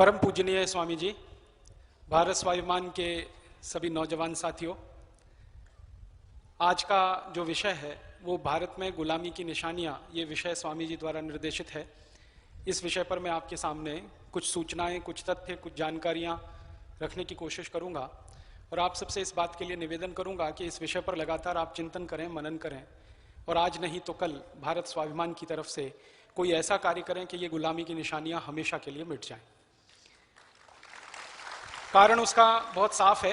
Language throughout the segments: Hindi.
परम पूजनीय स्वामी जी, भारत स्वाभिमान के सभी नौजवान साथियों, आज का जो विषय है वो भारत में गुलामी की निशानियां, ये विषय स्वामी जी द्वारा निर्देशित है। इस विषय पर मैं आपके सामने कुछ सूचनाएं, कुछ तथ्य, कुछ जानकारियां रखने की कोशिश करूंगा और आप सबसे इस बात के लिए निवेदन करूंगा कि इस विषय पर लगातार आप चिंतन करें, मनन करें और आज नहीं तो कल भारत स्वाभिमान की तरफ से कोई ऐसा कार्य करें कि ये गुलामी की निशानियां हमेशा के लिए मिट जाएं। कारण उसका बहुत साफ है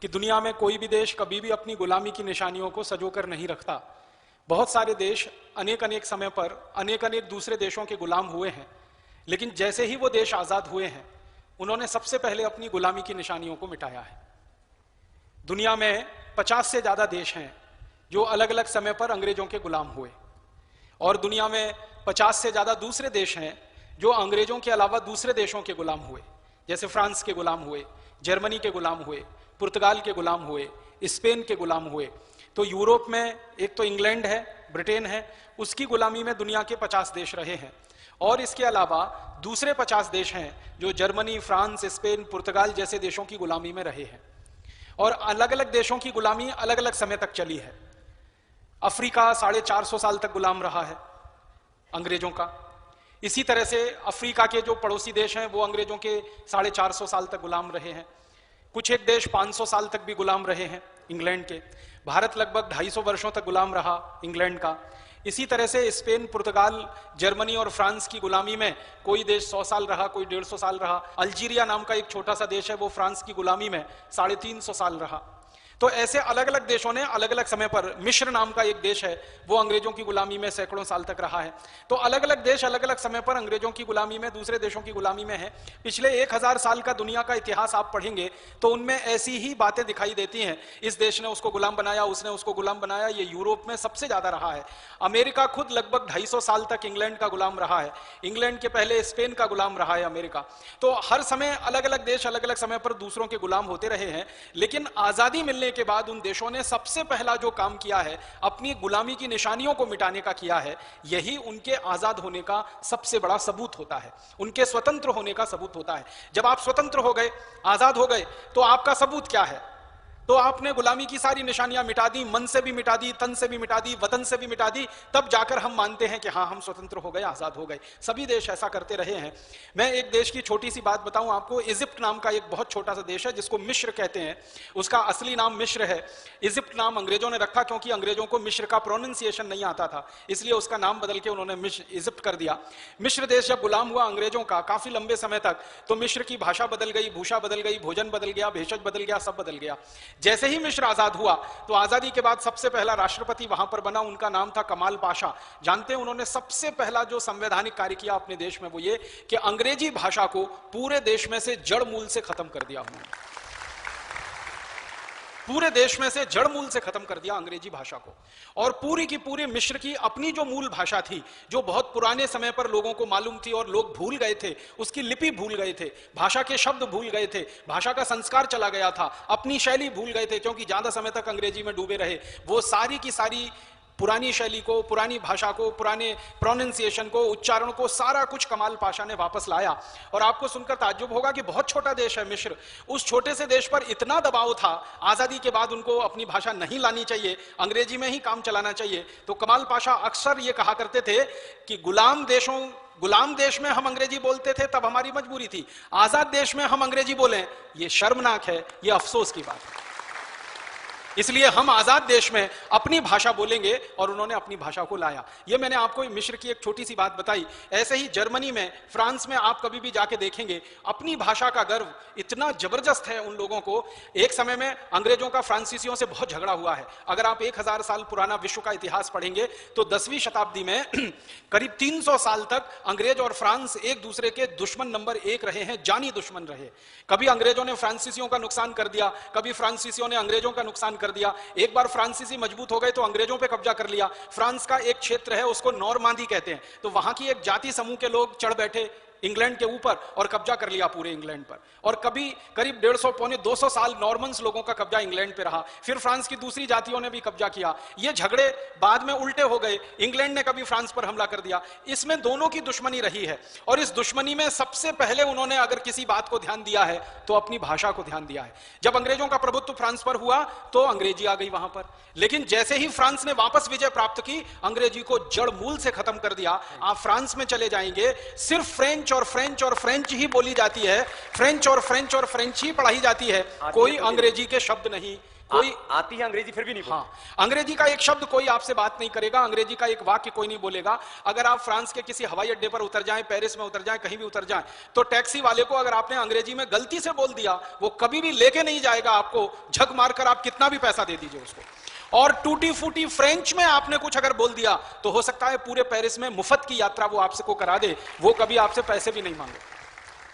कि दुनिया में कोई भी देश कभी भी अपनी गुलामी की निशानियों को सजोकर नहीं रखता। बहुत सारे देश अनेक अनेक समय पर अनेक अनेक दूसरे देशों के गुलाम हुए हैं, लेकिन जैसे ही वो देश आजाद हुए हैं उन्होंने सबसे पहले अपनी गुलामी की निशानियों को मिटाया है। दुनिया में 50 से ज्यादा देश हैं जो अलग अलग समय पर अंग्रेजों के गुलाम हुए और दुनिया में 50 से ज्यादा दूसरे देश हैं जो अंग्रेजों के अलावा दूसरे देशों के गुलाम हुए, जैसे फ्रांस के गुलाम हुए, जर्मनी के गुलाम हुए, पुर्तगाल के गुलाम हुए, स्पेन के गुलाम हुए। तो यूरोप में एक तो इंग्लैंड है, ब्रिटेन है, उसकी गुलामी में दुनिया के 50 देश रहे हैं और इसके अलावा दूसरे 50 देश हैं जो जर्मनी, फ्रांस, स्पेन, पुर्तगाल जैसे देशों की गुलामी में रहे हैं और अलग अलग देशों की गुलामी अलग अलग समय तक चली है। अफ्रीका 450 साल तक गुलाम रहा है अंग्रेजों का। इसी तरह से अफ्रीका के जो पड़ोसी देश हैं वो अंग्रेजों के 450 साल तक गुलाम रहे हैं। कुछ एक देश 500 साल तक भी गुलाम रहे हैं इंग्लैंड के। भारत लगभग 250 वर्षों तक गुलाम रहा इंग्लैंड का। इसी तरह से स्पेन, पुर्तगाल, जर्मनी और फ्रांस की गुलामी में कोई देश 100 साल रहा, कोई 150 साल रहा। अल्जीरिया नाम का एक छोटा सा देश है, वो फ्रांस की गुलामी में 350 साल रहा। तो ऐसे अलग अलग देशों ने अलग अलग समय पर, मिस्र नाम का एक देश है वो अंग्रेजों की गुलामी में सैकड़ों साल तक रहा है। तो अलग अलग देश अलग अलग समय पर अंग्रेजों की गुलामी में, दूसरे देशों की गुलामी में है। पिछले 1000 साल का दुनिया का इतिहास आप पढ़ेंगे तो उनमें ऐसी ही बातें दिखाई देती हैं। इस देश ने उसको गुलाम बनाया, उसने उसको गुलाम बनाया। ये यूरोप में सबसे ज्यादा रहा है। अमेरिका खुद लगभग 250 साल तक इंग्लैंड का गुलाम रहा है। इंग्लैंड के पहले स्पेन का गुलाम रहा है अमेरिका। तो हर समय अलग अलग देश अलग अलग समय पर दूसरों के गुलाम होते रहे हैं। लेकिन आजादी मिलने के बाद उन देशों ने सबसे पहला जो काम किया है अपनी गुलामी की निशानियों को मिटाने का किया है। यही उनके आजाद होने का सबसे बड़ा सबूत होता है, उनके स्वतंत्र होने का सबूत होता है। जब आप स्वतंत्र हो गए, आजाद हो गए, तो आपका सबूत क्या है? तो आपने गुलामी की सारी निशानियां मिटा दी, मन से भी मिटा दी, तन से भी मिटा दी, वतन से भी मिटा दी। तब जाकर हम मानते हैं कि हाँ, हम स्वतंत्र हो गए, आजाद हो गए। सभी देश ऐसा करते रहे हैं। मैं एक देश की छोटी सी बात बताऊं आपको। इजिप्ट नाम का एक बहुत छोटा सा देश है जिसको मिस्र कहते हैं। उसका असली नाम मिस्र है। इजिप्ट नाम अंग्रेजों ने रखा क्योंकि अंग्रेजों को मिस्र का प्रोनाउंसिएशन नहीं आता था, इसलिए उसका नाम बदल के उन्होंने इजिप्ट कर दिया। मिस्र देश जब गुलाम हुआ अंग्रेजों का काफी लंबे समय तक, तो मिस्र की भाषा बदल गई, भूषा बदल गई, भोजन बदल गया, भेषज बदल गया, सब बदल गया। जैसे ही मिस्र आजाद हुआ तो आजादी के बाद सबसे पहला राष्ट्रपति वहां पर बना, उनका नाम था कमाल पाशा। जानते हैं उन्होंने सबसे पहला जो संवैधानिक कार्य किया अपने देश में वो ये कि अंग्रेजी भाषा को पूरे देश में से जड़ मूल से खत्म कर दिया। उन्होंने पूरे देश में से जड़ मूल से खत्म कर दिया अंग्रेजी भाषा को। और पूरी की पूरी मिस्र की अपनी जो मूल भाषा थी, जो बहुत पुराने समय पर लोगों को मालूम थी और लोग भूल गए थे, उसकी लिपि भूल गए थे, भाषा के शब्द भूल गए थे, भाषा का संस्कार चला गया था, अपनी शैली भूल गए थे क्योंकि ज्यादा समय तक अंग्रेजी में डूबे रहे। वो सारी की सारी पुरानी शैली को, पुरानी भाषा को, पुराने प्रोनाउंसिएशन को, उच्चारण को, सारा कुछ कमाल पाशा ने वापस लाया। और आपको सुनकर ताज्जुब होगा कि बहुत छोटा देश है मिस्र, उस छोटे से देश पर इतना दबाव था आजादी के बाद उनको अपनी भाषा नहीं लानी चाहिए, अंग्रेजी में ही काम चलाना चाहिए। तो कमाल पाशा अक्सर ये कहा करते थे कि गुलाम देश में हम अंग्रेजी बोलते थे तब हमारी मजबूरी थी, आजाद देश में हम अंग्रेजी बोलें ये शर्मनाक है, ये अफसोस की बात है। इसलिए हम आजाद देश में अपनी भाषा बोलेंगे और उन्होंने अपनी भाषा को लाया। यह मैंने आपको मिस्र की एक छोटी सी बात बताई। ऐसे ही जर्मनी में, फ्रांस में आप कभी भी जाके देखेंगे अपनी भाषा का गर्व इतना जबरदस्त है उन लोगों को। एक समय में अंग्रेजों का फ्रांसीसियों से बहुत झगड़ा हुआ है। अगर आप 1000 साल पुराना विश्व का इतिहास पढ़ेंगे तो 10वीं शताब्दी में करीब 300 साल तक अंग्रेज और फ्रांस एक दूसरे के दुश्मन नंबर 1 रहे हैं, जानी दुश्मन रहे। कभी अंग्रेजों ने फ्रांसीसियों का नुकसान कर दिया, कभी फ्रांसीसियों ने अंग्रेजों का नुकसान कर दिया। एक बार फ्रांसीसी मजबूत हो गए तो अंग्रेजों पे कब्जा कर लिया। फ्रांस का एक क्षेत्र है उसको नॉर्मांदी कहते हैं, तो वहां की एक जाति समूह के लोग चढ़ बैठे इंग्लैंड के ऊपर और कब्जा कर लिया पूरे इंग्लैंड पर। और कभी करीब 150 पौने 200 साल नॉर्मन्स लोगों का कब्जा इंग्लैंड पे रहा, फिर फ्रांस की दूसरी जातियों ने भी कब्जा किया। ये झगड़े बाद में उल्टे हो गए, इंग्लैंड ने कभी फ्रांस पर हमला कर दिया। इसमें दोनों की दुश्मनी रही है, और इस दुश्मनी में सबसे पहले उन्होंने अगर किसी बात को ध्यान दिया है तो अपनी भाषा को ध्यान दिया है। जब अंग्रेजों का प्रभुत्व फ्रांस पर हुआ तो अंग्रेजी आ गई वहां पर, लेकिन जैसे ही फ्रांस ने वापस विजय प्राप्त की, अंग्रेजी को जड़ मूल से खत्म कर दिया। आप फ्रांस में चले जाएंगे, सिर्फ फ्रेंच और फ्रेंच ही बोली जाती है, फ्रेंच और फ्रेंच ही पढ़ाई जाती है, कोई अंग्रेजी के शब्द नहीं। कोई आती है अंग्रेजी फिर भी नहीं। हाँ, अंग्रेजी का एक शब्द कोई आपसे बात नहीं करेगा, अंग्रेजी का एक वाक्य कोई नहीं बोलेगा। अगर आप फ्रांस के किसी हवाई अड्डे पर उतर जाएं, पेरिस में उतर जाएं, कहीं भी उतर जाएं, तो टैक्सी वाले को अगर आपने अंग्रेजी में गलती से बोल दिया, वो कभी भी लेके नहीं जाएगा आपको, झक मारकर आप कितना भी पैसा दे दीजिए उसको। और टूटी फूटी फ्रेंच में आपने कुछ अगर बोल दिया तो हो सकता है पूरे पेरिस में मुफ्त की यात्रा वो आपसे को करा दे, वो कभी आपसे पैसे भी नहीं मांगे।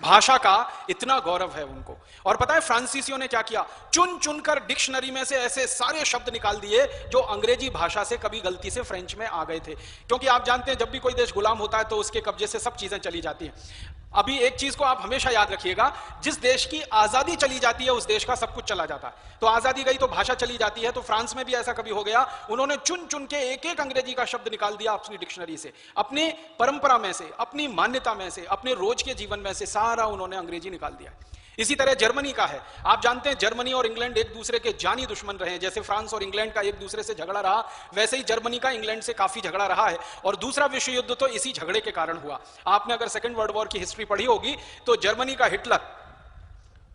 भाषा का इतना गौरव है उनको। और पता है फ्रांसीसियों ने क्या किया, चुन चुनकर डिक्शनरी में से ऐसे सारे शब्द निकाल दिए जो अंग्रेजी भाषा से कभी गलती से फ्रेंच में आ गए थे। क्योंकि आप जानते हैं जब भी कोई देश गुलाम होता है तो उसके कब्जे से सब चीजें चली जाती हैं। अभी एक चीज को आप हमेशा याद रखिएगा, जिस देश की आजादी चली जाती है उस देश का सब कुछ चला जाता है। तो आजादी गई तो भाषा चली जाती है। तो फ्रांस में भी ऐसा कभी हो गया, उन्होंने चुन चुन के एक एक अंग्रेजी का शब्द निकाल दिया अपनी डिक्शनरी से, अपनी परंपरा में से, अपनी मान्यता में से, अपने रोज के जीवन में से सारा उन्होंने अंग्रेजी निकाल दिया। इसी तरह जर्मनी का है, आप जानते हैं जर्मनी और इंग्लैंड एक दूसरे के जानी दुश्मन रहे हैं। जैसे फ्रांस और इंग्लैंड का एक दूसरे से झगड़ा रहा, वैसे ही जर्मनी का इंग्लैंड से काफी झगड़ा रहा है। और दूसरा विश्व युद्ध तो इसी झगड़े के कारण हुआ। आपने अगर सेकेंड वर्ल्ड वॉर की हिस्ट्री पढ़ी होगी तो जर्मनी का हिटलर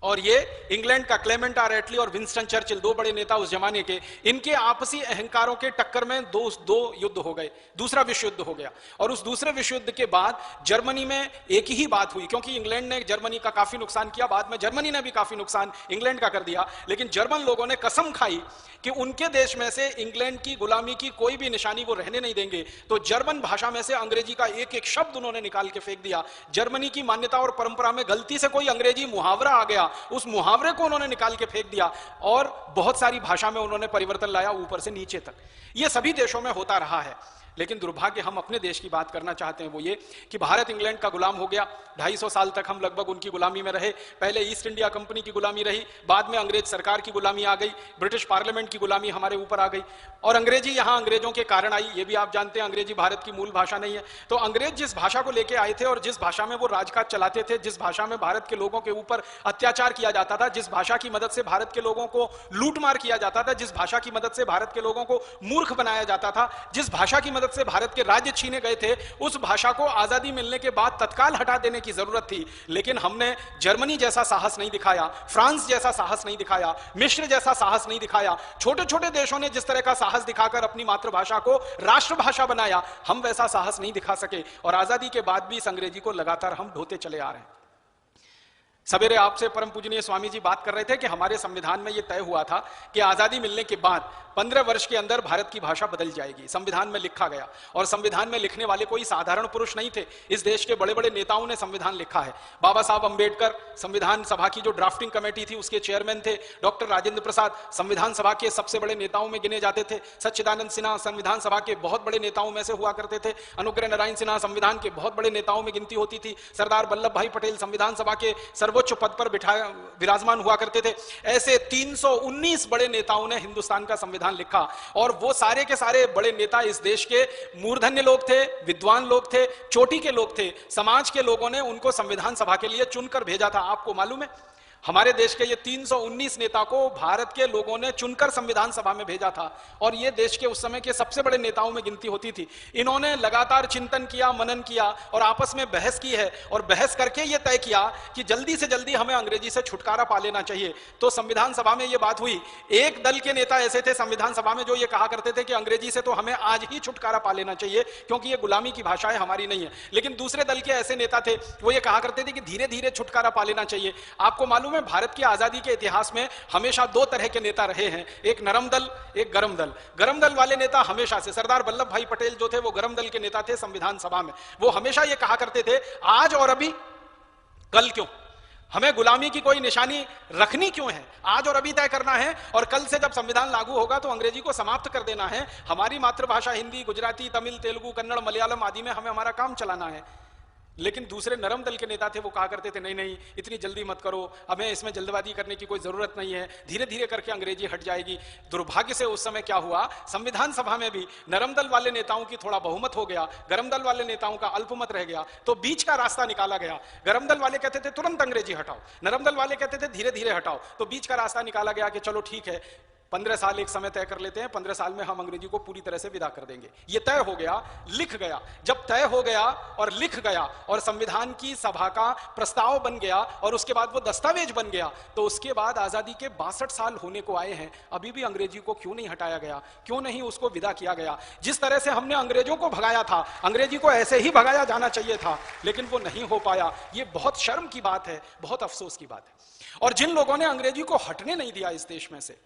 और ये इंग्लैंड का क्लेमेंट आर एटली और विंस्टन चर्चिल, दो बड़े नेता उस जमाने के, इनके आपसी अहंकारों के टक्कर में दो युद्ध हो गए, दूसरा विश्व युद्ध हो गया। और उस दूसरे विश्व युद्ध के बाद जर्मनी में एक ही बात हुई, क्योंकि इंग्लैंड ने जर्मनी का काफी नुकसान किया, बाद में जर्मनी ने भी काफी नुकसान इंग्लैंड का कर दिया। लेकिन जर्मन लोगों ने कसम खाई कि उनके देश में से इंग्लैंड की गुलामी की कोई भी निशानी वो रहने नहीं देंगे। तो जर्मन भाषा में से अंग्रेजी का एक एक शब्द उन्होंने निकाल के फेंक दिया। जर्मनी की मान्यता और परंपरा में गलती से कोई अंग्रेजी मुहावरा आ गया, उस मुहावरे को उन्होंने निकाल के फेंक दिया और बहुत सारी भाषा में उन्होंने परिवर्तन लाया ऊपर से नीचे तक। यह सभी देशों में होता रहा है। लेकिन दुर्भाग्य हम अपने देश की बात करना चाहते हैं वो ये कि भारत इंग्लैंड का गुलाम हो गया। 250 साल तक हम लगभग उनकी गुलामी में रहे। पहले ईस्ट इंडिया कंपनी की गुलामी रही, बाद में अंग्रेज सरकार की गुलामी आ गई, ब्रिटिश पार्लियामेंट की गुलामी हमारे ऊपर आ गई। और अंग्रेजी यहां अंग्रेजों के कारण आई, ये भी आप जानते हैं अंग्रेजी भारत की मूल भाषा नहीं है। तो अंग्रेज जिस भाषा को लेके आए थे और जिस भाषा में वो राजकाज चलाते थे, जिस भाषा में भारत के लोगों के ऊपर अत्याचार किया जाता था, जिस भाषा की मदद से भारत के लोगों को लूटमार किया जाता था, जिस भाषा की मदद से भारत के लोगों को मूर्ख बनाया जाता था, जिस भाषा की मदद से भारत के राज्य छीने गए थे, उस भाषा को आजादी मिलने के बाद तत्काल हटा देने की जरूरत थी। लेकिन हमने जर्मनी जैसा साहस नहीं दिखाया, फ्रांस जैसा साहस नहीं दिखाया, मिस्र जैसा साहस नहीं दिखाया। छोटे छोटे देशों ने जिस तरह का साहस दिखाकर अपनी मातृभाषा को राष्ट्रभाषा बनाया, हम वैसा साहस नहीं दिखा सके। और आजादी के बाद भी इस अंग्रेजी को लगातार हम ढोते चले आ रहे हैं। सवेरे आपसे परम पूजनीय स्वामी जी बात कर रहे थे कि हमारे संविधान में यह तय हुआ था कि आजादी मिलने के बाद 15 वर्ष के अंदर भारत की भाषा बदल जाएगी, संविधान में लिखा गया। और संविधान में लिखने वाले कोई साधारण पुरुष नहीं थे, इस देश के बड़े बड़े नेताओं ने संविधान लिखा है। बाबा साहब अंबेडकर संविधान सभा की जो ड्राफ्टिंग कमेटी थी उसके चेयरमैन थे। डॉक्टर राजेंद्र प्रसाद संविधान सभा के सबसे बड़े नेताओं में गिने जाते थे। सच्चिदानंद सिन्हा संविधान सभा के बहुत बड़े नेताओं में से हुआ करते थे। अनुग्रह नारायण सिन्हा संविधान के बहुत बड़े नेताओं में गिनती होती थी। सरदार वल्लभ भाई पटेल संविधान सभा के सर्वोच्च पद पर विराजमान हुआ करते थे। ऐसे 319 बड़े नेताओं ने हिंदुस्तान का संविधान लिखा। और वो सारे के सारे बड़े नेता इस देश के मूर्धन्य लोग थे, विद्वान लोग थे, चोटी के लोग थे। समाज के लोगों ने उनको संविधान सभा के लिए चुनकर भेजा था। आपको मालूम है हमारे देश के ये 319 नेता को भारत के लोगों ने चुनकर संविधान सभा में भेजा था। और ये देश के उस समय के सबसे बड़े नेताओं में गिनती होती थी। इन्होंने लगातार चिंतन किया, मनन किया और आपस में बहस की है। और बहस करके ये तय किया कि जल्दी से जल्दी हमें अंग्रेजी से छुटकारा पा लेना चाहिए। तो संविधान सभा में ये बात हुई। एक दल के नेता ऐसे थे संविधान सभा में जो ये कहा करते थे कि अंग्रेजी से तो हमें आज ही छुटकारा पा लेना चाहिए क्योंकि ये गुलामी की भाषा है, हमारी नहीं है। लेकिन दूसरे दल के ऐसे नेता थे वो ये कहा करते थे कि धीरे धीरे छुटकारा पा लेना चाहिए। आपको मालूम में भारत की आजादी के इतिहास में हमेशा दो तरह के नेता रहे हैं, एक नरम दल, एक गरम दल। गरम दल वाले नेता हमेशा से, सरदार वल्लभ भाई पटेल जो थे वो गरम दल के नेता थे संविधान सभा में। वो हमेशा ये कहा करते थे आज और अभी, कल क्यों? हमें गुलामी की कोई निशानी रखनी क्यों है? आज और अभी तय करना है और कल से जब संविधान लागू होगा तो अंग्रेजी को समाप्त कर देना है। हमारी मातृभाषा हिंदी, गुजराती, तमिल, तेलुगु, कन्नड़, मलयालम आदि में हमें हमारा काम चलाना है। लेकिन दूसरे नरम दल के नेता थे, वो कहा करते थे नहीं नहीं इतनी जल्दी मत करो, हमें इसमें जल्दबाजी करने की कोई जरूरत नहीं है, धीरे धीरे करके अंग्रेजी हट जाएगी। दुर्भाग्य से उस समय क्या हुआ, संविधान सभा में भी नरम दल वाले नेताओं की थोड़ा बहुमत हो गया, गरम दल वाले नेताओं का अल्पमत रह गया, तो बीच का रास्ता निकाला गया। गरम दल वाले कहते थे तुरंत अंग्रेजी हटाओ, नरम दल वाले कहते थे धीरे धीरे हटाओ, तो बीच का रास्ता निकाला गया कि चलो ठीक है 15 साल एक समय तय कर लेते हैं, 15 साल में हम अंग्रेजी को पूरी तरह से विदा कर देंगे। ये तय हो गया, लिख गया। जब तय हो गया और लिख गया और संविधान की सभा का प्रस्ताव बन गया और उसके बाद वो दस्तावेज बन गया, तो उसके बाद आजादी के 62 साल होने को आए हैं, अभी भी अंग्रेजी को क्यों नहीं हटाया गया, क्यों नहीं उसको विदा किया गया। जिस तरह से हमने अंग्रेजों को भगाया था, अंग्रेजी को ऐसे ही भगाया जाना चाहिए था, लेकिन वो नहीं हो पाया। ये बहुत शर्म की बात है, बहुत अफसोस की बात है। और जिन लोगों ने अंग्रेजी को हटने नहीं दिया इस देश में से,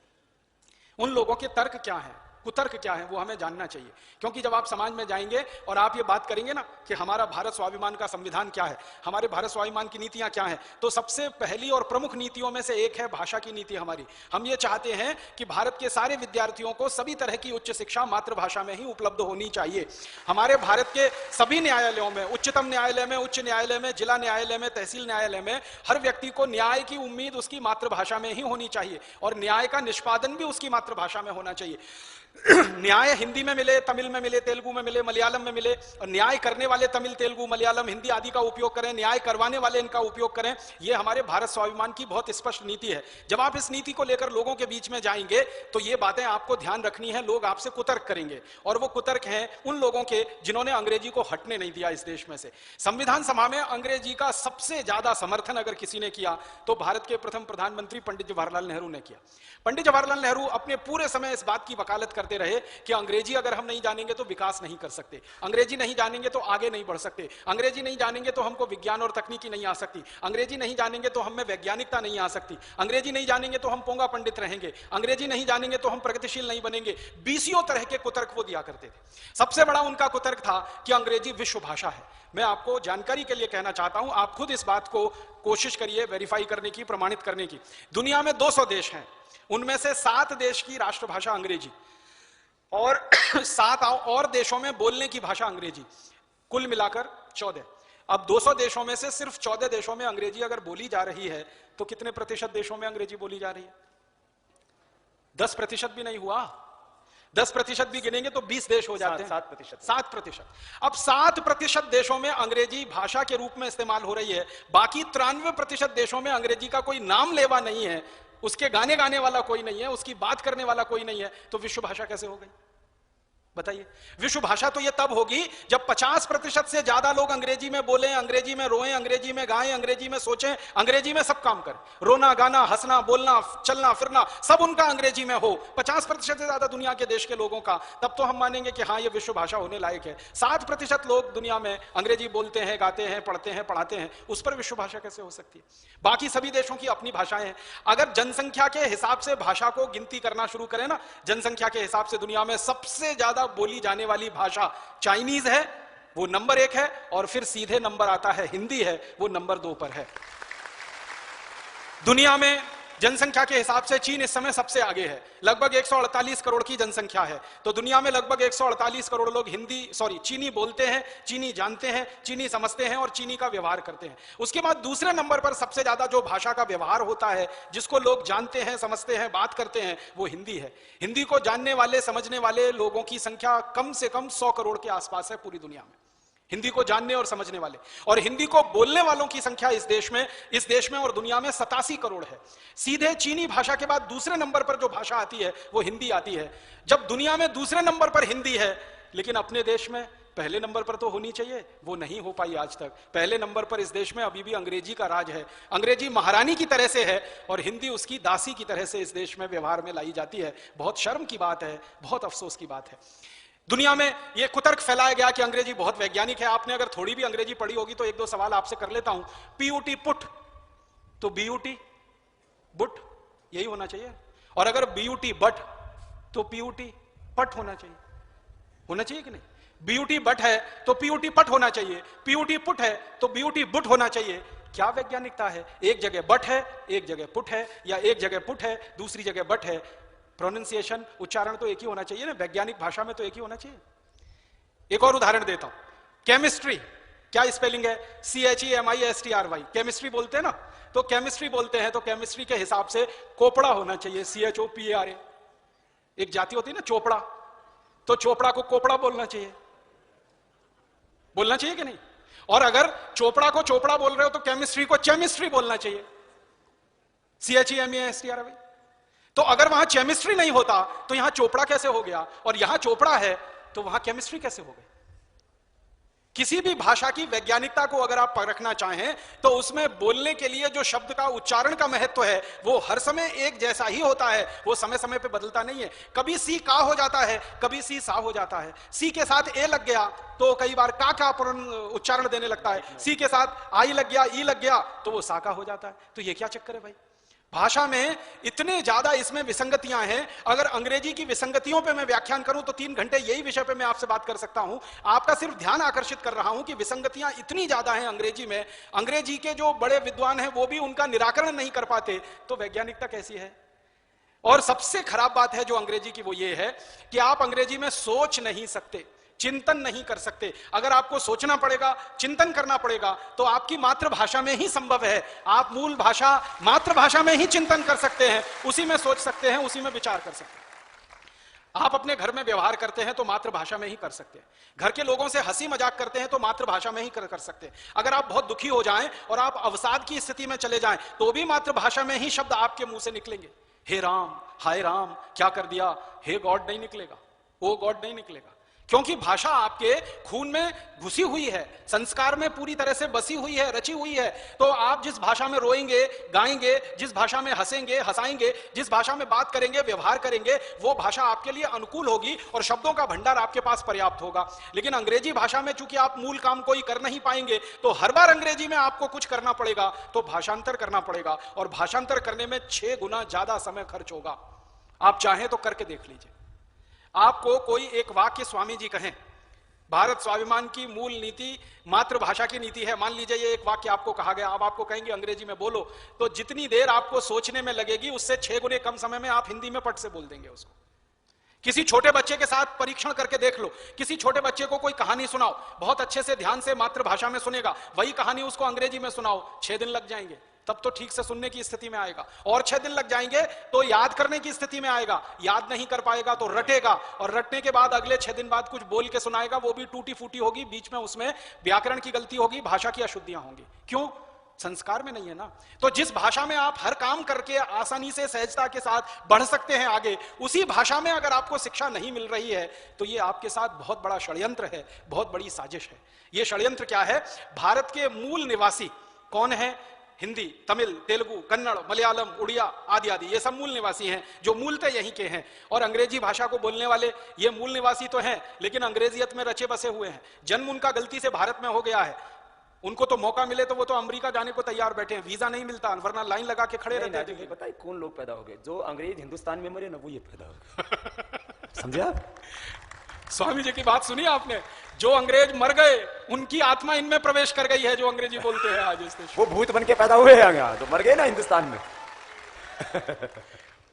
उन लोगों के तर्क क्या हैं, कुतर्क क्या है, वो हमें जानना चाहिए। क्योंकि जब आप समाज में जाएंगे और आप ये बात करेंगे ना कि हमारा भारत स्वाभिमान का संविधान क्या है, हमारे भारत स्वाभिमान की नीतियां क्या हैं, तो सबसे पहली और प्रमुख नीतियों में से एक है भाषा की नीति हमारी। हम ये चाहते हैं कि भारत के सारे विद्यार्थियों को सभी तरह की उच्च शिक्षा मातृभाषा में ही उपलब्ध होनी चाहिए। हमारे भारत के सभी न्यायालयों में, उच्चतम न्यायालय में, उच्च न्यायालय में, जिला न्यायालय में, तहसील न्यायालय में, हर व्यक्ति को न्याय की उम्मीद उसकी मातृभाषा में ही होनी चाहिए और न्याय का निष्पादन भी उसकी मातृभाषा में होना चाहिए। न्याय हिंदी में मिले, तमिल में मिले, तेलुगु में मिले, मलयालम में मिले, और न्याय करने वाले तमिल, तेलुगु, मलयालम, हिंदी आदि का उपयोग करें, न्याय करवाने वाले इनका उपयोग करें। यह हमारे भारत स्वाभिमान की बहुत स्पष्ट नीति है। जब आप इस नीति को लेकर लोगों के बीच में जाएंगे तो ये बातें आपको ध्यान रखनी है। लोग आपसे कुतर्क करेंगे और वो कुतर्क हैं उन लोगों के जिन्होंने अंग्रेजी को हटने नहीं दिया इस देश में से। संविधान सभा में अंग्रेजी का सबसे ज्यादा समर्थन अगर किसी ने किया तो भारत के प्रथम प्रधानमंत्री पंडित जवाहरलाल नेहरू ने किया। पंडित जवाहरलाल नेहरू अपने पूरे समय इस बात की वकालत करते रहे कि अंग्रेजी अगर हम नहीं जानेंगे तो विकास नहीं कर सकते, अंग्रेजी नहीं जानेंगे तो आगे नहीं बढ़ सकते, अंग्रेजी नहीं जानेंगे तो हमको विज्ञान और तकनीकी नहीं आ सकती, अंग्रेजी नहीं जानेंगे तो हमें वैज्ञानिकता नहीं आ सकती, अंग्रेजी नहीं जानेंगे तो हम पोंगा पंडित रहेंगे, अंग्रेजी नहीं जानेंगे तो हम प्रगतिशील नहीं बनेंगे। बीसियों तरह के कुतर्क वो दिया करते थे। सबसे बड़ा उनका कुतर्क था कि अंग्रेजी विश्व भाषा है। मैं आपको जानकारी के लिए कहना चाहता हूं, आप खुद इस बात को कोशिश करिए वेरीफाई करने की, प्रमाणित करने की। दुनिया में 200 देश हैं, उनमें से 7 देश की राष्ट्रभाषा अंग्रेजी और 7 और देशों में बोलने की भाषा अंग्रेजी, कुल मिलाकर 14। अब 200 देशों में से सिर्फ 14 देशों में अंग्रेजी अगर बोली जा रही है तो कितने प्रतिशत देशों में अंग्रेजी बोली जा रही है? 10% भी नहीं हुआ। 10% भी गिनेंगे तो 20 देश हो जाते हैं। 7%। अब 7% देशों में अंग्रेजी भाषा के रूप में इस्तेमाल हो रही है, बाकी 93% देशों में अंग्रेजी का कोई नाम लेवा नहीं है, उसके गाने गाने वाला कोई नहीं है, उसकी बात करने वाला कोई नहीं है। तो विश्व भाषा कैसे हो गई बताइए? विश्व भाषा तो यह तब होगी जब 50% से ज्यादा लोग अंग्रेजी में बोलें, अंग्रेजी में रोएं, अंग्रेजी में गाएं, अंग्रेजी में सोचें, अंग्रेजी में सब काम करें, रोना गाना हंसना बोलना चलना फिरना सब उनका अंग्रेजी में हो, 50% से ज्यादा दुनिया के देश के लोगों का, तब तो हम मानेंगे कि हाँ ये विश्व भाषा होने लायक है। 7% लोग दुनिया में अंग्रेजी बोलते हैं, गाते हैं, पढ़ते हैं, पढ़ाते हैं, उस पर विश्व भाषा कैसे हो सकती है? बाकी सभी देशों की अपनी भाषाएं हैं। अगर जनसंख्या के हिसाब से भाषा को गिनती करना शुरू करें ना, जनसंख्या के हिसाब से दुनिया में सबसे ज्यादा बोली जाने वाली भाषा चाइनीज है, वो नंबर 1 है, और फिर सीधे नंबर आता है हिंदी है, वो नंबर 2 पर है। दुनिया में जनसंख्या के हिसाब से चीन इस समय सबसे आगे है, लगभग 148 करोड़ की जनसंख्या है। तो दुनिया में लगभग 148 करोड़ लोग चीनी बोलते हैं, चीनी जानते हैं, चीनी समझते हैं और चीनी का व्यवहार करते हैं। उसके बाद दूसरे नंबर पर सबसे ज्यादा जो भाषा का व्यवहार होता है, जिसको लोग जानते हैं, समझते हैं, बात करते हैं, वो हिंदी है। हिंदी को जानने वाले, समझने वाले लोगों की संख्या कम से कम 100 करोड़ के आसपास है पूरी दुनिया में, हिंदी को जानने और समझने वाले। और हिंदी को बोलने वालों की संख्या इस देश में और दुनिया में 87 करोड़ है। सीधे चीनी भाषा के बाद दूसरे नंबर पर जो भाषा आती है वो हिंदी आती है। जब दुनिया में दूसरे नंबर पर हिंदी है, लेकिन अपने देश में पहले नंबर पर तो होनी चाहिए, वो नहीं हो पाई आज तक। पहले नंबर पर इस देश में अभी भी अंग्रेजी का राज है, अंग्रेजी महारानी की तरह से है और हिंदी उसकी दासी की तरह से इस देश में व्यवहार में लाई जाती है। बहुत शर्म की बात है, बहुत अफसोस की बात है। दुनिया में यह कुतर्क फैलाया गया कि अंग्रेजी बहुत वैज्ञानिक है। आपने अगर थोड़ी भी अंग्रेजी पढ़ी होगी तो 1-2 सवाल आपसे कर लेता हूं। पीयूटी पुट तो बीयूटी बुट यही होना चाहिए, और अगर बीयूटी बट तो पीयूटी पट होना चाहिए कि नहीं? बीयूटी बट है तो पीयूटी पट होना चाहिए, पीयूटी पुट है तो बीयूटी बुट होना चाहिए। क्या वैज्ञानिकता है? एक जगह बट है, एक जगह पुट है, या एक जगह पुट है, दूसरी जगह बट है। प्रोनाउंसिएशन, उच्चारण तो एक ही होना चाहिए ना, वैज्ञानिक भाषा में तो एक ही होना चाहिए। एक और उदाहरण देता हूं, केमिस्ट्री क्या स्पेलिंग है? CHEMISTRY। केमिस्ट्री बोलते हैं ना, तो केमिस्ट्री बोलते हैं तो केमिस्ट्री के हिसाब से कोपड़ा होना चाहिए, CHOPARA। एक जाति होती है ना चोपड़ा, तो चोपड़ा को कोपड़ा बोलना चाहिए, बोलना चाहिए कि नहीं? और अगर चोपड़ा को चोपड़ा बोल रहे हो तो केमिस्ट्री को केमिस्ट्री बोलना चाहिए, CHEMISTRY। तो अगर वहां केमिस्ट्री नहीं होता तो यहां चोपड़ा कैसे हो गया, और यहां चोपड़ा है तो वहां केमिस्ट्री कैसे हो गई? किसी भी भाषा की वैज्ञानिकता को अगर आप परखना चाहें तो उसमें बोलने के लिए जो शब्द का उच्चारण का महत्व है वो हर समय एक जैसा ही होता है, वो समय समय पे बदलता नहीं है। कभी सी का हो जाता है, कभी सी सा हो जाता है। सी के साथ ए लग गया तो कई बार का उच्चारण देने लगता है, सी के साथ आई लग गया, ई लग गया तो वो सा का हो जाता है। तो ये क्या चक्कर है भाई? भाषा में इतने ज्यादा इसमें विसंगतियां हैं। अगर अंग्रेजी की विसंगतियों पे मैं व्याख्यान करूं तो 3 घंटे यही विषय पे मैं आपसे बात कर सकता हूं। आपका सिर्फ ध्यान आकर्षित कर रहा हूं कि विसंगतियां इतनी ज्यादा हैं अंग्रेजी में, अंग्रेजी के जो बड़े विद्वान हैं वो भी उनका निराकरण नहीं कर पाते, तो वैज्ञानिकता कैसी है? और सबसे खराब बात है जो अंग्रेजी की वो ये है कि आप अंग्रेजी में सोच नहीं सकते, चिंतन नहीं कर सकते। अगर आपको सोचना पड़ेगा, चिंतन करना पड़ेगा तो आपकी मातृभाषा में ही संभव है। आप मूल भाषा मातृभाषा में ही चिंतन कर सकते हैं, उसी में सोच सकते हैं, उसी में विचार कर सकते हैं। आप अपने घर में व्यवहार करते हैं तो मातृभाषा में ही कर सकते हैं। घर के लोगों से हंसी मजाक करते हैं तो मातृभाषा में ही कर सकते हैं। अगर आप बहुत दुखी हो जाएं और आप अवसाद की स्थिति में चले जाएं तो भी मातृभाषा में ही शब्द आपके मुंह से निकलेंगे। हे राम, हाय राम, क्या कर दिया, हे गॉड नहीं निकलेगा, ओ गॉड नहीं निकलेगा, क्योंकि भाषा आपके खून में घुसी हुई है, संस्कार में पूरी तरह से बसी हुई है, रची हुई है। तो आप जिस भाषा में रोएंगे, गाएंगे, जिस भाषा में हंसेंगे, हंसाएंगे, जिस भाषा में बात करेंगे, व्यवहार करेंगे, वो भाषा आपके लिए अनुकूल होगी और शब्दों का भंडार आपके पास पर्याप्त होगा। लेकिन अंग्रेजी भाषा में चूंकि आप मूल काम कोई कर नहीं पाएंगे तो हर बार अंग्रेजी में आपको कुछ करना पड़ेगा, तो भाषांतर करना पड़ेगा, और भाषांतर करने में 6 गुना ज्यादा समय खर्च होगा। आप चाहें तो करके देख लीजिए। आपको कोई एक वाक्य स्वामी जी कहें, भारत स्वाभिमान की मूल नीति मातृभाषा की नीति है, मान लीजिए ये एक वाक्य आपको कहा गया, अब आपको कहेंगे अंग्रेजी में बोलो, तो जितनी देर आपको सोचने में लगेगी उससे 6 गुने कम समय में आप हिंदी में पट से बोल देंगे उसको। किसी छोटे बच्चे के साथ परीक्षण करके देख लो, किसी छोटे बच्चे को कोई कहानी सुनाओ, बहुत अच्छे से ध्यान से मातृभाषा में सुनेगा, वही कहानी उसको अंग्रेजी में सुनाओ, 6 दिन लग जाएंगे, तब तो ठीक से सुनने की स्थिति में आएगा, और 6 दिन लग जाएंगे तो याद करने की स्थिति में आएगा, याद नहीं कर पाएगा तो रटेगा, और रटने के बाद अगले 6 दिन बाद कुछ बोल के सुनाएगा, वो भी टूटी फूटी होगी, बीच में उसमें व्याकरण की गलती होगी, भाषा की अशुद्धियां होंगी। क्यों? संस्कार में नहीं है ना। तो जिस भाषा में आप हर काम करके आसानी से सहजता के साथ बढ़ सकते हैं आगे, उसी भाषा में अगर आपको शिक्षा नहीं मिल रही है तो ये आपके साथ बहुत बड़ा षड्यंत्र है, बहुत बड़ी साजिश है। ये षड्यंत्र क्या है? भारत के मूल निवासी कौन है? हिंदी, तमिल, तेलुगु, कन्नड़, मलयालम, उड़िया आदि आदि, ये सब मूल निवासी हैं जो मूलतः यहीं के हैं। और अंग्रेजी भाषा को बोलने वाले ये मूल निवासी तो हैं, लेकिन अंग्रेजियत में रचे बसे हुए हैं। जन्म उनका गलती से भारत में हो गया है, उनको तो मौका मिले तो वो तो अमेरिका जाने को तैयार बैठे हैं, वीजा नहीं मिलता, वरना लाइन लगा के खड़े रहते हैं। पता है कौन लोग पैदा हो गए? जो अंग्रेज हिंदुस्तान में मरे ना, वो ये पैदा हो गए। समझे आप? स्वामी जी की बात सुनी आपने? जो अंग्रेज मर गए उनकी आत्मा इनमें प्रवेश कर गई है, जो अंग्रेजी बोलते हैं आज इस देश। वो भूत बन के पैदा हुए हैं यहाँ, तो मर गए ना हिंदुस्तान में।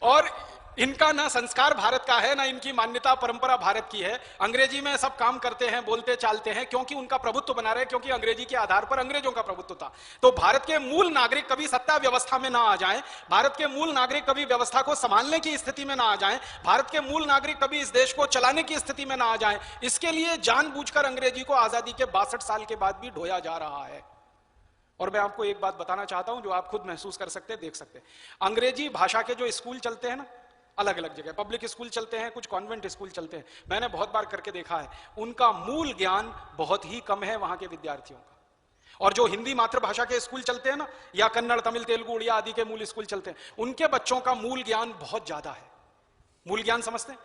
और इनका ना संस्कार भारत का है, ना इनकी मान्यता परंपरा भारत की है। अंग्रेजी में सब काम करते हैं, बोलते चालते हैं, क्योंकि उनका प्रभुत्व बना रहे, क्योंकि अंग्रेजी के आधार पर अंग्रेजों का प्रभुत्व था। तो भारत के मूल नागरिक कभी सत्ता व्यवस्था में ना आ जाएं, भारत के मूल नागरिक कभी व्यवस्था को संभालने की स्थिति में ना आ जाएं, भारत के मूल नागरिक कभी इस देश को चलाने की स्थिति में ना आ जाएं, इसके लिए जानबूझकर अंग्रेजी को आजादी के 62 साल के बाद भी ढोया जा रहा है। और मैं आपको एक बात बताना चाहता हूं जो आप खुद महसूस कर सकते हैं, देख सकते हैं। अंग्रेजी भाषा के जो स्कूल चलते हैं ना, अलग अलग जगह पब्लिक स्कूल चलते हैं, कुछ कॉन्वेंट स्कूल चलते हैं, मैंने बहुत बार करके देखा है, उनका मूल ज्ञान बहुत ही कम है वहां के विद्यार्थियों का। और जो हिंदी मातृभाषा के स्कूल चलते हैं ना, या कन्नड़, तमिल, तेलुगु, उड़िया आदि के मूल स्कूल चलते हैं, उनके बच्चों का मूल ज्ञान बहुत ज्यादा है। मूल ज्ञान समझते हैं?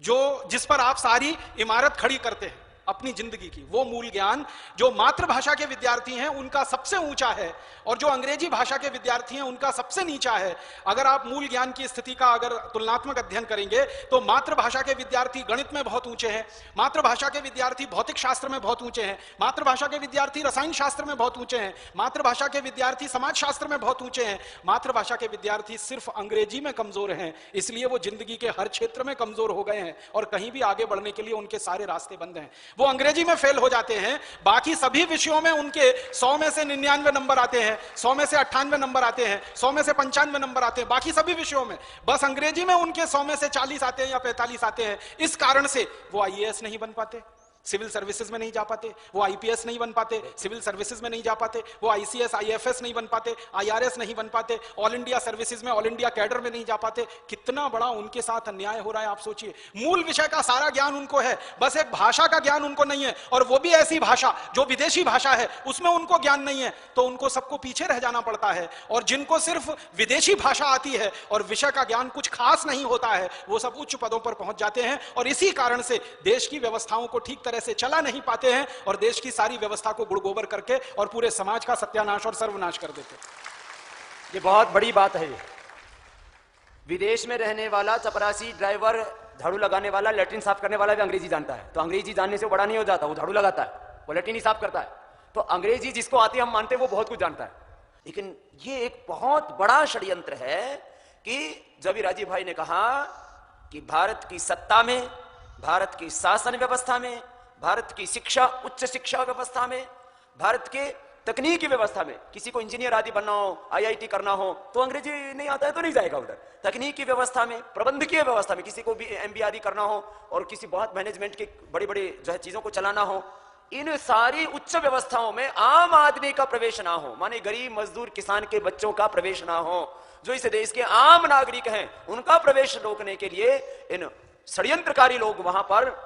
जो जिस पर आप सारी इमारत खड़ी करते हैं अपनी जिंदगी की, वो मूल ज्ञान जो मातृभाषा के विद्यार्थी हैं उनका सबसे ऊंचा है, और जो अंग्रेजी भाषा के विद्यार्थी हैं उनका सबसे नीचा है। अगर आप मूल ज्ञान की स्थिति का अगर तुलनात्मक अध्ययन करेंगे तो मातृभाषा के विद्यार्थी गणित में बहुत ऊंचे हैं, मातृभाषा के विद्यार्थी भौतिक शास्त्र में बहुत ऊंचे हैं, मातृभाषा के विद्यार्थी रसायन शास्त्र में बहुत ऊंचे हैं, मातृभाषा के विद्यार्थी समाज शास्त्र में बहुत ऊंचे हैं। मातृभाषा के विद्यार्थी सिर्फ अंग्रेजी में कमजोर हैं, इसलिए वो जिंदगी के हर क्षेत्र में कमजोर हो गए हैं और कहीं भी आगे बढ़ने के लिए उनके सारे रास्ते बंद हैं। वो अंग्रेजी में फेल हो जाते हैं, बाकी सभी विषयों में उनके 100 में से 99 नंबर आते हैं, 100 में से 98 नंबर आते हैं, 100 में से 95 नंबर आते हैं, बाकी सभी विषयों में बस अंग्रेजी में उनके 100 में से 40 आते हैं या 45 आते हैं। इस कारण से वो आईएएस नहीं बन पाते, सिविल सर्विसेज में नहीं जा पाते, वो आईपीएस नहीं बन पाते, सिविल सर्विसेज में नहीं जा पाते, वो आईसीएस आईएफएस नहीं बन पाते, आईआरएस नहीं बन पाते, ऑल इंडिया सर्विसेज में, ऑल इंडिया कैडर में नहीं जा पाते। कितना बड़ा उनके साथ अन्याय हो रहा है, आप सोचिए। मूल विषय का सारा ज्ञान उनको है, बस एक भाषा का ज्ञान उनको नहीं है, और वो भी ऐसी भाषा जो विदेशी भाषा है उसमें उनको ज्ञान नहीं है, तो उनको सबको पीछे रह जाना पड़ता है। और जिनको सिर्फ विदेशी भाषा आती है और विषय का ज्ञान कुछ खास नहीं होता है, वो सब उच्च पदों पर पहुंच जाते हैं, और इसी कारण से देश की व्यवस्थाओं को ठीक तरह से चला नहीं पाते हैं, और देश की सारी व्यवस्था को गुड़गोबर करके और पूरे समाज का सत्यानाश और सर्वनाश कर देते हैं। ये बहुत बड़ी बात है। विदेश में रहने वाला चपरासी, ड्राइवर, झाड़ू लगाने वाला, लैट्रिन साफ करने वाला भी अंग्रेजी जानता है, तो अंग्रेजी जानने से वो बड़ा नहीं हो जाता, वो झाड़ू लगाता है, वो लैट्रिन ही साफ करता है। तो अंग्रेजी जिसको आती है हम मानते हैं वो बहुत कुछ जानता है। लेकिन ये एक बहुत बड़ा षड्यंत्र है कि जब राजीव भाई ने कहा कि भारत की सत्ता में, भारत की शासन व्यवस्था में, भारत की शिक्षा, उच्च शिक्षा व्यवस्था में, भारत के तकनीकी व्यवस्था में, किसी को इंजीनियर आदि बनना हो, आईआईटी करना हो, तो अंग्रेजी नहीं आता है तो नहीं जाएगा उधर। तकनीकी व्यवस्था में, प्रबंधकीय व्यवस्था में, किसी को भी एमबीए आदि करना हो और किसी बहुत मैनेजमेंट की बड़ी बड़ी जो है चीजों को चलाना हो, इन सारी उच्च व्यवस्थाओं में आम आदमी का प्रवेश ना हो, माने गरीब मजदूर किसान के बच्चों का प्रवेश ना हो, जो इस देश के आम नागरिक हैं उनका प्रवेश रोकने के लिए इन षड्यंत्रकारी लोग वहां पर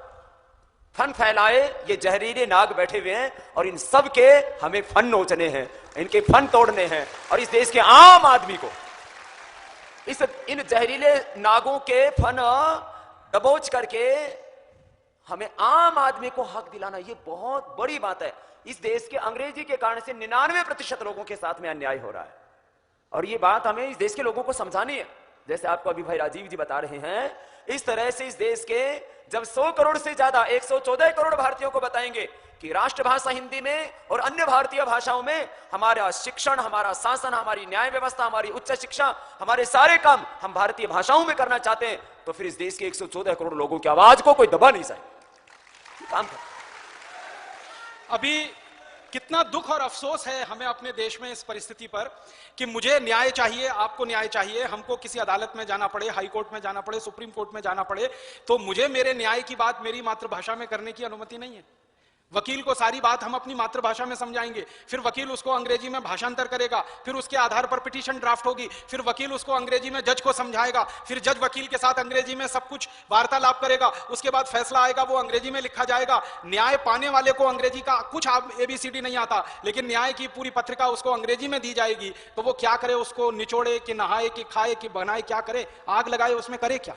फन फैलाए, ये जहरीले नाग बैठे हुए हैं, और इन सब के हमें फन नोचने हैं, इनके फन तोड़ने हैं, और इस देश के आम आदमी को इन जहरीले नागों के फन दबोच करके हमें आम आदमी को हक दिलाना, ये बहुत बड़ी बात है। इस देश के अंग्रेजी के कारण से 99% लोगों के साथ में अन्याय हो रहा है, और ये बात हमें इस देश के लोगों को समझानी है। जैसे आपको अभी भाई राजीव जी बता रहे हैं, इस तरह से इस देश के जब 100 करोड़ से ज्यादा 114 करोड़ भारतीयों को बताएंगे कि राष्ट्रभाषा हिंदी में और अन्य भारतीय भाषाओं में हमारा शिक्षण, हमारा शासन, हमारी न्याय व्यवस्था, हमारी उच्च शिक्षा, हमारे सारे काम हम भारतीय भाषाओं में करना चाहते हैं, तो फिर इस देश के 114 करोड़ लोगों की आवाज को कोई दबा नहीं सके। काम कर अभी कितना दुख और अफसोस है हमें अपने देश में इस परिस्थिति पर कि मुझे न्याय चाहिए, आपको न्याय चाहिए, हमको किसी अदालत में जाना पड़े, हाई कोर्ट में जाना पड़े, सुप्रीम कोर्ट में जाना पड़े, तो मुझे मेरे न्याय की बात मेरी मातृभाषा में करने की अनुमति नहीं है। वकील को सारी बात हम अपनी मातृभाषा में समझाएंगे, फिर वकील उसको अंग्रेजी में भाषांतर करेगा, फिर उसके आधार पर पिटीशन ड्राफ्ट होगी, फिर वकील उसको अंग्रेजी में जज को समझाएगा, फिर जज वकील के साथ अंग्रेजी में सब कुछ वार्तालाप करेगा, उसके बाद फैसला आएगा, वो अंग्रेजी में लिखा जाएगा। न्याय पाने वाले को अंग्रेजी का कुछ एबीसीडी नहीं आता, लेकिन न्याय की पूरी पत्रिका उसको अंग्रेजी में दी जाएगी, तो वो क्या करे, उसको निचोड़े कि नहाए कि खाए कि बनाए, क्या करे, आग लगाए, उसमें करे क्या,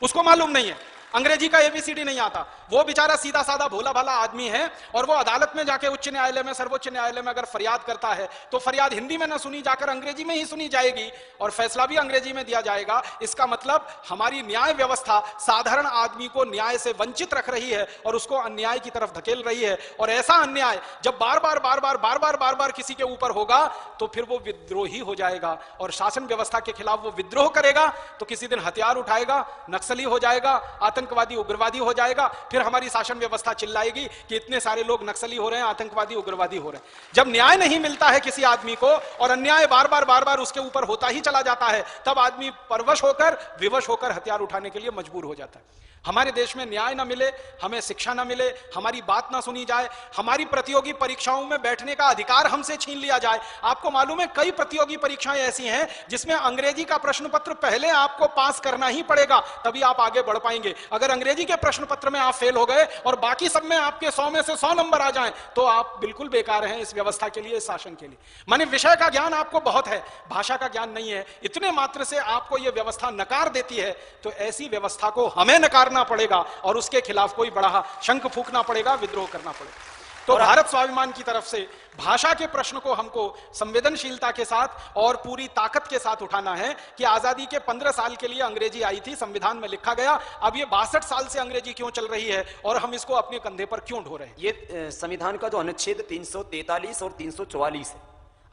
उसको मालूम नहीं है। अंग्रेजी का एबीसीडी नहीं आता, वो बेचारा सीधा साधा भोला भाला आदमी है, और वो अदालत में जाके उच्च न्यायालय में, सर्वोच्च न्यायालय में अगर फरियाद करता है तो फरियाद हिंदी में ना सुनी जाकर अंग्रेजी में ही सुनी जाएगी, और फैसला भी अंग्रेजी में दिया जाएगा। इसका मतलब हमारी न्याय व्यवस्था साधारण आदमी को न्याय से वंचित रख रही है और उसको अन्याय की तरफ धकेल रही है। और ऐसा अन्याय जब बार बार किसी के ऊपर होगा तो फिर वो विद्रोही हो जाएगा, और शासन व्यवस्था के खिलाफ वो विद्रोह करेगा तो किसी दिन हथियार उठाएगा, नक्सली हो जाएगा, आतंकवादी उग्रवादी हो जाएगा, फिर हमारी शासन व्यवस्था चिल्लाएगी कि इतने सारे लोग नक्सली हो रहे हैं, आतंकवादी उग्रवादी हो रहे हैं। जब न्याय नहीं मिलता है किसी आदमी को और अन्याय बार बार उसके ऊपर होता ही चला जाता है, तब आदमी परवश होकर, विवश होकर हथियार उठाने के लिए मजबूर हो जाता है। हमारे देश में न्याय ना मिले, हमें शिक्षा ना मिले, हमारी बात ना सुनी जाए, हमारी प्रतियोगी परीक्षाओं में बैठने का अधिकार हमसे छीन लिया जाए। आपको मालूम है कई प्रतियोगी परीक्षाएं ऐसी हैं जिसमें अंग्रेजी का प्रश्न पत्र पहले आपको पास करना ही पड़ेगा, तभी आप आगे बढ़ पाएंगे। अगर अंग्रेजी के प्रश्न पत्र में आप फेल हो गए और बाकी सब में आपके 100 में से 100 नंबर आ जाएं, तो आप बिल्कुल बेकार हैं इस व्यवस्था के लिए, इस शासन के लिए। माने विषय का ज्ञान आपको बहुत है, भाषा का ज्ञान नहीं है, इतने मात्र से आपको यह व्यवस्था नकार देती है, तो ऐसी व्यवस्था को हमें नकारना पड़ेगा और उसके खिलाफ कोई बड़ा शंख फूंकना पड़ेगा, विद्रोह करना पड़ेगा। तो भारत स्वाभिमान की तरफ से भाषा के प्रश्न को हमको संवेदनशीलता के साथ और पूरी ताकत के साथ उठाना है कि आजादी के 15 साल के लिए अंग्रेजी आई थी, संविधान में लिखा गया, अब ये 62 साल से अंग्रेजी क्यों चल रही है और हम इसको अपने कंधे पर क्यों ढो रहे हैं। ये संविधान का जो अनुच्छेद 343 और 344 है,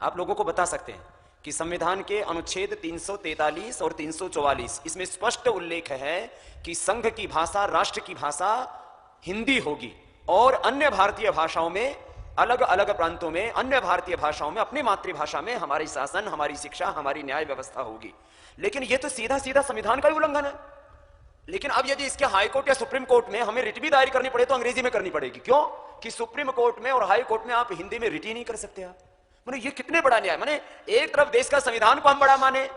आप लोगों को बता सकते हैं कि संविधान के अनुच्छेद 343 और 344 इसमें स्पष्ट उल्लेख है कि संघ की भाषा, राष्ट्र की भाषा हिंदी होगी, और अन्य भारतीय भाषाओं में, अलग अलग प्रांतों में अन्य भारतीय भाषाओं में, अपनी मातृभाषा में हमारी शासन, हमारी शिक्षा, हमारी न्याय व्यवस्था होगी। लेकिन यह तो सीधा सीधा संविधान का ही उल्लंघन है। लेकिन अब यदि इसके हाई कोर्ट या सुप्रीम कोर्ट में हमें रिट भी दायर करनी पड़े तो अंग्रेजी में करनी पड़ेगी। क्यों? कि सुप्रीम कोर्ट में और हाई कोर्ट में आप हिंदी में रिट ही नहीं कर सकते। आप माने ये कितने बड़ा न्याय। माने एक तरफ देश का संविधान को हम बड़ा माने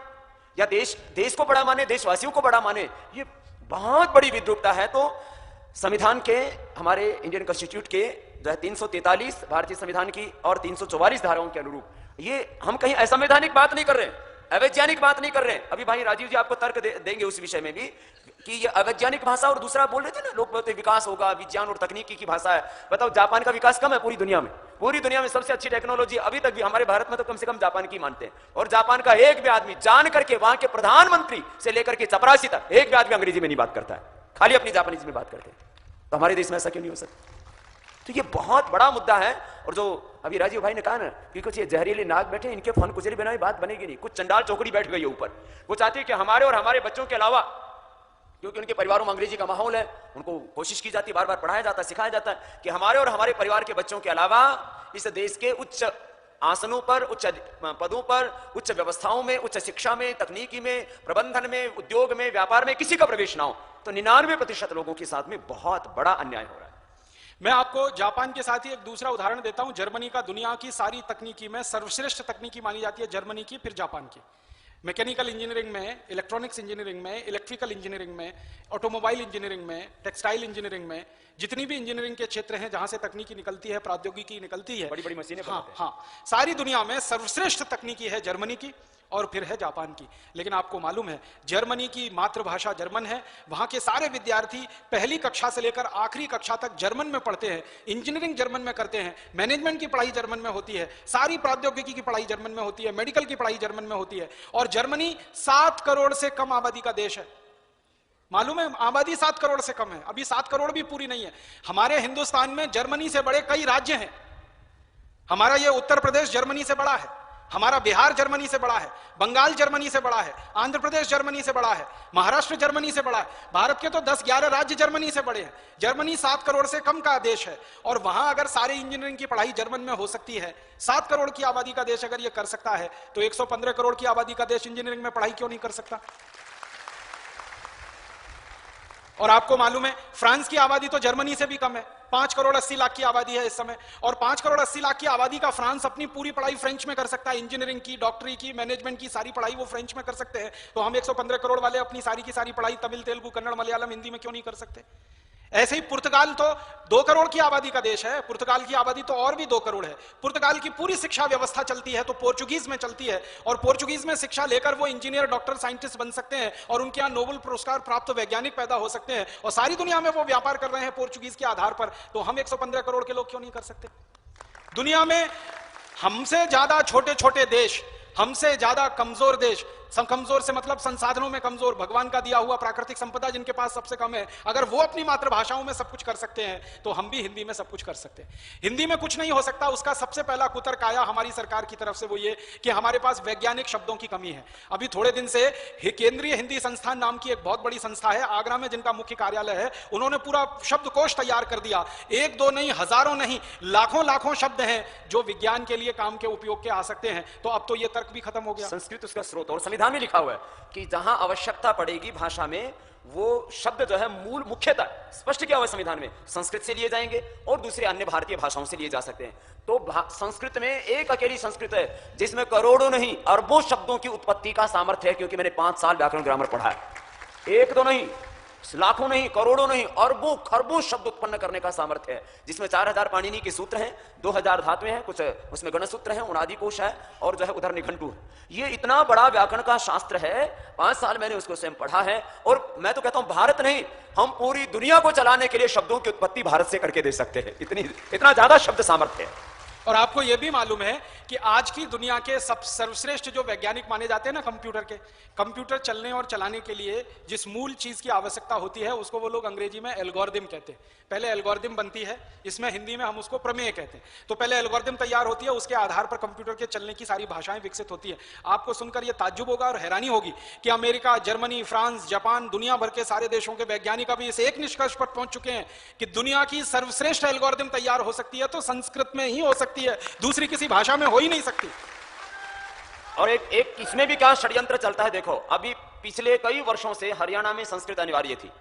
या देश को बड़ा माने, देशवासियों को बड़ा माने, ये बहुत बड़ी विद्रूपता है। तो संविधान के, हमारे इंडियन कॉन्स्टिट्यूट के जो है 343 भारतीय संविधान की और 344 धाराओं के अनुरूप, ये हम कहीं असंवैधानिक बात नहीं कर रहे हैं, अवैज्ञानिक बात नहीं कर रहे हैं। अभी भाई राजीव जी आपको तर्क देंगे उस विषय में भी कि ये अवैज्ञानिक भाषा, और दूसरा बोल रहे थे ना लोग बोलते विकास होगा, विज्ञान और तकनीकी की भाषा है। बताओ जापान का विकास कम है पूरी दुनिया में? पूरी दुनिया में सबसे अच्छी टेक्नोलॉजी अभी तक भी हमारे भारत में तो कम से कम जापान की मानते हैं। और जापान का एक भी आदमी जान करके, वहां के प्रधानमंत्री से लेकर के चपरासी तक, एक भी आदमी अंग्रेजी में नहीं बात करता है, खाली अपनी जापानीज में बात करते हैं। तो हमारे देश में ऐसा क्यों नहीं हो सकता? तो ये बहुत बड़ा मुद्दा है। और जो अभी राजीव भाई ने कहा ना कि कुछ ये जहरीले नाग बैठे, इनके फन कुचली बनाई बात बनेगी नहीं। कुछ चंडाल चौकड़ी बैठ गई है ऊपर, वो चाहती है कि हमारे और हमारे बच्चों के अलावा, क्योंकि उनके परिवारों में अंग्रेजी का माहौल है, उनको कोशिश की जाती है, बार बार पढ़ाया जाता है, सिखाया जाता है कि हमारे और हमारे परिवार के बच्चों के अलावा इस देश के उच्च आसनों पर, उच्च पदों पर, उच्च व्यवस्थाओं में, उच्च शिक्षा में, तकनीकी में, प्रबंधन में, उद्योग में, व्यापार में किसी का प्रवेश ना हो। तो 99% लोगों के साथ में बहुत बड़ा अन्याय हो रहा है। मैं आपको जापान के साथ ही एक दूसरा उदाहरण देता हूं। जर्मनी का दुनिया की सारी तकनीकी में सर्वश्रेष्ठ तकनीकी मानी जाती है जर्मनी की, फिर जापान की। मैकेनिकल इंजीनियरिंग में, इलेक्ट्रॉनिक्स इंजीनियरिंग में, इलेक्ट्रिकल इंजीनियरिंग में, ऑटोमोबाइल इंजीनियरिंग में, टेक्सटाइल इंजीनियरिंग में, जितनी भी इंजीनियरिंग के क्षेत्र हैं जहां से तकनीकी निकलती है, प्रौद्योगिकी निकलती है, बड़ी बड़ी मशीनें हाँ हाँ, सारी दुनिया में सर्वश्रेष्ठ तकनीकी है जर्मनी की और फिर है जापान की। लेकिन आपको मालूम है जर्मनी की मातृभाषा जर्मन है, वहां के सारे विद्यार्थी पहली कक्षा से लेकर आखिरी कक्षा तक जर्मन में पढ़ते हैं, इंजीनियरिंग जर्मन में करते हैं, मैनेजमेंट की पढ़ाई जर्मन में होती है, सारी प्रौद्योगिकी की पढ़ाई जर्मन में होती है, मेडिकल की पढ़ाई जर्मन में होती है। और जर्मनी 7 करोड़ से कम आबादी का देश है। मालूम है आबादी 7 करोड़ से कम है, अभी 7 करोड़ भी पूरी नहीं है। हमारे हिंदुस्तान में जर्मनी से बड़े कई राज्य हैं। हमारा ये उत्तर प्रदेश जर्मनी से बड़ा है, हमारा बिहार जर्मनी से बड़ा है, बंगाल जर्मनी से बड़ा है, आंध्र प्रदेश जर्मनी से बड़ा है, महाराष्ट्र जर्मनी से बड़ा है। भारत के तो 10-11 राज्य जर्मनी से बड़े हैं। जर्मनी 7 करोड़ से कम का देश है और वहां अगर सारे इंजीनियरिंग की पढ़ाई जर्मन में हो सकती है, 7 करोड़ की आबादी का देश अगर यह कर सकता है, तो 115 करोड़ की आबादी का देश इंजीनियरिंग में पढ़ाई क्यों नहीं कर सकता? और आपको मालूम है फ्रांस की आबादी तो जर्मनी से भी कम है, 5 करोड़ 80 लाख की आबादी है इस समय। और 5 करोड़ 80 लाख की आबादी का फ्रांस अपनी पूरी पढ़ाई फ्रेंच में कर सकता है, इंजीनियरिंग की, डॉक्टरी की, मैनेजमेंट की सारी पढ़ाई वो फ्रेंच में कर सकते हैं। तो हम 115 करोड़ वाले अपनी सारी की सारी पढ़ाई तमिल, तेलुगु, कन्नड़, मलयालम, हिंदी में क्यों नहीं कर सकते? ऐसे ही पुर्तगाल तो 2 करोड़ की आबादी का देश है, पुर्तगाल की आबादी तो और भी 2 करोड़ है। पुर्तगाल की पूरी शिक्षा व्यवस्था चलती है तो पोर्चुगीज में चलती है, और पोर्चुगीज में शिक्षा लेकर वो इंजीनियर, डॉक्टर, साइंटिस्ट बन सकते हैं और उनके यहां नोबेल पुरस्कार प्राप्त वैज्ञानिक पैदा हो सकते हैं, और सारी दुनिया में वो व्यापार कर रहे हैं पोर्चुगीज के आधार पर। तो हम 115 करोड़ के लोग क्यों नहीं कर सकते? दुनिया में हमसे ज्यादा छोटे छोटे देश, हमसे ज्यादा कमजोर देश, कमजोर से मतलब संसाधनों में कमजोर, भगवान का दिया हुआ प्राकृतिक संपदा जिनके पास सबसे कम है, अगर वो अपनी मातृभाषाओं में सब कुछ कर सकते हैं तो हम भी हिंदी में सब कुछ कर सकते हैं। हिंदी में कुछ नहीं हो सकता, उसका सबसे पहला कुतर्क आया हमारी सरकार की तरफ से, वो ये कि हमारे पास वैज्ञानिक शब्दों की कमी है। अभी थोड़े दिन से केंद्रीय हिंदी संस्थान नाम की एक बहुत बड़ी संस्था है आगरा में, जिनका मुख्य कार्यालय है, उन्होंने पूरा शब्दकोश तैयार कर दिया। 1-2 नहीं, हजारों नहीं, लाखों शब्द हैं जो विज्ञान के लिए काम के उपयोग के आ सकते हैं। तो अब तो ये तर्क भी खत्म हो गया। संस्कृत उसका स्रोत, और संविधान में लिखा हुआ है कि जहां आवश्यकता पड़ेगी भाषा में, वो शब्द जो है मूल मुख्यतः स्पष्ट किया हुआ है संविधान में, संस्कृत से लिए जाएंगे और दूसरे अन्य भारतीय भाषाओं से लिए जा सकते हैं। तो संस्कृत में एक अकेली संस्कृत है जिसमें करोड़ों नहीं अरबों शब्दों की उत्पत्ति का सामर्थ्य है, क्योंकि मैंने 5 साल व्याकरण ग्रामर पढ़ा है। 1 तो नहीं, लाखों नहीं, करोड़ों नहीं, अरबों खरबों शब्द उत्पन्न करने का सामर्थ्य है, जिसमें 4000 पाणिनि के सूत्र हैं, 2000 धातुएं हैं, कुछ उसमें गणसूत्र हैं, उनादि कोश है, और जो है उधर निघंटु है। ये इतना बड़ा व्याकरण का शास्त्र है, 5 साल मैंने उसको स्वयं पढ़ा है। और मैं तो कहता हूं भारत नहीं, हम पूरी दुनिया को चलाने के लिए शब्दों की उत्पत्ति भारत से करके दे सकते हैं, इतना ज्यादा शब्द सामर्थ्य है। और आपको यह भी मालूम है कि आज की दुनिया के सब सर्वश्रेष्ठ जो वैज्ञानिक माने जाते हैं ना कंप्यूटर चलने और चलाने के लिए जिस मूल चीज की आवश्यकता होती है उसको वो लोग अंग्रेजी में एल्गोरिदम कहते हैं। पहले एल्गोरिदम बनती है, इसमें हिंदी में हम उसको प्रमेय कहते हैं। तो पहले एल्गोरिदम तैयार होती है, उसके आधार पर कंप्यूटर के चलने की सारी भाषाएं विकसित होती है। आपको सुनकर यह ताज्जुब होगा और हैरानी होगी कि अमेरिका, जर्मनी, फ्रांस, जापान, दुनिया भर के सारे देशों के वैज्ञानिक अभी इस एक निष्कर्ष पर पहुंच चुके हैं कि दुनिया की सर्वश्रेष्ठ एल्गोरिदम तैयार हो सकती है तो संस्कृत में ही हो सकती है, दूसरी किसी भाषा में हो ही नहीं सकती। और एक इसमें भी क्या षड्यंत्र चलता है, देखो अभी पिछले कई वर्षों से हरियाणा में संस्कृत अनिवार्य थी,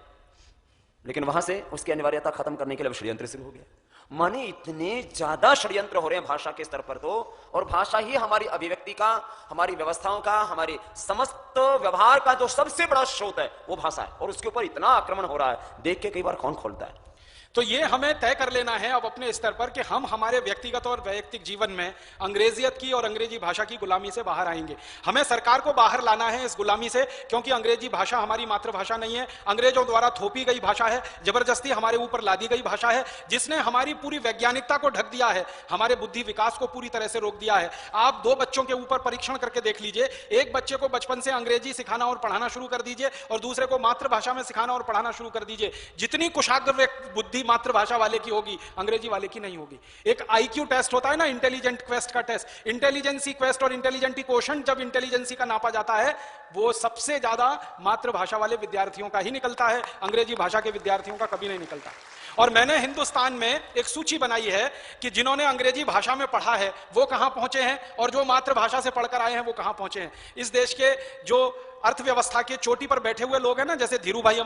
लेकिन वहां से उसकी अनिवार्यता खत्म करने के लिए षड्यंत्र शुरू हो गया। माने इतने ज्यादा षड्यंत्र हो रहे हैं भाषा के स्तर पर तो, और भाषा ही हमारी अभिव्यक्ति का, हमारी व्यवस्थाओं का, हमारे समस्त व्यवहार का जो सबसे बड़ा स्रोत है वो भाषा है, और उसके ऊपर इतना आक्रमण हो रहा है, देख के कई बार कौन खोलता है। तो ये हमें तय कर लेना है अब अपने स्तर पर कि हम हमारे व्यक्तिगत और वैयक्तिक जीवन में अंग्रेजियत की और अंग्रेजी भाषा की गुलामी से बाहर आएंगे। हमें सरकार को बाहर लाना है इस गुलामी से, क्योंकि अंग्रेजी भाषा हमारी मातृभाषा नहीं है, अंग्रेजों द्वारा थोपी गई भाषा है, जबरदस्ती हमारे ऊपर लादी गई भाषा है, जिसने हमारी पूरी वैज्ञानिकता को ढक दिया है, हमारे बुद्धि विकास को पूरी तरह से रोक दिया है। आप 2 बच्चों के ऊपर परीक्षण करके देख लीजिए, एक बच्चे को बचपन से अंग्रेजी सिखाना और पढ़ाना शुरू कर दीजिए और दूसरे को मातृभाषा में सिखाना और पढ़ाना शुरू कर दीजिए, जितनी कुशाग्र बुद्धि मातृभाषा वाले की होगी अंग्रेजी वाले की नहीं होगी। एक आईक्यू टेस्ट होता है ना, इंटेलिजेंट क्वेस्ट का टेस्ट, इंटेलिजेंसी क्वेस्ट और इंटेलिजेंटी क्वोशंट जब इंटेलिजेंसी का नापा जाता है वो सबसे ज्यादा मातृभाषा वाले विद्यार्थियों का ही निकलता है, अंग्रेजी भाषा के विद्यार्थियों का कभी नहीं निकलता। और मैंने हिंदुस्तान में एक सूची बनाई है कि जिन्होंने अंग्रेजी भाषा में पढ़ा है वो कहां पहुंचे हैं और जो मातृभाषा से पढ़कर आए हैं वो कहां पहुंचे हैं। इस देश के जो अर्थव्यवस्था के चोटी पर बैठे हुए लोग हैं ना, जैसे धीरूभाई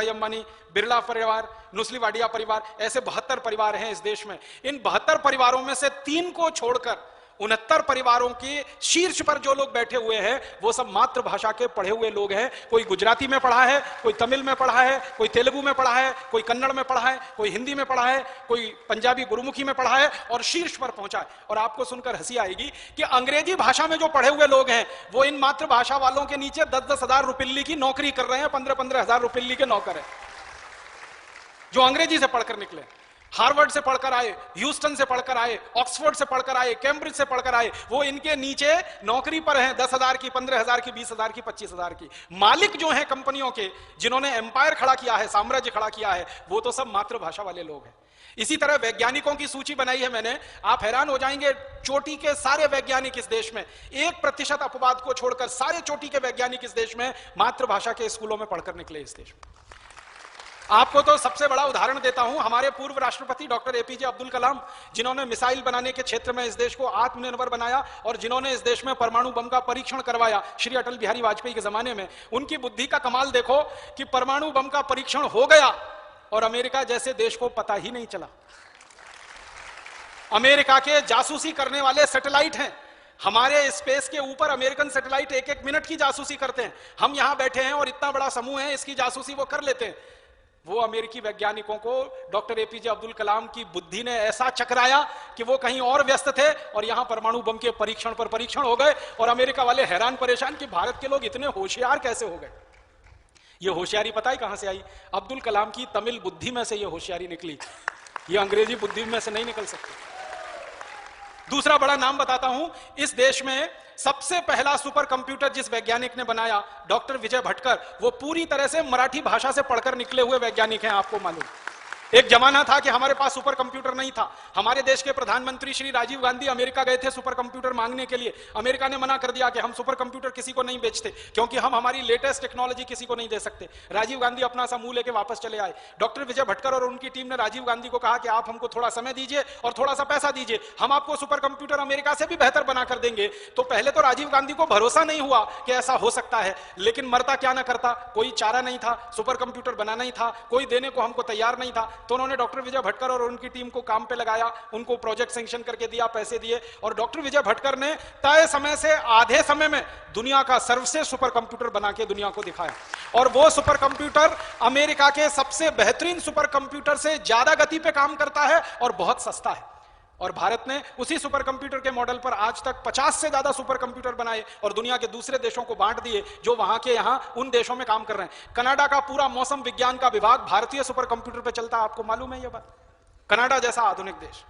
अंबानी, बिरला परिवार, नुस्ली वाडिया परिवार, ऐसे 72 परिवार हैं इस देश में। इन 72 परिवारों में से 3 को छोड़कर 69 परिवारों के शीर्ष पर जो लोग बैठे हुए हैं वो सब मातृभाषा के पढ़े हुए लोग हैं। कोई गुजराती में पढ़ा है, कोई तमिल में पढ़ा है, कोई तेलुगु में पढ़ा है, कोई कन्नड़ में पढ़ा है, कोई हिंदी में पढ़ा है, कोई पंजाबी गुरुमुखी में पढ़ा है और शीर्ष पर पहुंचा है। और आपको सुनकर हंसी आएगी कि अंग्रेजी भाषा में जो पढ़े हुए लोग हैं वो इन मातृभाषा वालों के नीचे 10-10 हजार रुपये की नौकरी कर रहे हैं, 15-15 हजार रुपये के नौकर है जो अंग्रेजी से पढ़कर निकले, हार्वर्ड से पढ़कर आए, ह्यूस्टन से पढ़कर आए, ऑक्सफोर्ड से पढ़कर आए, कैम्ब्रिज से पढ़कर आए, वो इनके नीचे नौकरी पर हैं 10,000 की, 15,000 की, 20,000 की, 25,000 की। मालिक जो हैं कंपनियों के, जिन्होंने एम्पायर खड़ा किया है, साम्राज्य खड़ा किया है, वो तो सब मातृभाषा वाले लोग हैं। इसी तरह वैज्ञानिकों की सूची बनाई है मैंने, आप हैरान हो जाएंगे, चोटी के सारे वैज्ञानिक इस देश में 1% अपवाद को छोड़कर सारे चोटी के वैज्ञानिक इस देश में मातृभाषा के स्कूलों में पढ़कर निकले इस देश में। आपको तो सबसे बड़ा उदाहरण देता हूं, हमारे पूर्व राष्ट्रपति डॉक्टर एपीजे अब्दुल कलाम, जिन्होंने मिसाइल बनाने के क्षेत्र में इस देश को आत्मनिर्भर बनाया और जिन्होंने इस देश में परमाणु बम का परीक्षण करवाया श्री अटल बिहारी वाजपेयी के जमाने में। उनकी बुद्धि का कमाल देखो कि परमाणु बम का परीक्षण हो गया और अमेरिका जैसे देश को पता ही नहीं चला। अमेरिका के जासूसी करने वाले सैटेलाइट हैं, हमारे स्पेस के ऊपर अमेरिकन सैटेलाइट 1-1 मिनट की जासूसी करते हैं। हम यहां बैठे हैं और इतना बड़ा समूह है, इसकी जासूसी वो कर लेते हैं। वो अमेरिकी वैज्ञानिकों को डॉक्टर एपीजे अब्दुल कलाम की बुद्धि ने ऐसा चकराया कि वो कहीं और व्यस्त थे और यहां परमाणु बम के परीक्षण पर परीक्षण हो गए और अमेरिका वाले हैरान परेशान कि भारत के लोग इतने होशियार कैसे हो गए। ये होशियारी पता है कहां से आई? अब्दुल कलाम की तमिल बुद्धि में से ये होशियारी निकली, ये अंग्रेजी बुद्धि में से नहीं निकल सकती। दूसरा बड़ा नाम बताता हूं, इस देश में सबसे पहला सुपर कंप्यूटर जिस वैज्ञानिक ने बनाया, डॉक्टर विजय भटकर, वो पूरी तरह से मराठी भाषा से पढ़कर निकले हुए वैज्ञानिक हैं। आपको मालूम, एक जमाना था कि हमारे पास सुपर कंप्यूटर नहीं था। हमारे देश के प्रधानमंत्री श्री राजीव गांधी अमेरिका गए थे सुपर कंप्यूटर मांगने के लिए। अमेरिका ने मना कर दिया कि हम सुपर कंप्यूटर किसी को नहीं बेचते, क्योंकि हम हमारी लेटेस्ट टेक्नोलॉजी किसी को नहीं दे सकते। राजीव गांधी अपना सा मुंह लेके वापस चले आए। डॉक्टर विजय भटकर और उनकी टीम ने राजीव गांधी को कहा कि आप हमको थोड़ा समय दीजिए और थोड़ा सा पैसा दीजिए, हम आपको सुपर कंप्यूटर अमेरिका से भी बेहतर बना कर देंगे। तो पहले तो राजीव गांधी को भरोसा नहीं हुआ कि ऐसा हो सकता है, लेकिन मरता क्या ना करता, कोई चारा नहीं था, सुपर कंप्यूटर बनाना ही था, कोई देने को हमको तैयार नहीं था। तो उन्होंने डॉक्टर विजय भटकर और उनकी टीम को काम पे लगाया, उनको प्रोजेक्ट सैंक्शन करके दिया, पैसे दिए, और डॉक्टर विजय भटकर ने तय समय से आधे समय में दुनिया का सर्वश्रेष्ठ सुपर कंप्यूटर बना के दुनिया को दिखाया। और वो सुपर कंप्यूटर अमेरिका के सबसे बेहतरीन सुपर कंप्यूटर से ज्यादा गति पे काम करता है और बहुत सस्ता है। और भारत ने उसी सुपर कंप्यूटर के मॉडल पर आज तक 50 से ज्यादा सुपर कंप्यूटर बनाए और दुनिया के दूसरे देशों को बांट दिए, जो वहां के यहां उन देशों में काम कर रहे हैं। कनाडा का पूरा मौसम विज्ञान का विभाग भारतीय सुपर कंप्यूटर पर चलता है, आपको मालूम है यह बात? कनाडा जैसा आधुनिक देश,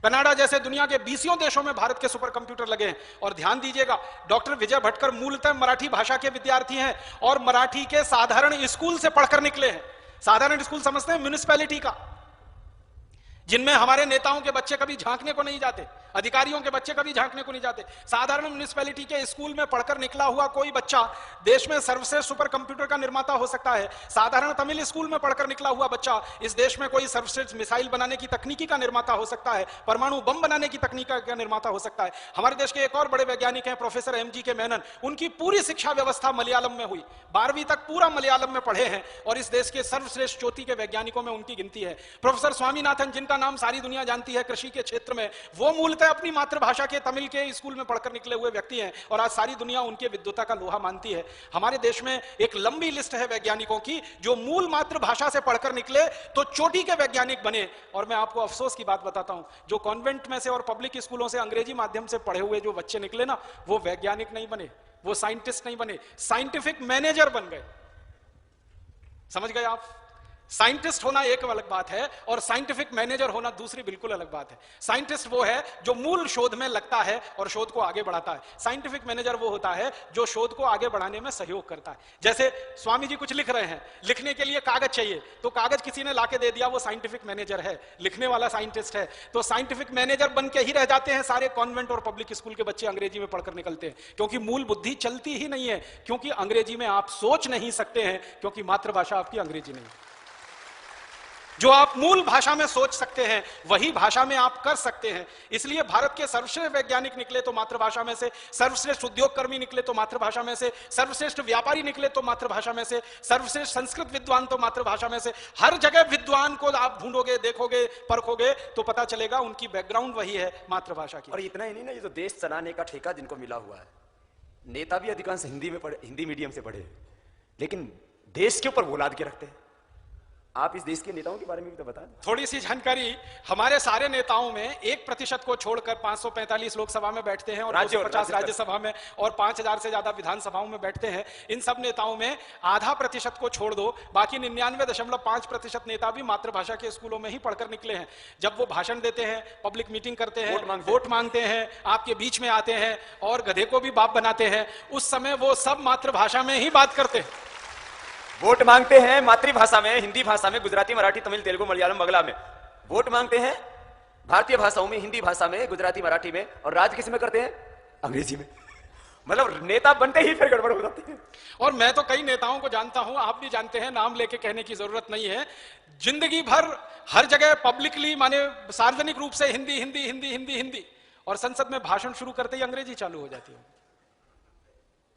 कनाडा जैसे दुनिया के 20 देशों में भारत के सुपर कंप्यूटर लगे हैं। और ध्यान दीजिएगा, डॉक्टर विजय भटकर मूलतः मराठी भाषा के विद्यार्थी हैं और मराठी के साधारण स्कूल से पढ़कर निकले हैं। साधारण स्कूल समझते हैं, म्युनिसिपैलिटी का, जिनमें हमारे नेताओं के बच्चे कभी झांकने को नहीं जाते, अधिकारियों के बच्चे कभी झांकने को नहीं जाते। साधारण म्युनिसिपैलिटी के स्कूल में पढ़कर निकला हुआ कोई बच्चा देश में सर्वश्रेष्ठ सुपर कंप्यूटर का निर्माता हो सकता है। साधारण तमिल स्कूल में पढ़कर निकला हुआ बच्चा इस देश में कोई सर्वश्रेष्ठ मिसाइल बनाने की तकनीकी का निर्माता हो सकता है, परमाणु बम बनाने की तकनीक का निर्माता हो सकता है। हमारे देश के एक और बड़े वैज्ञानिक हैं प्रोफेसर MG के मेनन, उनकी पूरी शिक्षा व्यवस्था मलयालम में हुई, 12वीं तक पूरा मलयालम में पढ़े हैं और इस देश के सर्वश्रेष्ठ चोटी के वैज्ञानिकों में उनकी गिनती है। प्रोफेसर स्वामीनाथन, जिनका नाम सारी दुनिया जानती है कृषि के क्षेत्र में, वो मूलतः अपनी मातृभाषा के तमिल के स्कूल में पढ़कर निकले हुए व्यक्ति हैं और आज सारी दुनिया उनके विद्वता का लोहा मानती है। हमारे देश में एक लंबी लिस्ट है वैज्ञानिकों की जो मूल मातृभाषा से पढ़कर निकले तो चोटी के वैज्ञानिक बने। और मैं आपको अफसोस की बात बताता हूं, जो कॉन्वेंट में से और पब्लिक स्कूलों से अंग्रेजी माध्यम से पढ़े हुए जो बच्चे निकले ना, वो वैज्ञानिक नहीं बने, वो साइंटिस्ट नहीं बने, साइंटिफिक मैनेजर बन गए। समझ गए आप? साइंटिस्ट होना एक अलग बात है और साइंटिफिक मैनेजर होना दूसरी बिल्कुल अलग बात है। साइंटिस्ट वो है जो मूल शोध में लगता है और शोध को आगे बढ़ाता है। साइंटिफिक मैनेजर वो होता है जो शोध को आगे बढ़ाने में सहयोग करता है। जैसे स्वामी जी कुछ लिख रहे हैं, लिखने के लिए कागज चाहिए, तो कागज किसी ने लाके दे दिया, वो साइंटिफिक मैनेजर है, लिखने वाला साइंटिस्ट है। तो साइंटिफिक मैनेजर बन के ही रह जाते हैं सारे कॉन्वेंट और पब्लिक स्कूल के बच्चे अंग्रेजी में पढ़कर निकलते हैं, क्योंकि मूल बुद्धि चलती ही नहीं है, क्योंकि अंग्रेजी में आप सोच नहीं सकते हैं, क्योंकि मातृभाषा आपकी अंग्रेजी नहीं है। जो आप मूल भाषा में सोच सकते हैं वही भाषा में आप कर सकते हैं। इसलिए भारत के सर्वश्रेष्ठ वैज्ञानिक निकले तो मातृभाषा में से, सर्वश्रेष्ठ उद्योगकर्मी निकले तो मातृभाषा में से, सर्वश्रेष्ठ व्यापारी निकले तो मातृभाषा में से, सर्वश्रेष्ठ संस्कृत विद्वान तो मातृभाषा में से। हर जगह विद्वान को आप ढूंढोगे, देखोगे, परखोगे तो पता चलेगा उनकी बैकग्राउंड वही है, मातृभाषा की। और इतना ही नहीं ना, ये जो देश चलाने का ठेका जिनको मिला हुआ है, नेता भी अधिकांश हिंदी में पढ़े, हिंदी मीडियम से पढ़े, लेकिन देश के ऊपर वो लाद के रखते हैं। आप इस देश के नेताओं के बारे में भी तो बताएं। थोड़ी सी जानकारी, हमारे सारे नेताओं में 1% को छोड़कर 545 लोकसभा में बैठते हैं और 250 राज्यसभा में और 5000 से ज्यादा विधानसभाओं में बैठते हैं। इन सब नेताओं में आधा प्रतिशत को छोड़ दो, बाकी 99.5% नेता भी मातृभाषा के स्कूलों में ही पढ़कर निकले हैं। जब वो भाषण देते हैं, पब्लिक मीटिंग करते हैं, वोट मांगते हैं, आपके बीच में आते हैं और गधे को भी बाप बनाते हैं, उस समय वो सब मातृभाषा में ही बात करते हैं। वोट मांगते हैं मातृभाषा में, हिंदी भाषा में, गुजराती, मराठी, तमिल, तेलुगु, मलयालम, बंगला में। वोट मांगते हैं भारतीय भाषाओं में, हिंदी भाषा में, गुजराती, मराठी में, और राज किस में करते हैं? अंग्रेजी में। मतलब नेता बनते ही फिर गड़बड़ हो जाती है। और मैं तो कई नेताओं को जानता हूं, आप भी जानते हैं, नाम लेके कहने की जरूरत नहीं है, जिंदगी भर हर जगह पब्लिकली, माने सार्वजनिक रूप से हिंदी हिंदी हिंदी हिंदी हिंदी, और संसद में भाषण शुरू करते ही अंग्रेजी चालू हो जाती है,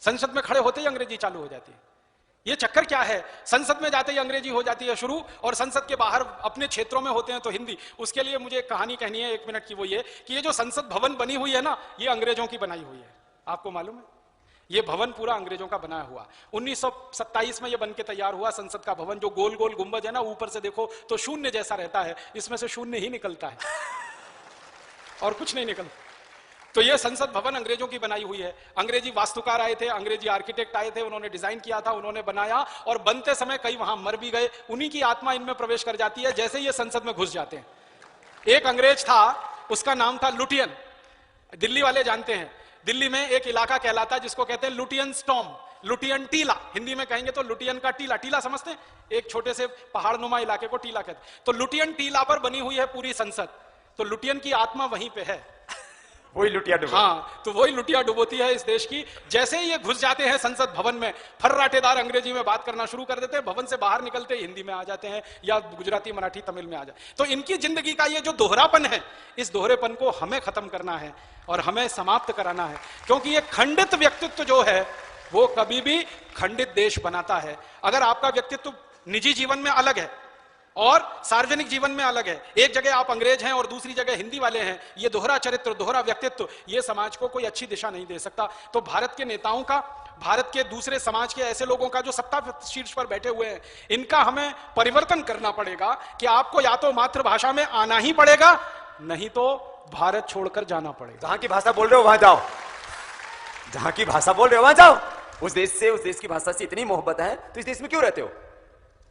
संसद में खड़े होते ही अंग्रेजी चालू हो जाती है। ये चक्कर क्या है? संसद में जाते ही अंग्रेजी हो जाती है शुरू, और संसद के बाहर अपने क्षेत्रों में होते हैं तो हिंदी। उसके लिए मुझे एक कहानी कहनी है 1 मिनट की, वो ये कि ये जो संसद भवन बनी हुई है ना, ये अंग्रेजों की बनाई हुई है। आपको मालूम है? ये भवन पूरा अंग्रेजों का बनाया हुआ। 1927 में ये बन के तैयार हुआ संसद का भवन। जो गोल गोल गुंबज है ना, ऊपर से देखो तो शून्य जैसा रहता है, इसमें से शून्य ही निकलता है और कुछ नहीं निकलता। तो ये संसद भवन अंग्रेजों की बनाई हुई है। अंग्रेजी वास्तुकार आए थे, अंग्रेजी आर्किटेक्ट आए थे, उन्होंने डिजाइन किया था, उन्होंने बनाया, और बनते समय कई वहां मर भी गए। उन्हीं की आत्मा इनमें प्रवेश कर जाती है जैसे ये संसद में घुस जाते हैं। एक अंग्रेज था, उसका नाम था लुटियन। दिल्ली वाले जानते हैं, दिल्ली में एक इलाका कहलाता है जिसको कहते हैं लुटियन स्टॉर्म, लुटियन टीला। हिंदी में कहेंगे तो लुटियन का टीला। टीला समझते हैं? एक छोटे से पहाड़नुमा इलाके को टीला कहते हैं। तो लुटियन टीला पर बनी हुई है पूरी संसद। तो लुटियन की आत्मा वहीं पे है, वही लुटिया डुबो। हाँ, तो वही लुटिया डुबोती है इस देश की। जैसे ही ये घुस जाते हैं संसद भवन में, फर्राटेदार अंग्रेजी में बात करना शुरू कर देते हैं, भवन से बाहर निकलते हिंदी में आ जाते हैं या गुजराती, मराठी, तमिल में आ जाते। तो इनकी जिंदगी का ये जो दोहरापन है, इस दोहरेपन को हमें खत्म करना है और हमें समाप्त कराना है, क्योंकि ये खंडित व्यक्तित्व जो है वो कभी भी खंडित देश बनाता है। अगर आपका व्यक्तित्व निजी जीवन में अलग है और सार्वजनिक जीवन में अलग है, एक जगह आप अंग्रेज हैं और दूसरी जगह हिंदी वाले हैं, ये दोहरा चरित्र, दोहरा व्यक्तित्व, ये समाज को कोई अच्छी दिशा नहीं दे सकता। तो भारत के नेताओं का, भारत के दूसरे समाज के ऐसे लोगों का जो सत्ता शीर्ष पर बैठे हुए हैं, इनका हमें परिवर्तन करना पड़ेगा कि आपको या तो मातृभाषा में आना ही पड़ेगा, नहीं तो भारत छोड़कर जाना पड़ेगा। जहां की भाषा बोल रहे हो वहां जाओ, जहां की भाषा बोल रहे हो वहां जाओ। उस देश से, उस देश की भाषा से इतनी मोहब्बत है तो इस देश में क्यों रहते हो?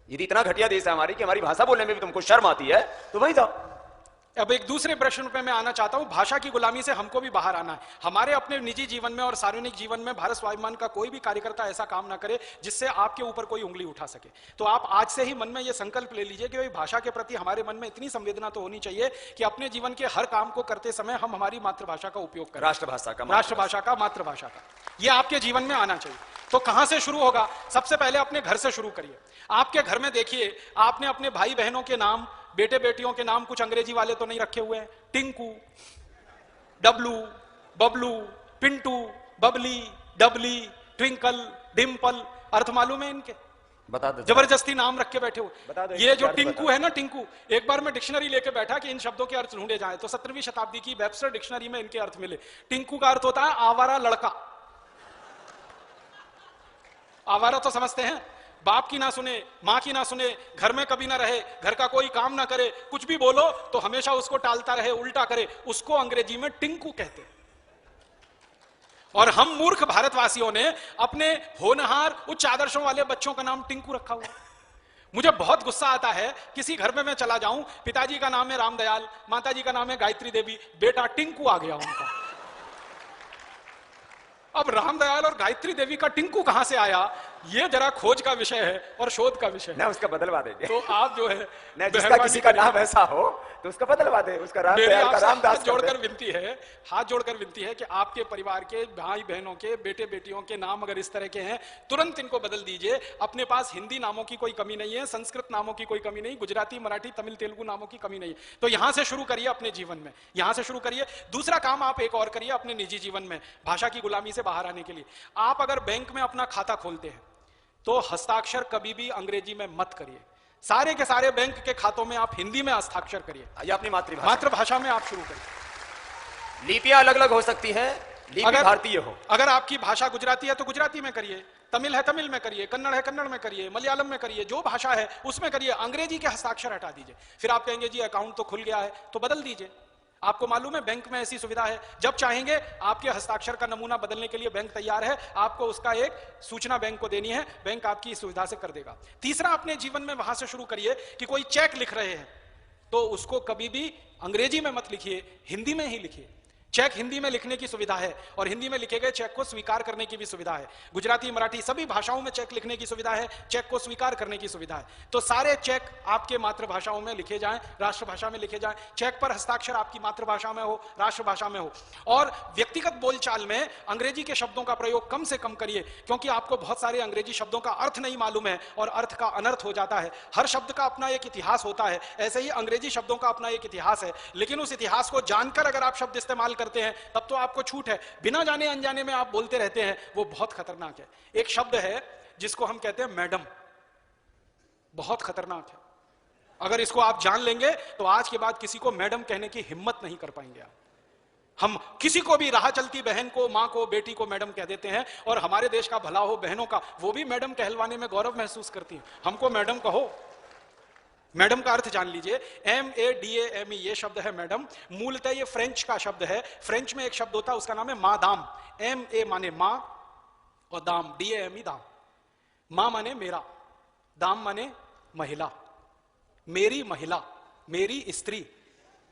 यदि इतना घटिया देश है हमारी कि हमारी भाषा बोलने में भी तुमको शर्म आती है, तो वहीं जाओ। अब एक दूसरे प्रश्न पे मैं आना चाहता हूं, भाषा की गुलामी से हमको भी बाहर आना है। हमारे अपने निजी जीवन में और सार्वजनिक जीवन में भारत स्वाभिमान का कोई भी कार्यकर्ता ऐसा काम ना करे जिससे आपके ऊपर कोई उंगली उठा सके। तो आप आज से ही मन में यह संकल्प ले लीजिए कि भाई भाषा के प्रति हमारे मन में इतनी संवेदना तो होनी चाहिए कि अपने जीवन के हर काम को करते समय हम हमारी मातृभाषा का उपयोग करें, राष्ट्रभाषा का, मातृभाषा का, यह आपके जीवन में आना चाहिए। तो कहां से शुरू होगा? सबसे पहले अपने घर से शुरू करिए। आपके घर में देखिए, आपने अपने भाई बहनों के नाम, बेटे बेटियों के नाम कुछ अंग्रेजी वाले तो नहीं रखे हुए हैं? टिंकू, डब्लू, बबलू, पिंटू, बबली, डबली, ट्विंकल, डिम्पल, अर्थ मालूम है इनके? बता दो। जबरदस्ती नाम रख के बैठे हो। ये जो टिंकू है ना, टिंकू, एक बार मैं डिक्शनरी लेके बैठा कि इन शब्दों के अर्थ ढूंढे जाए, तो 17वीं शताब्दी की वेबस्टर डिक्शनरी में इनके अर्थ मिले। टिंकू का अर्थ होता है आवारा लड़का। आवारा तो समझते हैं, बाप की ना सुने, मां की ना सुने, घर में कभी ना रहे, घर का कोई काम ना करे, कुछ भी बोलो तो हमेशा उसको टालता रहे, उल्टा करे, उसको अंग्रेजी में टिंकू कहते हैं। और हम मूर्ख भारतवासियों ने अपने होनहार उच्च आदर्शों वाले बच्चों का नाम टिंकू रखा हुआ। मुझे बहुत गुस्सा आता है, किसी घर में मैं चला जाऊं, पिताजी का नाम है रामदयाल, माताजी का नाम है गायत्री देवी, बेटा टिंकू आ गया उनका। अब रामदयाल और गायत्री देवी का टिंकू कहां से आया, ये जरा खोज का विषय है और शोध का विषय है। ना उसका बदलवा देंगे। तो आप जो है, जिसका किसी का नाम ऐसा हो तो उसका बदलवा दे, उसका रामदयाल का रामदास। हाथ जोड़कर विनती है कि आपके परिवार के भाई बहनों के, बेटे बेटियों के नाम अगर इस तरह के हैं, तुरंत इनको बदल दीजिए। अपने पास हिंदी नामों की कोई कमी नहीं है, संस्कृत नामों की कोई कमी नहीं, गुजराती, मराठी, तमिल, तेलुगु नामों की कमी नहीं है। तो यहां से शुरू करिए अपने जीवन में, यहां से शुरू करिए। दूसरा काम आप एक और करिए अपने निजी जीवन में भाषा की गुलामी से बाहर आने के लिए। आप अगर बैंक में अपना खाता खोलते हैं तो हस्ताक्षर कभी भी अंग्रेजी में मत करिए। सारे के सारे बैंक के खातों में आप हिंदी में हस्ताक्षर करिए, या अपनी मातृभाषा में आप शुरू करिए। लिपियां अलग अलग हो सकती हैं, लिपि भारतीय हो। अगर आपकी भाषा गुजराती है तो गुजराती में करिए, तमिल है तमिल में करिए, कन्नड़ है कन्नड़ में करिए, मलयालम में करिए, जो भाषा है उसमें करिए। अंग्रेजी के हस्ताक्षर हटा दीजिए। फिर आप कहेंगे जी अकाउंट तो खुल गया है, तो बदल दीजिए। आपको मालूम है बैंक में ऐसी सुविधा है, जब चाहेंगे आपके हस्ताक्षर का नमूना बदलने के लिए बैंक तैयार है, आपको उसका एक सूचना बैंक को देनी है, बैंक आपकी इस सुविधा से कर देगा। तीसरा, अपने जीवन में वहां से शुरू करिए कि कोई चेक लिख रहे हैं तो उसको कभी भी अंग्रेजी में मत लिखिए, हिंदी में ही लिखिए। चेक हिंदी में लिखने की सुविधा है और हिंदी में लिखे गए चेक को स्वीकार करने की भी सुविधा है। गुजराती, मराठी सभी भाषाओं में चेक लिखने की सुविधा है, चेक को स्वीकार करने की सुविधा है। तो सारे चेक आपके मातृभाषाओं में लिखे जाएं, राष्ट्रभाषा में लिखे जाएं। चेक पर हस्ताक्षर आपकी मातृभाषा में हो, राष्ट्रभाषा में हो। और व्यक्तिगत बोलचाल में अंग्रेजी के शब्दों का प्रयोग कम से कम करिए, क्योंकि आपको बहुत सारे अंग्रेजी शब्दों का अर्थ नहीं मालूम है और अर्थ का अनर्थ हो जाता है। हर शब्द का अपना एक इतिहास होता है, ऐसे ही अंग्रेजी शब्दों का अपना एक इतिहास है। लेकिन उस इतिहास को जानकर अगर आप शब्द इस्तेमाल करते हैं तब तो आपको छूट है। बिना जाने अनजाने में आप बोलते रहते हैं, वो बहुत खतरनाक है। एक शब्द है जिसको हम कहते हैं मैडम, बहुत खतरनाक है। अगर इसको आप जान लेंगे तो आज के बाद किसी को मैडम कहने की हिम्मत नहीं कर पाएंगे आप। हम किसी को भी राह चलती बहन को, मां को, बेटी को मैडम कह देते हैं और हमारे देश का भला हो बहनों का, वो भी मैडम कहलवाने में गौरव महसूस करती हैं। हमको मैडम कहो। मैडम का अर्थ जान लीजिए, MADAME ये शब्द है मैडम। मूलतः ये फ्रेंच का शब्द है। फ्रेंच में एक शब्द होता है, उसका नाम है मादाम। MA माने मां और दाम, DAME दाम। मां माने मेरा, दाम माने महिला। मेरी महिला, मेरी स्त्री,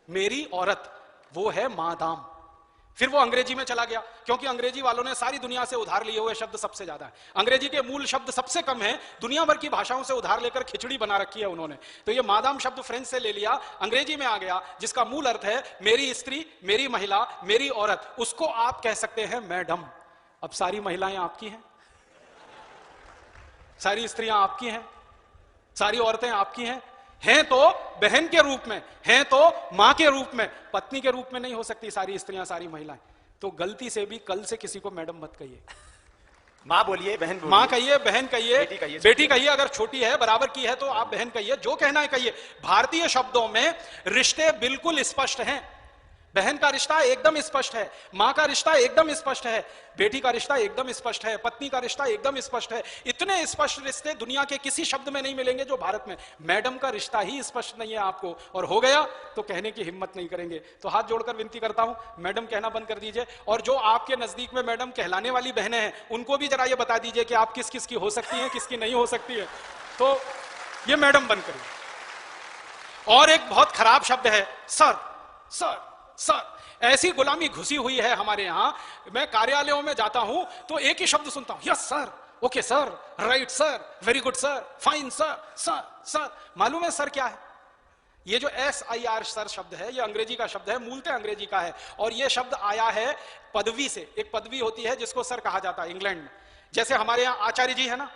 मेरी औरत, वो है मादाम। फिर वो अंग्रेजी में चला गया, क्योंकि अंग्रेजी वालों ने सारी दुनिया से उधार लिए हुए शब्द सबसे ज्यादा है। अंग्रेजी के मूल शब्द सबसे कम है, दुनिया भर की भाषाओं से उधार लेकर खिचड़ी बना रखी है उन्होंने। तो ये मादाम शब्द फ्रेंच से ले लिया, अंग्रेजी में आ गया, जिसका मूल अर्थ है मेरी स्त्री, मेरी महिला, मेरी औरत। उसको आप कह सकते हैं मैडम। अब सारी महिलाएं आपकी हैं, सारी स्त्रियां आपकी हैं, सारी औरतें आपकी हैं तो बहन के रूप में, हैं तो मां के रूप में, पत्नी के रूप में नहीं हो सकती सारी स्त्रियां, सारी महिलाएं। तो गलती से भी कल से किसी को मैडम मत कहिए। मां बोलिए, बहन बोलिए, मां कहिए, बहन कहिए, बेटी कहिए, अगर छोटी है बराबर की है तो आप बहन कहिए, जो कहना है कहिए। भारतीय शब्दों में रिश्ते बिल्कुल स्पष्ट हैं। बहन का रिश्ता एकदम स्पष्ट है, मां का रिश्ता एकदम स्पष्ट है, बेटी का रिश्ता एकदम स्पष्ट है, पत्नी का रिश्ता एकदम स्पष्ट है। इतने स्पष्ट रिश्ते दुनिया के किसी शब्द में नहीं मिलेंगे जो भारत में। मैडम का रिश्ता ही स्पष्ट नहीं है आपको, और हो गया तो कहने की हिम्मत नहीं करेंगे। तो हाथ जोड़कर विनती करता हूं, मैडम कहना बंद कर दीजिए। और जो आपके नजदीक में मैडम कहलाने वाली बहनें हैं, उनको भी जरा ये बता दीजिए कि आप किस किस की हो सकती हैं, किसकी नहीं हो सकती है। तो ये मैडम बंद करिए। और एक बहुत खराब शब्द है सर। Sir sir. ऐसी गुलामी घुसी हुई है हमारे यहां। मैं कार्यालयों में जाता हूं तो एक ही शब्द सुनता हूं, yes sir, okay sir, right sir, very good sir, fine sir, sir sir. मालूम है सर क्या है? ये जो SIR सर शब्द है, ये अंग्रेजी का शब्द है, मूलतः अंग्रेजी का है, और ये शब्द आया है पदवी से। एक पदवी होती है जिसको सर कहा जाता है इंग्लैंड में। जैसे हमारे यहां आचार्य जी है ना,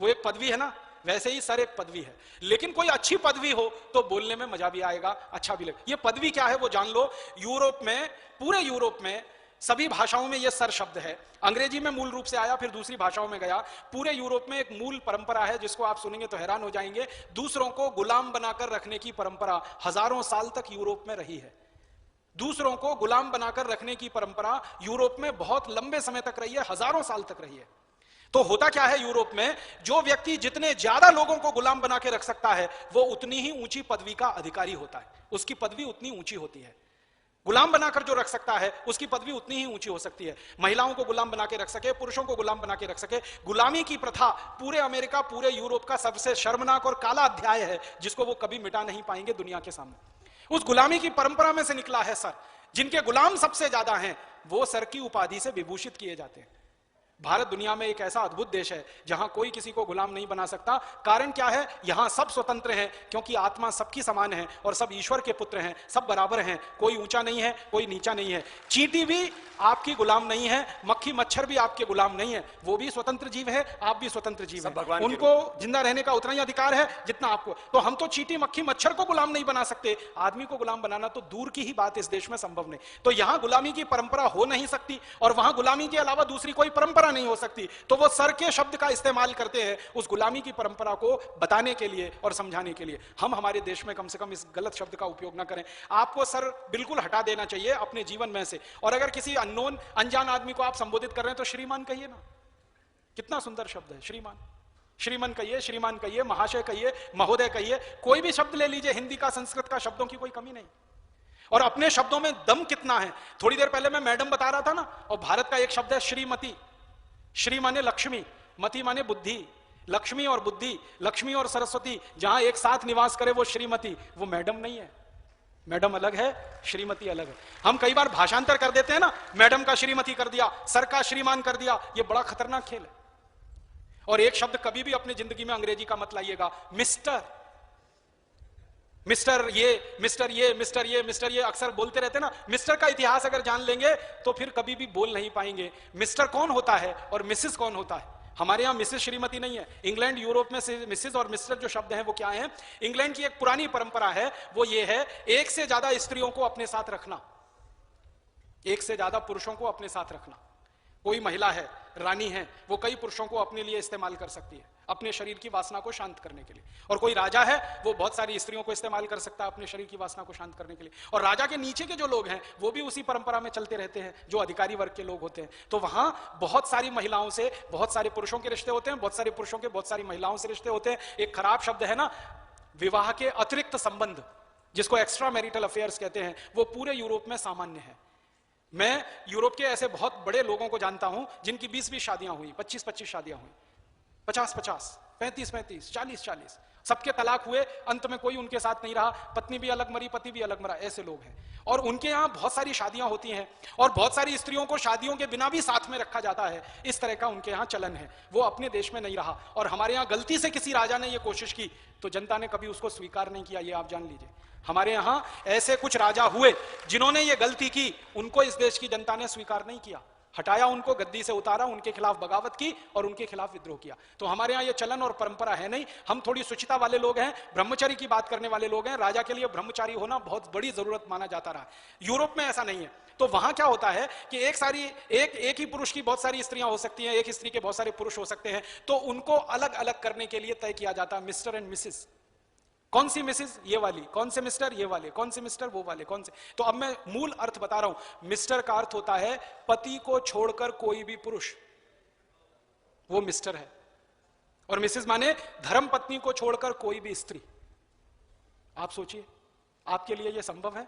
वो एक पदवी है ना, वैसे ही सर एक पदवी है। लेकिन कोई अच्छी पदवी हो तो बोलने में मजा भी आएगा, अच्छा भी लगे। ये पदवी क्या है वो जान लो। यूरोप में, पूरे यूरोप में सभी भाषाओं में ये सर शब्द है। अंग्रेजी में मूल रूप से आया, फिर दूसरी भाषाओं में गया। पूरे यूरोप में एक मूल परंपरा है जिसको आप सुनेंगे तो हैरान हो जाएंगे। दूसरों को गुलाम बनाकर रखने की परंपरा हजारों साल तक यूरोप में रही है। दूसरों को गुलाम बनाकर रखने की परंपरा यूरोप में बहुत लंबे समय तक रही है, हजारों साल तक रही है। तो होता क्या है यूरोप में, जो व्यक्ति जितने ज्यादा लोगों को गुलाम बना के रख सकता है वो उतनी ही ऊंची पदवी का अधिकारी होता है, उसकी पदवी उतनी ऊंची होती है। गुलाम बनाकर जो रख सकता है उसकी पदवी उतनी ही ऊंची हो सकती है। महिलाओं को गुलाम बना के रख सके, पुरुषों को गुलाम बना के रख सके। गुलामी की प्रथा पूरे अमेरिका, पूरे यूरोप का सबसे शर्मनाक और काला अध्याय है जिसको वो कभी मिटा नहीं पाएंगे दुनिया के सामने। उस गुलामी की परंपरा में से निकला है सर। जिनके गुलाम सबसे ज्यादा हैं वो सर की उपाधि से विभूषित किए जाते हैं। भारत दुनिया में एक ऐसा अद्भुत देश है जहां कोई किसी को गुलाम नहीं बना सकता। कारण क्या है? यहां सब स्वतंत्र हैं, क्योंकि आत्मा सबकी समान है और सब ईश्वर के पुत्र हैं, सब बराबर हैं, कोई ऊंचा नहीं है, कोई नीचा नहीं है। चींटी भी आपकी गुलाम नहीं है, मक्खी मच्छर भी आपके गुलाम नहीं है, वो भी स्वतंत्र जीव है, आप भी स्वतंत्र जीव है। उनको जिंदा रहने का उतना ही अधिकार है जितना आपको। तो हम तो चींटी मक्खी मच्छर को गुलाम नहीं बना सकते, आदमी को गुलाम बनाना तो दूर की ही बात इस देश में संभव नहीं। तो यहां गुलामी की परंपरा हो नहीं सकती और वहां गुलामी के अलावा दूसरी कोई परंपरा नहीं हो सकती। तो वो सर के शब्द का इस्तेमाल करते हैं उस गुलामी की परंपरा को बताने के लिए और समझाने के लिए। हम हमारे देश में कम से कम इस गलत शब्द का उपयोग ना करें। आपको सर बिल्कुल हटा देना चाहिए अपने जीवन में से। और अगर किसी अननोन अनजान आदमी को आप संबोधित कर रहे हैं तो श्रीमान कहिए ना, कितना सुंदर शब्द है श्रीमान। श्रीमान कहिए, श्रीमान कहिए, महाशय कहिए, महोदय कहिए, कोई भी शब्द ले लीजिए। हिंदी का, संस्कृत का, शब्दों की कोई कमी नहीं। और अपने शब्दों में दम कितना है। थोड़ी देर पहले मैं मैडम बता रहा था ना, और भारत का एक शब्द है श्रीमती। श्री माने लक्ष्मी, मति माने बुद्धि। लक्ष्मी और बुद्धि, लक्ष्मी और सरस्वती जहां एक साथ निवास करे वो श्रीमती, वो मैडम नहीं है। मैडम अलग है, श्रीमती अलग है। हम कई बार भाषांतर कर देते हैं ना, मैडम का श्रीमती कर दिया, सर का श्रीमान कर दिया। ये बड़ा खतरनाक खेल है। और एक शब्द कभी भी अपनी जिंदगी में अंग्रेजी का मत लाइएगा, मिस्टर। मिस्टर ये, मिस्टर ये, मिस्टर ये, मिस्टर ये अक्सर बोलते रहते ना। मिस्टर का इतिहास अगर जान लेंगे तो फिर कभी भी बोल नहीं पाएंगे मिस्टर कौन होता है और मिसेस कौन होता है। हमारे यहां मिसेस श्रीमती नहीं है। इंग्लैंड, यूरोप में मिसेस और मिस्टर जो शब्द हैं वो क्या है? इंग्लैंड की एक पुरानी परंपरा है, वो ये है एक से ज्यादा स्त्रियों को अपने साथ रखना, एक से ज्यादा पुरुषों को अपने साथ रखना। कोई महिला है, रानी है, वो कई पुरुषों को अपने लिए इस्तेमाल कर सकती है अपने शरीर की वासना को शांत करने के लिए। और कोई राजा है, वो बहुत सारी स्त्रियों को इस्तेमाल कर सकता है अपने शरीर की वासना को शांत करने के लिए। और राजा के नीचे के जो लोग हैं वो भी उसी परंपरा में चलते रहते हैं, जो अधिकारी वर्ग के लोग होते हैं। तो वहां बहुत सारी महिलाओं से बहुत सारे पुरुषों के रिश्ते होते हैं, बहुत सारे पुरुषों के बहुत सारी महिलाओं से रिश्ते होते हैं। एक खराब शब्द है ना, विवाह के अतिरिक्त संबंध, जिसको एक्स्ट्रा मैरिटल अफेयर्स कहते हैं, वो पूरे यूरोप में सामान्य है। मैं यूरोप के ऐसे बहुत बड़े लोगों को जानता हूं जिनकी 20-20 शादियां हुई, 25-25 शादियां हुई, 50-50, 35-35, 40-40, सबके तलाक हुए, अंत में कोई उनके साथ नहीं रहा, पत्नी भी अलग मरी, पति भी अलग मरा, ऐसे लोग हैं। और उनके यहां बहुत सारी शादियां होती हैं और बहुत सारी स्त्रियों को शादियों के बिना भी साथ में रखा जाता है। इस तरह का उनके यहां चलन है, वो अपने देश में नहीं रहा। और हमारे यहां गलती से किसी राजा ने यह कोशिश की तो जनता ने कभी उसको स्वीकार नहीं किया, ये आप जान लीजिए। हमारे यहां ऐसे कुछ राजा हुए जिन्होंने ये गलती की, उनको इस देश की जनता ने स्वीकार नहीं किया, हटाया उनको, गद्दी से उतारा, उनके खिलाफ बगावत की और उनके खिलाफ विद्रोह किया। तो हमारे यहाँ ये चलन और परंपरा है नहीं। हम थोड़ी शुचिता वाले लोग हैं, ब्रह्मचर्य की बात करने वाले लोग हैं। राजा के लिए ब्रह्मचारी होना बहुत बड़ी जरूरत माना जाता रहा। यूरोप में ऐसा नहीं है। तो वहां क्या होता है कि एक ही पुरुष की बहुत सारी स्त्रियां हो सकती हैं, एक स्त्री के बहुत सारे पुरुष हो सकते हैं। तो उनको अलग अलग करने के लिए तय किया जाता है मिस्टर एंड मिसेस। कौन सी मिसेस? ये वाली। कौन से मिस्टर? ये वाले। कौन से मिस्टर? वो वाले। कौन से? तो अब मैं मूल अर्थ बता रहा हूं। मिस्टर का अर्थ होता है पति को छोड़कर कोई भी पुरुष, वो मिस्टर है। और मिसेस माने धर्म पत्नी को छोड़कर कोई भी स्त्री। आप सोचिए, आपके लिए यह संभव है?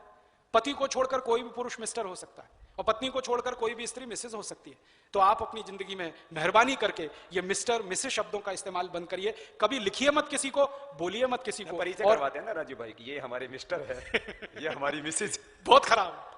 पति को छोड़कर कोई भी पुरुष मिस्टर हो सकता है। और पत्नी को छोड़कर कोई भी स्त्री मिसेज हो सकती है। तो आप अपनी जिंदगी में मेहरबानी करके ये मिस्टर मिसेज शब्दों का इस्तेमाल बंद करिए। कभी लिखिए मत किसी को, बोलिए मत किसी को। परिचय करवाते हैं ना राजू भाई कि ये हमारे मिस्टर है ये हमारी मिसेज। बहुत खराब।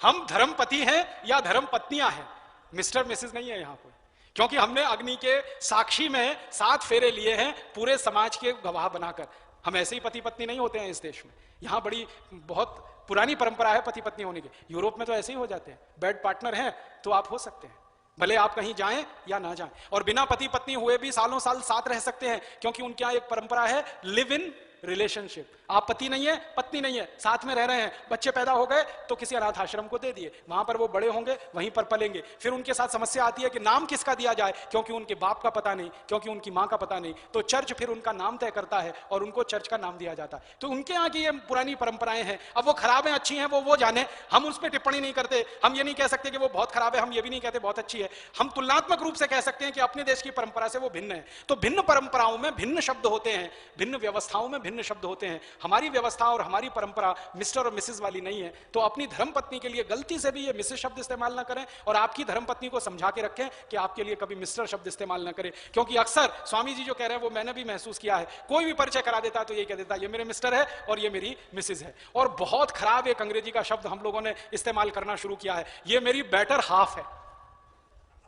हम धर्मपति हैं या धर्म पत्नियां हैं, मिस्टर मिसेज नहीं है यहां कोई। क्योंकि हमने अग्नि के साक्षी में 7 फेरे लिए हैं पूरे समाज के गवाह बनाकर। हम ऐसे ही पति पत्नी नहीं होते हैं इस देश में। यहां बड़ी बहुत पुरानी परंपरा है पति पत्नी होने की। यूरोप में तो ऐसे ही हो जाते हैं, बेड पार्टनर हैं तो आप हो सकते हैं, भले आप कहीं जाएं या ना जाएं। और बिना पति पत्नी हुए भी सालों साल साथ रह सकते हैं, क्योंकि उनके यहां एक परंपरा है लिव इन रिलेशनशिप। आप पति नहीं है पत्नी नहीं है, साथ में रह रहे हैं, बच्चे पैदा हो गए तो किसी अनाथ आश्रम को दे दिए, वहां पर वो बड़े होंगे, वहीं पर पलेंगे। फिर उनके साथ समस्या आती है कि नाम किसका दिया जाए, क्योंकि उनके बाप का पता नहीं, क्योंकि उनकी मां का पता नहीं, तो चर्च फिर उनका नाम तय करता है और उनको चर्च का नाम दिया जाता है। तो उनके यहाँ की ये पुरानी परंपराएं हैं। अब वो खराब है अच्छी हैं वो जाने, हम उस पर टिप्पणी नहीं करते। हम ये नहीं कह सकते कि वो बहुत खराब है, हम ये भी नहीं कहते बहुत अच्छी है। हम तुलनात्मक रूप से कह सकते हैं कि अपने देश की परंपरा से वो भिन्न है। तो भिन्न परंपराओं में भिन्न शब्द होते हैं, भिन्न व्यवस्थाओं में भिन्न शब्द होते हैं। हमारी व्यवस्था और हमारी परंपरा मिस्टर और मिसेस वाली नहीं है। तो अपनी धर्मपत्नी के लिए गलती से भी ये मिसेस शब्द इस्तेमाल ना करें, और आपकी धर्मपत्नी को समझा के रखें कि आपके लिए कभी मिस्टर शब्द इस्तेमाल ना करें। क्योंकि अक्सर स्वामी जी जो कह रहे हैं वो मैंने भी महसूस किया है, कोई भी परिचय करा देता तो ये कह देता ये मेरे मिस्टर है और ये मेरी मिसेस है। और बहुत खराब एक अंग्रेजी का शब्द हम लोगों ने इस्तेमाल करना शुरू किया है, ये मेरी बेटर हाफ है।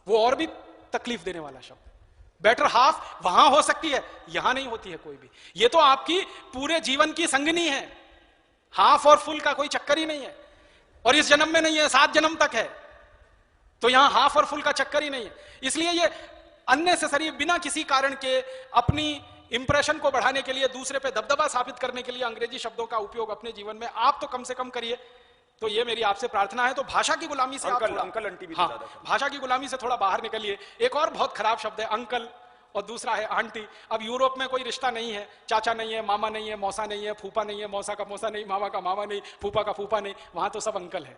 वो और भी तकलीफ देने वाला शब्द। बेटर हाफ वहां हो सकती है, यहां नहीं होती है कोई भी। ये तो आपकी पूरे जीवन की संगनी है, हाफ और फुल का कोई चक्कर ही नहीं है। और इस जन्म में नहीं है, 7 जन्म तक है। तो यहां हाफ और फुल का चक्कर ही नहीं है। इसलिए ये अननेसेसरी, बिना किसी कारण के अपनी इंप्रेशन को बढ़ाने के लिए, दूसरे पे दबदबा साबित करने के लिए अंग्रेजी शब्दों का उपयोग अपने जीवन में आप तो कम से कम करिए। तो ये मेरी आपसे प्रार्थना है। तो भाषा की गुलामी से अंकल, आप अंकल आंटी भी हाँ, भाषा की गुलामी से थोड़ा बाहर निकलिए। एक और बहुत खराब शब्द है अंकल, और दूसरा है आंटी। अब यूरोप में कोई रिश्ता नहीं है, चाचा नहीं है, मामा नहीं है, मौसा नहीं है, फूफा नहीं है, मौसा का मौसा नहीं, मामा का मामा नहीं, फूफा का फूफा नहीं, वहां तो सब अंकल है।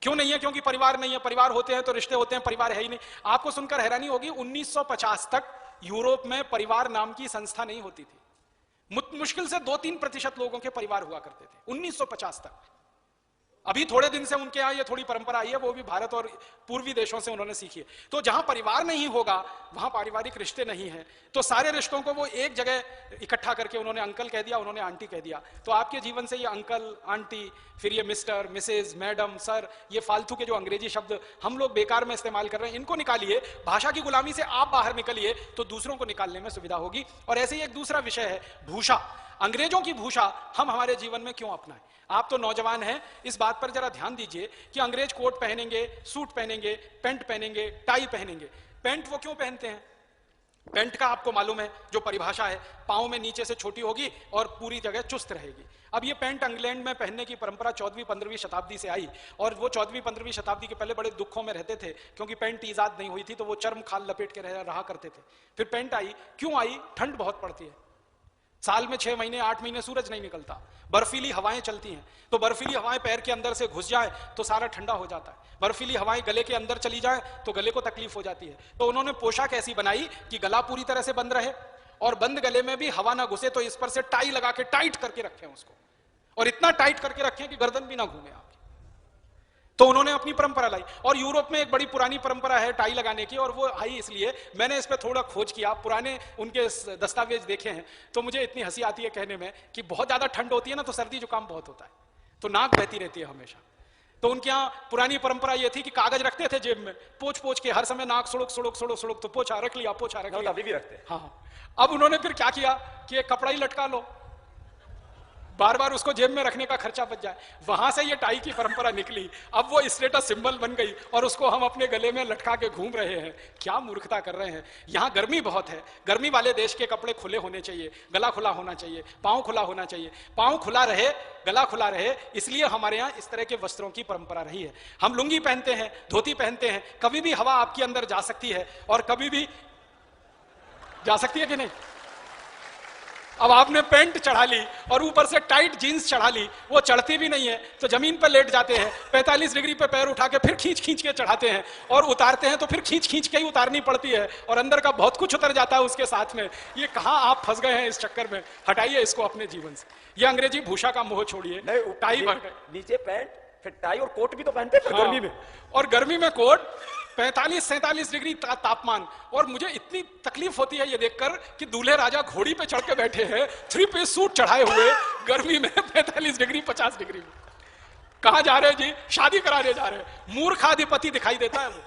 क्यों नहीं है? क्योंकि परिवार नहीं है। परिवार होते हैं तो रिश्ते होते हैं, परिवार है ही नहीं। आपको सुनकर हैरानी होगी, 1950 तक यूरोप में परिवार नाम की संस्था नहीं होती थी। मुश्किल से 2-3% लोगों के परिवार हुआ करते थे 1950 तक। अभी थोड़े दिन से उनके यहां ये थोड़ी परंपरा आई है, वो भी भारत और पूर्वी देशों से उन्होंने सीखी है। तो जहां परिवार नहीं होगा वहां पारिवारिक रिश्ते नहीं है, तो सारे रिश्तों को वो एक जगह इकट्ठा करके उन्होंने अंकल कह दिया, उन्होंने आंटी कह दिया। तो आपके जीवन से ये अंकल, आंटी, फिर ये मिस्टर, मिसेज, मैडम, सर, ये फालतू के जो अंग्रेजी शब्द हम लोग बेकार में इस्तेमाल कर रहे हैं, इनको निकालिए। भाषा की गुलामी से आप बाहर निकलिए तो दूसरों को निकालने में सुविधा होगी। और ऐसे ही एक दूसरा विषय है भूषा। अंग्रेजों की भूषा हम हमारे जीवन में क्यों अपनाएं? आप तो नौजवान हैं, इस बात पर जरा ध्यान दीजिए कि अंग्रेज कोट पहनेंगे, सूट पहनेंगे, पेंट पहनेंगे, टाई पहनेंगे। पेंट वो क्यों पहनते हैं? पेंट का आपको मालूम है जो परिभाषा है, पांव में नीचे से छोटी होगी और पूरी जगह चुस्त रहेगी। अब ये पेंट इंग्लैंड में पहनने की परंपरा 14वीं-15वीं शताब्दी से आई, और वो 14वीं-15वीं शताब्दी के पहले बड़े दुखों में रहते थे, क्योंकि पेंट ईजाद नहीं हुई थी, तो वो चर्म खाल लपेट के रहा करते थे। फिर पेंट आई, क्यों आई? ठंड बहुत पड़ती है, साल में 6 महीने 8 महीने सूरज नहीं निकलता, बर्फीली हवाएं चलती हैं, तो बर्फीली हवाएं पैर के अंदर से घुस जाए तो सारा ठंडा हो जाता है, बर्फीली हवाएं गले के अंदर चली जाए तो गले को तकलीफ हो जाती है। तो उन्होंने पोशाक ऐसी बनाई कि गला पूरी तरह से बंद रहे और बंद गले में भी हवा ना घुसे, तो इस पर से टाई लगा के टाइट करके रखें उसको, और इतना टाइट करके रखें कि गर्दन भी ना घूमे आपकी। तो उन्होंने अपनी परंपरा लाई। और यूरोप में एक बड़ी पुरानी परंपरा है टाई लगाने की, और वो आई इसलिए, मैंने इस पे थोड़ा खोज किया, पुराने उनके दस्तावेज देखे हैं, तो मुझे इतनी हंसी आती है कहने में कि बहुत ज्यादा ठंड होती है ना, तो सर्दी जुकाम बहुत होता है, तो नाक बहती रहती है हमेशा। तो उनके यहाँ पुरानी परंपरा ये थी कि कागज रखते थे जेब में, पोंछ पोंछ के हर समय नाक सुड़ुक सुड़ुक सुड़ुक सुड़ुक, तो पोछा रख लिया, पोछा रख लिया, अभी भी रखते हैं। हाँ। अब उन्होंने फिर क्या किया कि एक कपड़ा ही लटका लो, बार बार उसको जेब में रखने का खर्चा बच जाए। वहां से ये टाई की परंपरा निकली, अब वो स्टेटस सिंबल बन गई और उसको हम अपने गले में लटका के घूम रहे हैं। क्या मूर्खता कर रहे हैं। यहाँ गर्मी बहुत है, गर्मी वाले देश के कपड़े खुले होने चाहिए, गला खुला होना चाहिए, पाँव खुला होना चाहिए, पाँव खुला रहे, गला खुला रहे, इसलिए हमारे यहाँ इस तरह के वस्त्रों की परंपरा रही है। हम लुंगी पहनते हैं, धोती पहनते हैं, कभी भी हवा आपके अंदर जा सकती है और कभी भी जा सकती है कि नहीं। अब आपने पैंट चढ़ा ली और ऊपर से टाइट जीन्स चढ़ा ली, वो चढ़ती भी नहीं है, तो जमीन पर लेट जाते हैं, 45 डिग्री पे पैर उठा के फिर खींच खींच के चढ़ाते हैं, और उतारते हैं तो फिर खींच खींच के ही उतारनी पड़ती है, और अंदर का बहुत कुछ उतर जाता है उसके साथ में। ये कहाँ आप फंस गए हैं इस चक्कर में। हटाइए इसको अपने जीवन से, ये अंग्रेजी भूषा का मोह छोड़िए। टाई नीचे पैंट फिर टाई और कोट भी तो पहनते हैं गर्मी में। और गर्मी में कोट, 45-47 डिग्री तापमान। और मुझे इतनी तकलीफ होती है ये देखकर कि दूल्हे राजा घोड़ी पे चढ़ के बैठे हैं, 3 पीस सूट चढ़ाए हुए, गर्मी में 45 डिग्री 50 डिग्री में। कहां जा रहे हैं जी? शादी कराने जा रहे हैं। मूर्खाधिपति दिखाई देता है वो,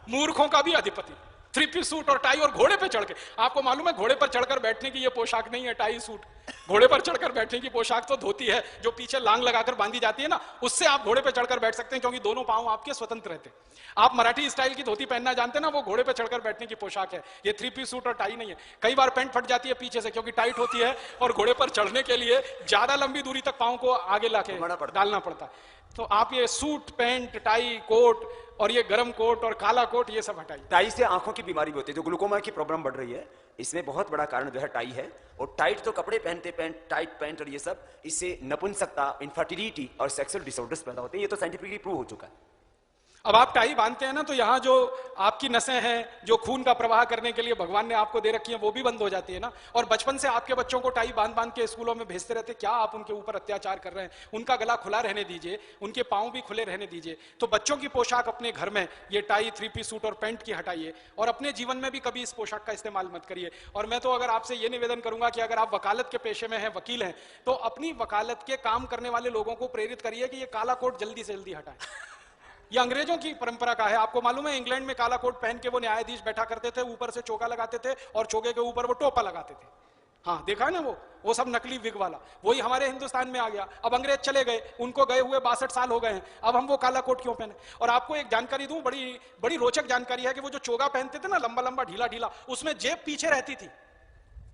मूर्खों का भी अधिपति। 3 पीस सूट और टाई और घोड़े पे चढ़ के। आपको मालूम है घोड़े पर चढ़कर बैठने की ये पोशाक नहीं है टाई सूट। घोड़े पर चढ़कर बैठने की पोशाक तो धोती है, जो पीछे लांग लगाकर बांधी जाती है ना, उससे आप घोड़े पे चढ़कर बैठ सकते हैं, क्योंकि दोनों पांव आपके स्वतंत्र रहते हैं। आप मराठी स्टाइल की धोती पहनना जानते हैं ना, वो घोड़े पे चढ़कर बैठने की पोशाक है। ये 3 पीस सूट और टाई नहीं है। कई बार पैंट फट जाती है पीछे से, क्योंकि टाइट होती है, और घोड़े पर चढ़ने के लिए ज्यादा लंबी दूरी तक पांव को आगे लाके डालना पड़ता है। तो आप ये सूट, पैंट, टाई, कोट और ये गरम कोट और काला कोट ये सब हटाइए। टाई से आंखों की बीमारी भी होती है, जो ग्लूकोमा की प्रॉब्लम बढ़ रही है, इसमें बहुत बड़ा कारण जो है टाई है। और टाइट तो कपड़े पहनते, टाइट पैंट और ये सब, इससे नपुंसकता, इनफर्टिलिटी और सेक्सुअल डिसऑर्डर्स पैदा होते हैं। ये तो साइंटिफिकली प्रूव हो चुका है। अब आप टाई बांधते हैं ना, तो यहां जो आपकी नसें हैं जो खून का प्रवाह करने के लिए भगवान ने आपको दे रखी हैं, वो भी बंद हो जाती है ना। और बचपन से आपके बच्चों को टाई बांध बांध के स्कूलों में भेजते रहते, क्या आप उनके ऊपर अत्याचार कर रहे हैं? उनका गला खुला रहने दीजिए, उनके पांव भी खुले रहने दीजिए। तो बच्चों की पोशाक अपने घर में ये टाई, 3 पीस सूट और पैंट की हटाइए, और अपने जीवन में भी कभी इस पोशाक का इस्तेमाल मत करिए। और मैं तो अगर आपसे ये निवेदन करूंगा कि अगर आप वकालत के पेशे में हैं, वकील हैं, तो अपनी वकालत के काम करने वाले लोगों को प्रेरित करिए कि ये काला कोट जल्दी से जल्दी हटाएं। ये अंग्रेजों की परंपरा का है। आपको मालूम है इंग्लैंड में काला कोट पहन के वो न्यायाधीश बैठा करते थे, ऊपर से चोका लगाते थे और चोके के ऊपर वो टोपा लगाते थे। हाँ, देखा है ना, वो सब नकली विग वाला। वही हमारे हिंदुस्तान में आ गया। अब अंग्रेज चले गए, उनको गए हुए 62 साल हो गए हैं, अब हम वो काला कोट क्यों पहने? और आपको एक जानकारी दूं, बड़ी बड़ी रोचक जानकारी है कि वो जो चोगा पहनते थे ना, लंबा लंबा ढीला ढीला, उसमें जेब पीछे रहती थी,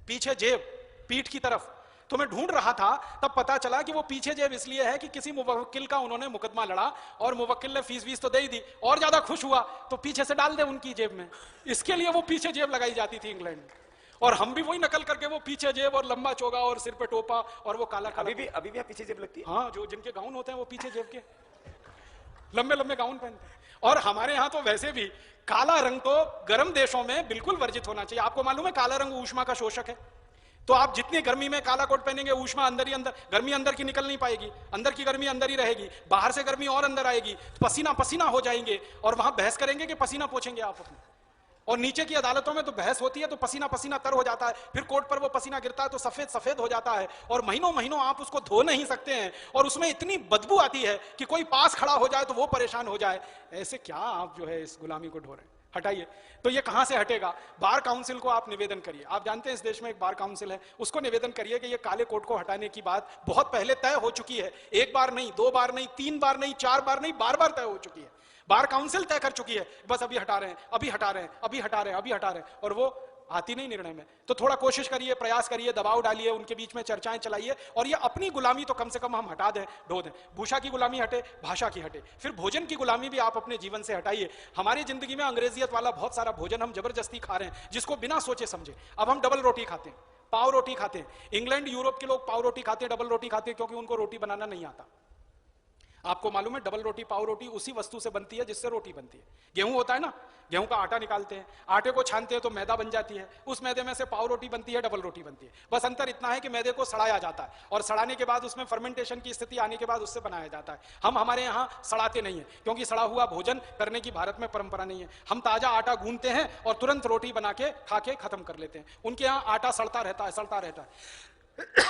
पीछे जेब, पीठ की तरफ। तो मैं ढूंढ रहा था, तब पता चला कि वो पीछे जेब इसलिए है कि किसी मुवक्किल का उन्होंने मुकदमा लड़ा, और मुवक्किल ने फीस तो दे ही दी, और ज्यादा खुश हुआ तो पीछे से डाल दे उनकी जेब में। इसके लिए वो पीछे जेब लगाई जाती थी इंग्लैंड में। और हम भी वही नकल करके वो पीछे जेब और लंबा चोगा और सिर पे टोपा और वो काला काला। अभी भी पीछे जेब लगती है। हाँ, जो जिनके गाउन होते हैं वो पीछे जेब के लंबे लंबे गाउन पहनते हैं। और हमारे यहाँ तो वैसे भी काला रंग तो गर्म देशों में बिल्कुल वर्जित होना चाहिए। आपको मालूम है काला रंग ऊष्मा का शोषक है। तो आप जितनी गर्मी में काला कोट पहनेंगे, ऊष्मा अंदर ही अंदर, गर्मी अंदर की निकल नहीं पाएगी, अंदर की गर्मी अंदर ही रहेगी, बाहर से गर्मी और अंदर आएगी, पसीना पसीना हो जाएंगे। और वहां बहस करेंगे कि पसीना पोछेंगे आप अपने। और नीचे की अदालतों में तो बहस होती है तो पसीना पसीना तर हो जाता है, फिर कोर्ट पर वो पसीना गिरता है तो सफेद सफेद हो जाता है, और महीनों महीनों आप उसको धो नहीं सकते हैं, और उसमें इतनी बदबू आती है कि कोई पास खड़ा हो जाए तो वो परेशान हो जाए। ऐसे क्या आप जो है इस गुलामी को ढो रहे हैं? हटाइए। तो ये कहां से हटेगा? बार काउंसिल को आप निवेदन करिए। आप जानते हैं इस देश में एक बार काउंसिल है, उसको निवेदन करिए कि ये काले कोट को हटाने की बात बहुत पहले तय हो चुकी है। 1 बार नहीं, 2 बार नहीं, 3 बार नहीं, 4 बार नहीं, बार बार तय हो चुकी है। बार काउंसिल तय कर चुकी है, बस अभी हटा रहे हैं, अभी हटा रहे हैं, अभी हटा रहे हैं, अभी हटा रहे हैं, और वो आती नहीं निर्णय में। तो थोड़ा कोशिश करिए, प्रयास करिए, दबाव डालिए, उनके बीच में चर्चाएं चलाइए, और ये अपनी गुलामी तो कम से कम हम हटा दें, ढो दें। भूषा की गुलामी हटे, भाषा की हटे, फिर भोजन की गुलामी भी आप अपने जीवन से हटाइए। हमारी जिंदगी में अंग्रेजियत वाला बहुत सारा भोजन हम जबरदस्ती खा रहे हैं, जिसको बिना सोचे समझे। अब हम डबल रोटी खाते हैं, पाव रोटी खाते हैं। इंग्लैंड, यूरोप के लोग पाव रोटी खाते हैं, डबल रोटी खाते हैं, क्योंकि उनको रोटी बनाना नहीं आता। आपको मालूम है डबल रोटी, पाव रोटी उसी वस्तु से बनती है जिससे रोटी बनती है। गेहूं होता है ना, गेहूं का आटा निकालते हैं, आटे को छानते हैं तो मैदा बन जाती है, उस मैदे में से पाव रोटी बनती है, डबल रोटी बनती है। बस अंतर इतना है कि मैदे को सड़ाया जाता है, और सड़ाने के बाद उसमें फर्मेंटेशन की स्थिति आने के बाद उससे बनाया जाता है। हम हमारे यहाँ सड़ाते नहीं है, क्योंकि सड़ा हुआ भोजन करने की भारत में परंपरा नहीं है। हम ताजा आटा गूंथते हैं और तुरंत रोटी बना के खा के खत्म कर लेते हैं। उनके यहाँ आटा सड़ता रहता है, सड़ता रहता है,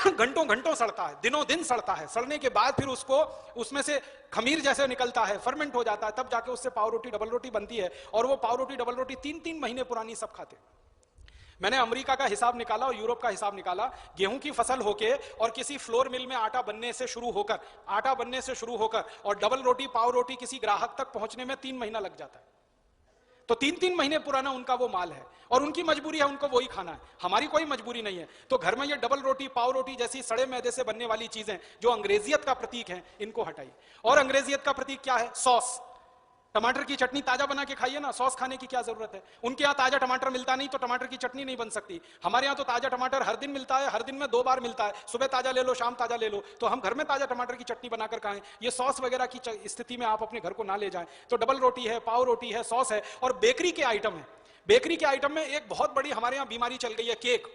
घंटों घंटों सड़ता है, दिनों दिन सड़ता है। सड़ने के बाद फिर उसको उसमें से खमीर जैसे निकलता है, फर्मेंट हो जाता है, तब जाके उससे पाव रोटी, डबल रोटी बनती है। और वो पाव रोटी, डबल रोटी 3-3 महीने पुरानी सब खाते। मैंने अमेरिका का हिसाब निकाला और यूरोप का हिसाब निकाला। गेहूं की फसल होके और किसी फ्लोर मिल में आटा बनने से शुरू होकर और डबल रोटी, पाव रोटी किसी ग्राहक तक पहुंचने में 3 महीना लग जाता है। तो 3-3 महीने पुराना उनका वो माल है, और उनकी मजबूरी है, उनको वही खाना है। हमारी कोई मजबूरी नहीं है। तो घर में ये डबल रोटी, पाव रोटी जैसी सड़े मैदे से बनने वाली चीजें जो अंग्रेजियत का प्रतीक है, इनको हटाइए। और अंग्रेजियत का प्रतीक क्या है? सॉस। टमाटर की चटनी ताजा बना के खाइए ना, सॉस खाने की क्या जरूरत है? उनके यहाँ ताजा टमाटर मिलता नहीं तो टमाटर की चटनी नहीं बन सकती। हमारे यहाँ तो ताजा टमाटर हर दिन मिलता है, हर दिन में 2 बार मिलता है, सुबह ताजा ले लो, शाम ताजा ले लो। तो हम घर में ताजा टमाटर की चटनी बनाकर खाएं। ये सॉस वगैरह की स्थिति में आप अपने घर को ना ले जाएं। तो डबल रोटी है, पाव रोटी है, सॉस है, और बेकरी के आइटम है। बेकरी के आइटम में एक बहुत बड़ी हमारे यहाँ बीमारी चल गई है, केक।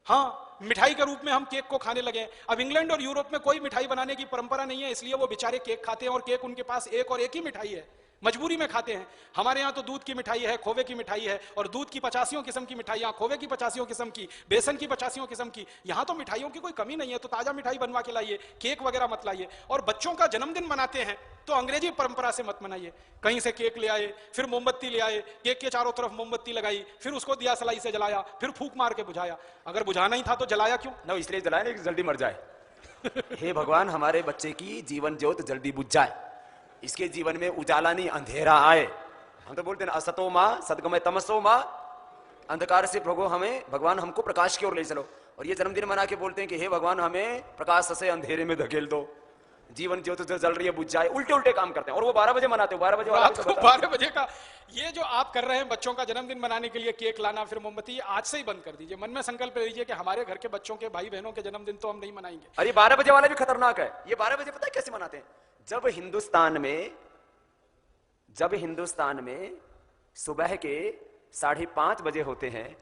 हाँ, मिठाई के रूप में हम केक को खाने लगे। अब इंग्लैंड और यूरोप में कोई मिठाई बनाने की परंपरा नहीं है, इसलिए वो बेचारे केक खाते हैं, और केक उनके पास एक और एक ही मिठाई है, मजबूरी में खाते हैं। हमारे यहाँ तो दूध की मिठाई है, खोवे की मिठाई है, और दूध की 85 किस्म की मिठाइयाँ, खोवे की 85 किस्म की, बेसन की 85 किस्म की। यहाँ तो मिठाइयों की कोई कमी नहीं है, तो ताजा मिठाई बनवा के लाइए, केक वगैरह मत लाइए। और बच्चों का जन्मदिन मनाते हैं तो अंग्रेजी परंपरा से मत मनाइए। कहीं से केक ले आए, फिर मोमबत्ती ले आए, केक के चारों तरफ मोमबत्ती लगाई, फिर उसको दिया सलाई से जलाया, फिर फूंक मार के बुझाया। अगर बुझाना ही था तो जलाया क्यों? ना इसलिए जलाए ना कि जल्दी मर जाए। हे भगवान, हमारे बच्चे की जीवन ज्योत जल्दी बुझ जाए, इसके जीवन में उजाला नहीं अंधेरा आए। हम तो बोलते हैं असतो माँ सदगमय तमसो माँ, अंधकार से प्रभु हमें, भगवान हमको प्रकाश की ओर ले चलो। और ये जन्मदिन मना के बोलते हैं कि हे भगवान हमें प्रकाश से अंधेरे में धकेल दो, जीवन ज्योत जो जल रही है बुझ जाए। उल्टे उल्टे काम करते हैं। और वो 12 बजे मनाते हो, 12 बजे रात को 12 बजे का ये जो आप कर रहे हैं बच्चों का जन्मदिन मनाने के लिए केक लाना फिर मोमबत्ती, आज से ही बंद कर दीजिए। मन में संकल्प लीजिए कि हमारे घर के बच्चों के भाई बहनों के जन्मदिन तो हम नहीं मनाएंगे। अरे 12 बजे वाला भी खतरनाक है। ये 12 बजे पता है कैसे मनाते हैं? जब हिंदुस्तान में सुबह के 5:30 बजे होते हैं,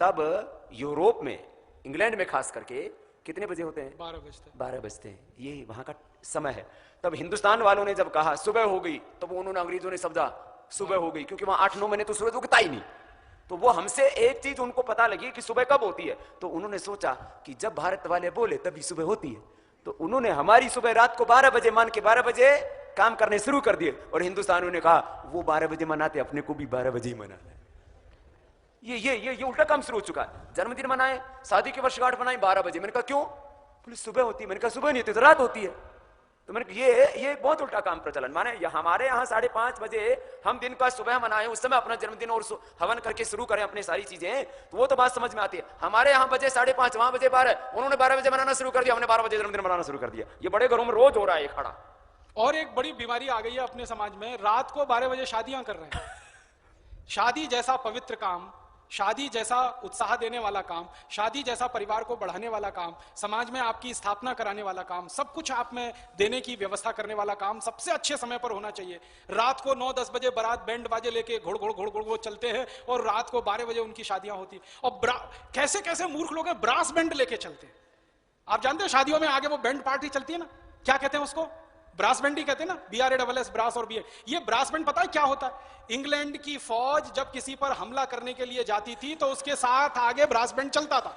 तब यूरोप में, इंग्लैंड में खास करके कितने बजे होते हैं? 12 बजते हैं। ये वहां का समय है। तब हिंदुस्तान वालों ने जब कहा सुबह हो गई, तो वो उन्होंने, अंग्रेजों ने समझा सुबह हो गई, क्योंकि वहां 8-9 महीने तो सूरज उगता ही नहीं। तो वो हमसे एक चीज उनको पता लगी कि सुबह कब होती है, तो उन्होंने सोचा कि जब भारत वाले बोले तभी सुबह होती है, तो उन्होंने हमारी सुबह रात को 12 बजे मान के 12 बजे काम करने शुरू कर दिए। और हिंदुस्तानियों ने कहा वो 12 बजे मनाते, अपने को भी 12 बजे ही मनाना है। ये उल्टा काम शुरू हो चुका है। जन्मदिन मनाए, शादी की वर्षगांठ मनाए 12 बजे। मैंने कहा क्यों? बोले सुबह होती है। मैंने कहा सुबह नहीं होती तो रात होती है। तो मैंने ये बहुत उल्टा काम प्रचलन। माने हमारे यहाँ 5:30 बजे हम दिन का सुबह मनाए, उस समय अपना जन्मदिन और हवन करके शुरू करें अपनी सारी चीजें, तो वो तो बात समझ में आती है। हमारे यहाँ बजे 5:30, वहां बजे 12, उन्होंने 12 बजे मनाना शुरू कर दिया, हमने 12 बजे जन्मदिन मनाना शुरू कर दिया। ये बड़े घरों में रोज हो रहा है खड़ा। और एक बड़ी बीमारी आ गई है अपने समाज में, रात को 12 बजे शादियां कर रहे हैं। शादी जैसा पवित्र काम, शादी जैसा उत्साह देने वाला काम, शादी जैसा परिवार को बढ़ाने वाला काम, समाज में आपकी स्थापना कराने वाला काम, सब कुछ आप में देने की व्यवस्था करने वाला काम सबसे अच्छे समय पर होना चाहिए। रात को 9-10 बजे बारात बैंड बाजे लेके घुड़ घुड़ वो चलते हैं, और रात को 12 बजे उनकी शादियां होती। और कैसे कैसे मूर्ख लोग हैं, ब्रास बैंड लेके चलते हैं। आप जानते हैं शादियों में आगे वो बैंड पार्टी चलती है ना, क्या कहते हैं उसको? ब्रास बैंड ही कहते हैं ना, BRASS, ब्रास और BA। ये ब्रास बैंड पता है क्या होता है? इंग्लैंड की फौज जब किसी पर हमला करने के लिए जाती थी तो उसके साथ आगे ब्रास बैंड चलता था।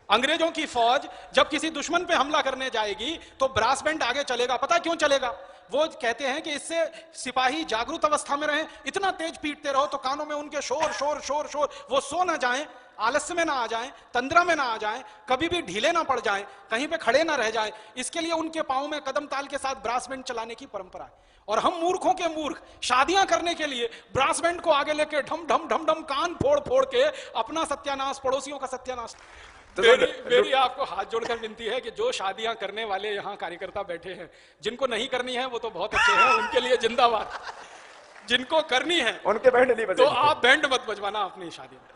अंग्रेजों की फौज जब किसी दुश्मन पे हमला करने जाएगी तो ब्रास बैंड आगे चलेगा। पता क्यों चलेगा? वो कहते हैं कि इससे सिपाही जागरूक अवस्था में रहें। इतना तेज पीटते रहो तो कानों में उनके शोर शोर शोर शोर, वो सो ना जाएं, आलस्य में ना आ जाएं, तंद्रा में ना आ जाएं, कभी भी ढीले ना पड़ जाएं, कहीं पे खड़े ना रह जाएं। इसके लिए उनके पांव में कदम ताल के साथ ब्रास बैंड चलाने की परंपरा है। और हम मूर्खों के मूर्ख शादियां करने के लिए ब्रास बैंड को आगे लेके ढम ढम ढम ढम कान फोड़ फोड़ के अपना सत्यानाश, पड़ोसियों का सत्यानाश। मेरी आपको हाथ जोड़कर विनती है कि जो शादियां करने वाले यहाँ कार्यकर्ता बैठे हैं, जिनको नहीं करनी है वो तो बहुत अच्छे हैं, उनके लिए जिंदाबाद। जिनको करनी है उनके बैंड नहीं बजेंगे, तो आप बैंड मत बजवाना अपनी शादी में।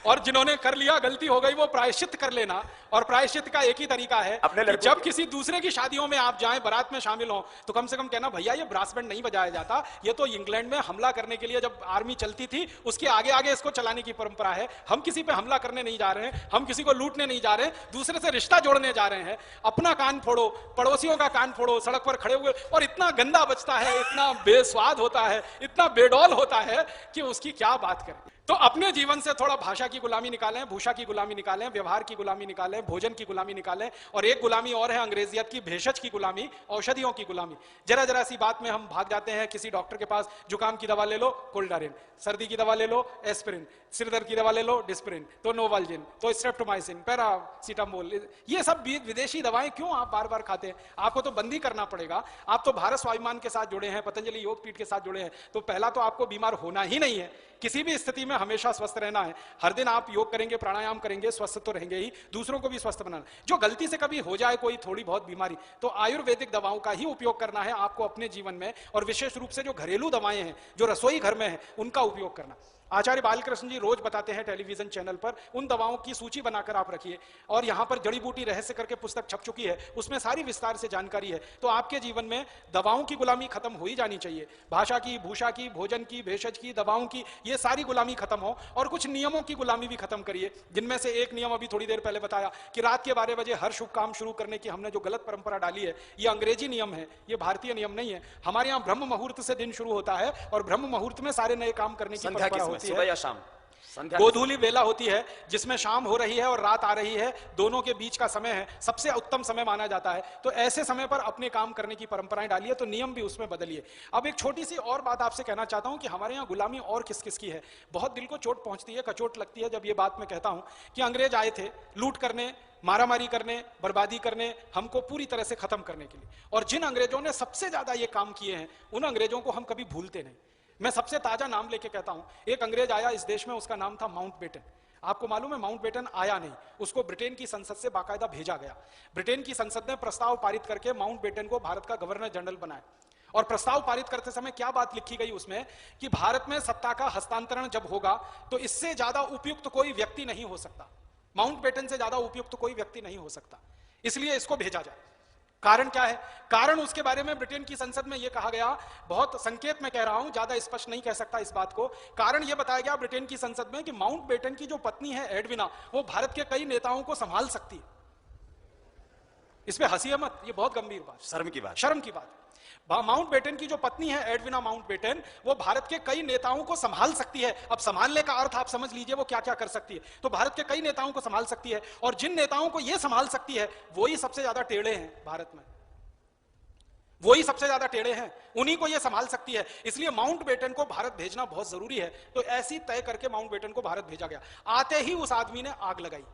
और जिन्होंने कर लिया, गलती हो गई, वो प्रायश्चित कर लेना। और प्रायश्चित का एक ही तरीका है कि जब किसी दूसरे की शादियों में आप जाएं, बारात में शामिल हो, तो कम से कम कहना भैया ये ब्रास बैंड नहीं बजाया जाता, ये तो इंग्लैंड में हमला करने के लिए जब आर्मी चलती थी उसके आगे आगे इसको चलाने की परंपरा है। हम किसी पे हमला करने नहीं जा रहे हैं, हम किसी को लूटने नहीं जा रहे हैं, दूसरे से रिश्ता जोड़ने जा रहे हैं। अपना कान फोड़ो, पड़ोसियों का कान फोड़ो, सड़क पर खड़े हुए। और इतना गंदा बचता है, इतना बेस्वाद होता है, इतना बेडौल होता है कि उसकी क्या बात करें। तो अपने जीवन से थोड़ा भाषा की गुलामी निकालें, भूषा की गुलामी निकालें, व्यवहार की गुलामी निकालें, भोजन की गुलामी निकालें। और एक गुलामी और है अंग्रेजियत की, भेषज की गुलामी, औषधियों की गुलामी। जरा जरा सी बात में हम भाग जाते हैं किसी डॉक्टर के पास, जुकाम की दवा ले लो कोल्डारिन, सर्दी की दवा ले लो एस्पिरिन, सिरदर्द की दवा ले लो डिस्प्रिन, तो नोवाल्जिन, तो स्ट्रेप्टोमाइसिन, पैरासीटामोल। ये सब विदेशी दवाएं क्यों आप बार बार खाते हैं? आपको तो बंदी करना पड़ेगा। आप तो भारत स्वाभिमान के साथ जुड़े हैं, पतंजलि योग पीठ के साथ जुड़े हैं, तो पहला तो आपको बीमार होना ही नहीं है। किसी भी स्थिति में हमेशा स्वस्थ रहना है। हर दिन आप योग करेंगे, प्राणायाम करेंगे, स्वस्थ तो रहेंगे ही, दूसरों को भी स्वस्थ बनाना। जो गलती से कभी हो जाए कोई थोड़ी बहुत बीमारी, तो आयुर्वेदिक दवाओं का ही उपयोग करना है आपको अपने जीवन में। और विशेष रूप से जो घरेलू दवाएं हैं, जो रसोई घर में है, उनका उपयोग करना। आचार्य बालकृष्ण जी रोज बताते हैं टेलीविजन चैनल पर, उन दवाओं की सूची बनाकर आप रखिए। और यहां पर जड़ी बूटी रहस्य करके पुस्तक छप चुकी है, उसमें सारी विस्तार से जानकारी है। तो आपके जीवन में दवाओं की गुलामी खत्म हो ही जानी चाहिए। भाषा की, भूषा की, भोजन की, भेषज की, दवाओं की, ये सारी गुलामी खत्म हो। और कुछ नियमों की गुलामी भी खत्म करिए, जिनमें से एक नियम अभी थोड़ी देर पहले बताया कि रात के 12 बजे हर शुभ काम शुरू करने की हमने जो गलत परंपरा डाली है, ये अंग्रेजी नियम है, ये भारतीय नियम नहीं है। हमारे यहाँ ब्रह्म मुहूर्त से दिन शुरू होता है और ब्रह्म मुहूर्त में सारे नए काम करने की परंपरा होती है। सुबह या शाम गोधूली वेला होती है, जिसमें शाम हो रही है और रात आ रही है, दोनों के बीच का समय है, सबसे उत्तम समय माना जाता है। तो ऐसे समय पर अपने काम करने की परंपराएं डालिए, तो नियम भी उसमें बदलिए। अब एक छोटी सी और बात आपसे कहना चाहता हूं कि हमारे यहाँ गुलामी और किस किस की है। बहुत दिल को चोट पहुंचती है, कचोट लगती है जब ये बात मैं कहता हूं कि अंग्रेज आए थे लूट करने, मारामारी करने, बर्बादी करने, हमको पूरी तरह से खत्म करने के लिए। और जिन अंग्रेजों ने सबसे ज्यादा ये काम किए हैं, उन अंग्रेजों को हम कभी भूलते नहीं। मैं सबसे ताजा नाम लेके कहता हूं, एक अंग्रेज आया इस देश में, उसका नाम था माउंटबेटन। आपको मालूम है माउंटबेटन आया नहीं, उसको ब्रिटेन की संसद से बाकायदा भेजा गया। ब्रिटेन की संसद ने प्रस्ताव पारित करके माउंटबेटन को भारत का गवर्नर जनरल बनाया। और प्रस्ताव पारित करते समय क्या बात लिखी गई उसमें कि भारत में सत्ता का हस्तांतरण जब होगा तो इससे ज्यादा उपयुक्त कोई व्यक्ति नहीं हो सकता, माउंटबेटन से ज्यादा उपयुक्त कोई व्यक्ति नहीं हो सकता, इसलिए इसको भेजा जाए। कारण क्या है? कारण उसके बारे में ब्रिटेन की संसद में यह कहा गया, बहुत संकेत में कह रहा हूं, ज्यादा स्पष्ट नहीं कह सकता इस बात को। कारण यह बताया गया ब्रिटेन की संसद में कि माउंटबेटन की जो पत्नी है एडविना, वो भारत के कई नेताओं को संभाल सकती है। इसमें हंसी मत, ये बहुत गंभीर बात, शर्म की बात, शर्म की बात। माउंटबेटन की जो पत्नी है एडविना माउंटबेटन, वो भारत के कई नेताओं को संभाल सकती है। अब संभालने का अर्थ आप समझ लीजिए वो क्या क्या कर सकती है। तो भारत के कई नेताओं को संभाल सकती है, और जिन नेताओं को ये संभाल सकती है वो ही सबसे ज्यादा टेढ़े हैं भारत में, वो ही सबसे ज्यादा टेढ़े हैं, उन्हीं को ये संभाल सकती है। इसलिए माउंटबेटन को भारत भेजना बहुत जरूरी है। तो ऐसी तय करके माउंटबेटन को भारत भेजा गया। आते ही उस आदमी ने आग लगाई।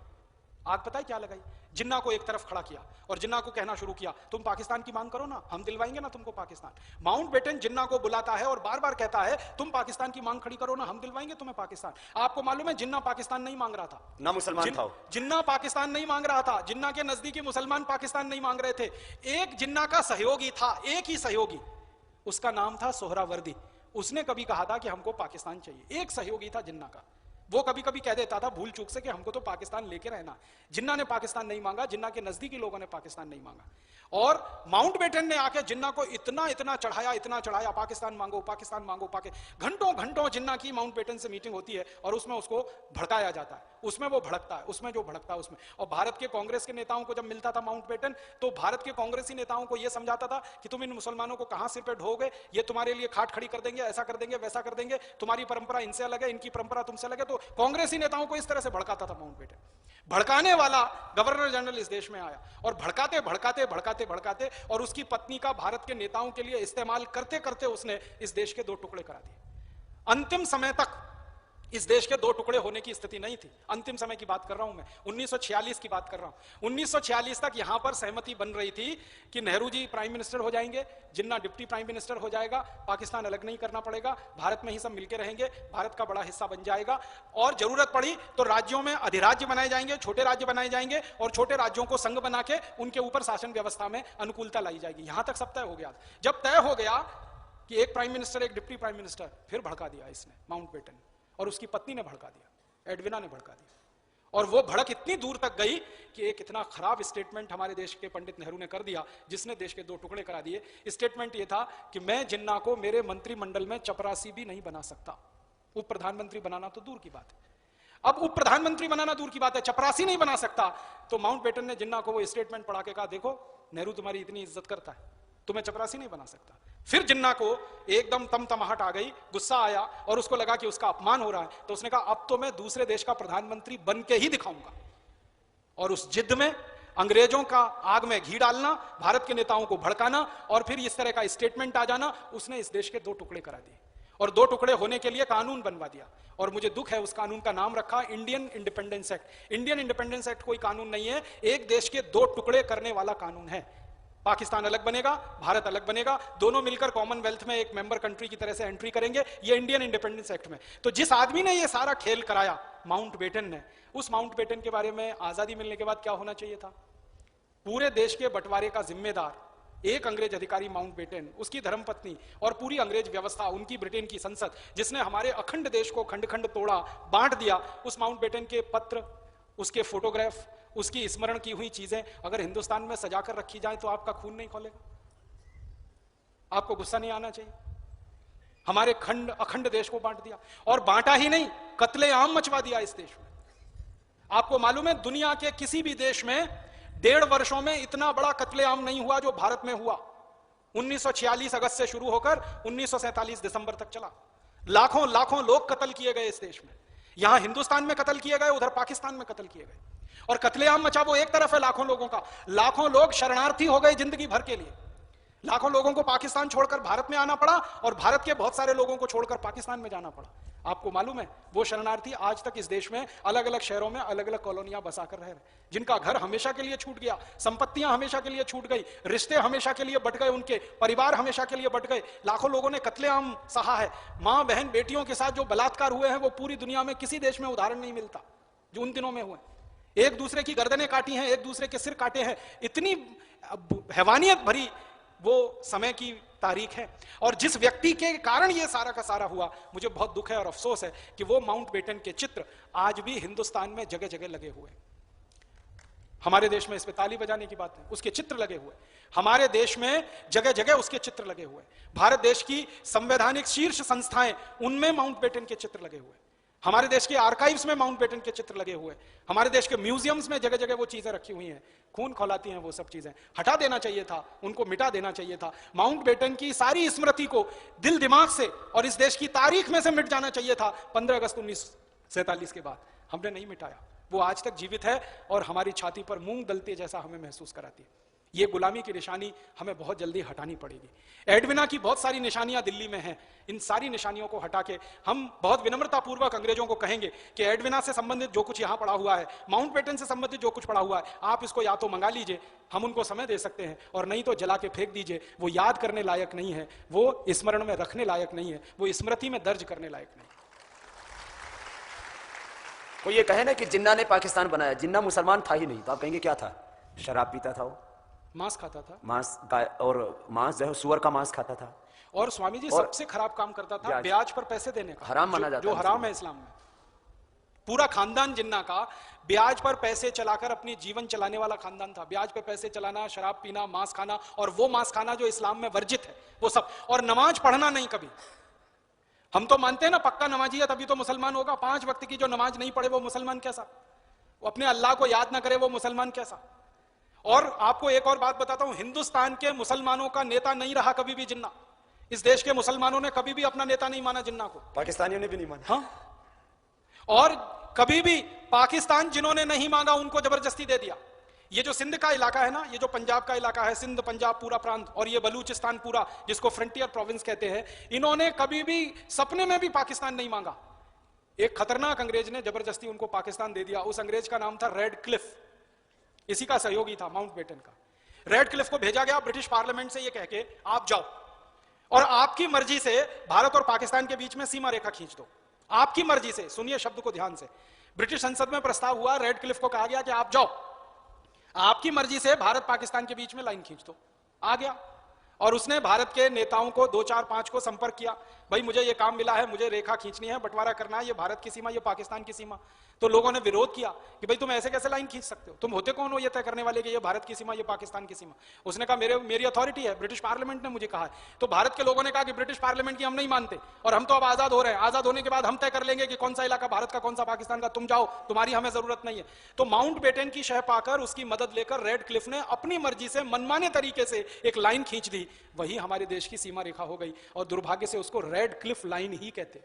आग पता है क्या लगाई? जिन्ना को एक तरफ खड़ा किया और जिन्ना को कहना शुरू किया, तुम पाकिस्तान की मांग करो ना, हम दिलवाएंगे ना तुमको पाकिस्तान। माउंटबेटन जिन्ना को बुलाता है और बार बार कहता है तुम पाकिस्तान की मांग खड़ी करो ना, हम दिलवाएंगे तुम्हें पाकिस्तान। आपको मालूम है जिन्ना पाकिस्तान नहीं मांग रहा था, ना मुसलमान था, जिन्ना पाकिस्तान नहीं मांग रहा था, जिन्ना के नजदीकी मुसलमान पाकिस्तान नहीं मांग रहे थे। एक जिन्ना का सहयोगी था, एक ही सहयोगी, उसका नाम था सोहरावर्दी। उसने कभी कहा था कि हमको पाकिस्तान चाहिए, एक सहयोगी था जिन्ना का। वो कभी कभी कह देता था भूल चूक से कि हमको तो पाकिस्तान लेके रहना। जिन्ना ने पाकिस्तान नहीं मांगा, जिन्ना के नजदीकी लोगों ने पाकिस्तान नहीं मांगा। और माउंटबेटन ने आके जिन्ना को इतना इतना चढ़ाया, इतना चढ़ाया, पाकिस्तान मांगो, पाकिस्तान मांगो, घंटों घंटों जिन्ना की माउंटबेटन से मीटिंग होती है और उसमें उसको भड़काया जाता है, उसमें वो भड़कता है, उसमें जो भड़कता है उसमें। और भारत के कांग्रेस के नेताओं को जब मिलता था माउंटबेटन, तो भारत के कांग्रेसी नेताओं को यह समझाता था कि तुम इन मुसलमानों को कहां सिर पे ढोगे, ये तुम्हारे लिए खाट खड़ी कर देंगे, ऐसा कर देंगे, वैसा कर देंगे, तुम्हारी परंपरा इनसे अलग है, इनकी परंपरा तुमसे अलग है। तो कांग्रेसी नेताओं को इस तरह से भड़काता था माउंटबेटन। भड़काने वाला गवर्नर जनरल इस देश में आया और भड़काते भड़काते भड़काते भड़काते और उसकी पत्नी का भारत के नेताओं के लिए इस्तेमाल करते करते उसने इस देश के 2 टुकड़े करा दिए। अंतिम समय तक इस देश के 2 टुकड़े होने की स्थिति नहीं थी। अंतिम समय की बात कर रहा हूं मैं, 1946 की बात कर रहा हूं। 1946 तक यहां पर सहमति बन रही थी कि नेहरू जी प्राइम मिनिस्टर हो जाएंगे, जिन्ना डिप्टी प्राइम मिनिस्टर हो जाएगा, पाकिस्तान अलग नहीं करना पड़ेगा, भारत में ही सब मिलके रहेंगे, भारत का बड़ा हिस्सा बन जाएगा, और जरूरत पड़ी तो राज्यों में अधिराज्य बनाए जाएंगे, छोटे राज्य बनाए जाएंगे, और छोटे राज्यों को संघ बना के उनके ऊपर शासन व्यवस्था में अनुकूलता लाई जाएगी। यहां तक सब तय हो गया। जब तय हो गया कि एक प्राइम मिनिस्टर, एक डिप्टी प्राइम मिनिस्टर, फिर भड़का दिया इसने माउंटबेटन, और उसकी पत्नी ने भड़का दिया, एडविना ने भड़का दिया। और वो भड़क इतनी दूर तक गई कि एक इतना खराब स्टेटमेंट हमारे देश के पंडित नेहरू ने कर दिया, जिसने देश के 2 टुकड़े करा दिए। स्टेटमेंट ये था कि मैं जिन्ना को मेरे मंत्रिमंडल में चपरासी भी नहीं बना सकता। उप प्रधानमंत्री बनाना तो दूर की बात है, अब उप प्रधानमंत्री बनाना दूर की बात है, चपरासी नहीं बना सकता। तो माउंटबेटन ने जिन्ना को वो स्टेटमेंट पढ़ा के कहा, देखो नेहरू तुम्हारी इतनी इज्जत करता है, तुम्हें चपरासी नहीं बना सकता। फिर जिन्ना को एकदम तमतमाहट आ गई, गुस्सा आया, और उसको लगा कि उसका अपमान हो रहा है। तो उसने कहा अब तो मैं दूसरे देश का प्रधानमंत्री बन के ही दिखाऊंगा। और उस जिद में अंग्रेजों का आग में घी डालना, भारत के नेताओं को भड़काना, और फिर इस तरह का स्टेटमेंट आ जाना, उसने इस देश के 2 टुकड़े करा दिए और 2 टुकड़े होने के लिए कानून बनवा दिया। और मुझे दुख है, उस कानून का नाम रखा Indian independence act. Indian independence act कोई कानून नहीं है, एक देश के 2 टुकड़े करने वाला कानून है। पाकिस्तान अलग बनेगा, भारत अलग बनेगा, दोनों मिलकर कॉमनवेल्थ में एक मेंबर कंट्री की तरह से एंट्री करेंगे, ये इंडियन इंडिपेंडेंस एक्ट में। तो जिस आदमी ने ये सारा खेल कराया, माउंटबेटन ने, उस माउंटबेटन के बारे में आजादी मिलने के बाद क्या होना चाहिए था? पूरे देश के बंटवारे का जिम्मेदार एक अंग्रेज अधिकारी माउंटबेटन, उसकी धर्मपत्नी और पूरी अंग्रेज व्यवस्था, उनकी ब्रिटेन की संसद जिसने हमारे अखंड देश को खंड खंड तोड़ा, बांट दिया, उस माउंटबेटन के पत्र, उसके फोटोग्राफ, उसकी स्मरण की हुई चीजें अगर हिंदुस्तान में सजाकर रखी जाए तो आपका खून नहीं खोलेगा? आपको गुस्सा नहीं आना चाहिए? हमारे अखंड देश को बांट दिया, और बांटा ही नहीं, कत्लेआम मचवा दिया इस देश में। आपको मालूम है दुनिया के किसी भी देश में 1.5 वर्षों में इतना बड़ा कत्लेआम नहीं हुआ जो भारत में हुआ। 1946 अगस्त से शुरू होकर 1947 दिसंबर तक चला। लाखों लाखों लोग कत्ल किए गए इस देश में। यहां हिंदुस्तान में कत्ल किए गए, उधर पाकिस्तान में कत्ल किए गए, और कत्लेआम मचा वो एक तरफ है लाखों लोगों का। लाखों लोग शरणार्थी हो गए जिंदगी भर के लिए। लाखों लोगों को पाकिस्तान छोड़कर भारत में आना पड़ा, और भारत के बहुत सारे लोगों को छोड़कर पाकिस्तान में जाना पड़ा। आपको मालूम है वो शरणार्थी आज तक इस देश में अलग अलग शहरों में अलग अलग कॉलोनियां बसाकर रह रहे, जिनका घर हमेशा के लिए छूट गया, संपत्तियां हमेशा के लिए छूट गई, रिश्ते हमेशा के लिए बट गए, उनके परिवार हमेशा के लिए बट गए। लाखों लोगों ने कत्लेआम सहा है। मां बहन बेटियों के साथ जो बलात्कार हुए हैं वो पूरी दुनिया में किसी देश में उदाहरण नहीं मिलता जो उन दिनों में हुए। एक दूसरे की गर्दनें काटी हैं, एक दूसरे के सिर काटे हैं। इतनी हैवानियत भरी वो समय की तारीख है। और जिस व्यक्ति के कारण ये सारा का सारा हुआ, मुझे बहुत दुख है और अफसोस है कि वो माउंटबेटन के चित्र आज भी हिंदुस्तान में जगह जगह लगे हुए। हमारे देश में इस पे ताली बजाने की बात है, उसके चित्र लगे हुए। हमारे देश में जगह जगह उसके चित्र लगे हुए। भारत देश की संवैधानिक शीर्ष संस्थाएं, उनमें माउंटबेटन के चित्र लगे हुए। हमारे देश के आर्काइव्स में माउंटबेटन के चित्र लगे हुए। हमारे देश के म्यूजियम्स में जगह जगह वो चीजें रखी हुई हैं। खून खौलाती हैं वो सब चीजें। हटा देना चाहिए था, उनको मिटा देना चाहिए था। माउंटबेटन की सारी स्मृति को दिल दिमाग से और इस देश की तारीख में से मिट जाना चाहिए था 15 अगस्त 1947 के बाद। हमने नहीं मिटाया, वो आज तक जीवित है और हमारी छाती पर मूंग दलते जैसा हमें महसूस कराती है। ये गुलामी की निशानी हमें बहुत जल्दी हटानी पड़ेगी। एडविना की बहुत सारी निशानियां दिल्ली में हैं। इन सारी निशानियों को हटा के हम बहुत विनम्रतापूर्वक अंग्रेजों को कहेंगे कि एडविना से संबंधित जो कुछ यहां पड़ा हुआ है, माउंटबेटन से संबंधित जो कुछ पड़ा हुआ है, आप इसको या तो मंगा लीजिए, हम उनको समय दे सकते हैं, और नहीं तो जला के फेंक दीजिए। वो याद करने लायक नहीं है, वो स्मरण में रखने लायक नहीं है, वो स्मृति में दर्ज करने लायक नहीं। कोई ये कहे ना कि जिन्ना ने पाकिस्तान बनाया, जिन्ना मुसलमान था ही नहीं, तो आप कहेंगे क्या था? शराब पीता था, वो मांस खाता था, मांस और मांस जो है सुअर का मांस खाता था, और स्वामी जी सबसे खराब काम करता था ब्याज पर पैसे देने का, हराम माना जाता जो हराम है इस्लाम में। पूरा खानदान जिन्ना का ब्याज पर पैसे चलाकर अपनी जीवन चलाने वाला खानदान था। ब्याज पर पैसे चलाना, शराब पीना, मांस खाना, और वो मांस खाना जो इस्लाम में वर्जित है, वो सब। और नमाज पढ़ना नहीं कभी। हम तो मानते हैं ना पक्का नमाजी है तभी तो मुसलमान होगा। 5 वक्त की जो नमाज नहीं पढ़े वो मुसलमान कैसा? वो अपने अल्लाह को याद ना करे वो मुसलमान कैसा? और आपको एक और बात बताता हूं, हिंदुस्तान के मुसलमानों का नेता नहीं रहा कभी भी जिन्ना। इस देश के मुसलमानों ने कभी भी अपना नेता नहीं माना जिन्ना को। पाकिस्तानियों ने भी नहीं माना। हाँ, और कभी भी पाकिस्तान जिन्होंने नहीं मांगा उनको जबरदस्ती दे दिया। ये जो सिंध का इलाका है ना, ये जो पंजाब का इलाका है, सिंध पंजाब पूरा प्रांत, और ये बलूचिस्तान पूरा जिसको फ्रंटियर प्रोविंस कहते हैं, इन्होंने कभी भी सपने में भी पाकिस्तान नहीं मांगा। एक खतरनाक अंग्रेज ने जबरदस्ती उनको पाकिस्तान दे दिया। उस अंग्रेज का नाम था रेड क्लिफ। इसी का सहयोगी था माउंटबेटन का। रेड क्लिफ को भेजा गया ब्रिटिश पार्लियामेंट से ये कह के आप जाओ और आपकी मर्जी से भारत और पाकिस्तान के बीच में सीमा रेखा खींच दो। आपकी मर्जी से, सुनिए शब्द को ध्यान से, ब्रिटिश संसद में प्रस्ताव हुआ, रेड क्लिफ को कहा गया कि आप जाओ, आपकी मर्जी से भारत पाकिस्तान के बीच में लाइन खींच दो। आ गया और उसने भारत के नेताओं को 2, 4, 5 को संपर्क किया, भाई मुझे ये काम मिला है, मुझे रेखा खींचनी है, बंटवारा करना है, ये भारत की सीमा, ये पाकिस्तान की सीमा। तो लोगों ने विरोध किया कि भाई तुम ऐसे कैसे लाइन खींच सकते हो, तुम होते कौन हो ये तय करने वाले कि ये भारत की सीमा, ये पाकिस्तान की सीमा। उसने कहा मेरी अथॉरिटी है, ब्रिटिश पार्लियामेंट ने मुझे कहा है। तो भारत के लोगों ने कहा कि ब्रिटिश पार्लियामेंट की हम नहीं मानते और हम तो अब आजाद हो रहे हैं, आजाद होने के बाद हम तय कर लेंगे कि कौन सा इलाका भारत का, कौन सा पाकिस्तान का, तुम जाओ, तुम्हारी हमें जरूरत नहीं है। तो माउंटबेटन की शह पाकर, उसकी मदद लेकर रेड क्लिफ ने अपनी मर्जी से मनमाने तरीके से एक लाइन खींच दी, वही हमारे देश की सीमा रेखा हो गई। और दुर्भाग्य से उसको रेड क्लिफ लाइन ही कहते,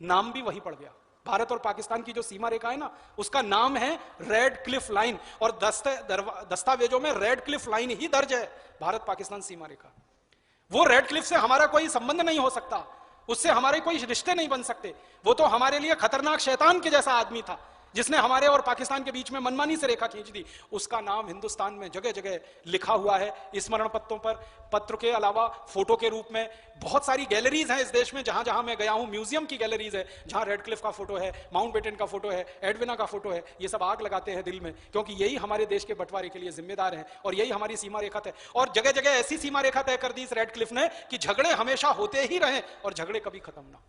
नाम भी वही पड़ गया। भारत और पाकिस्तान की जो सीमा रेखा है ना, उसका नाम है रेड क्लिफ लाइन, और दस्तावेजों में रेड क्लिफ लाइन ही दर्ज है, भारत पाकिस्तान सीमा रेखा। वो रेड क्लिफ से हमारा कोई संबंध नहीं हो सकता, उससे हमारे कोई रिश्ते नहीं बन सकते। वो तो हमारे लिए खतरनाक शैतान के जैसा आदमी था। जिसने हमारे और पाकिस्तान के बीच में मनमानी से रेखा खींच दी, उसका नाम हिंदुस्तान में जगह जगह लिखा हुआ है स्मरण पत्रों पर। पत्र के अलावा फोटो के रूप में बहुत सारी गैलरीज हैं इस देश में, जहां जहां मैं गया हूं म्यूजियम की गैलरीज है, जहां रेडक्लिफ का फोटो है, माउंटबेटन का फोटो है, एडविना का फोटो है। ये सब आग लगाते हैं दिल में, क्योंकि यही हमारे देश के बंटवारे के लिए जिम्मेदार हैं और यही हमारी सीमा रेखा तय। और जगह जगह ऐसी सीमा रेखा तय कर दी इस रेडक्लिफ ने कि झगड़े हमेशा होते ही रहे और झगड़े कभी खत्म ना।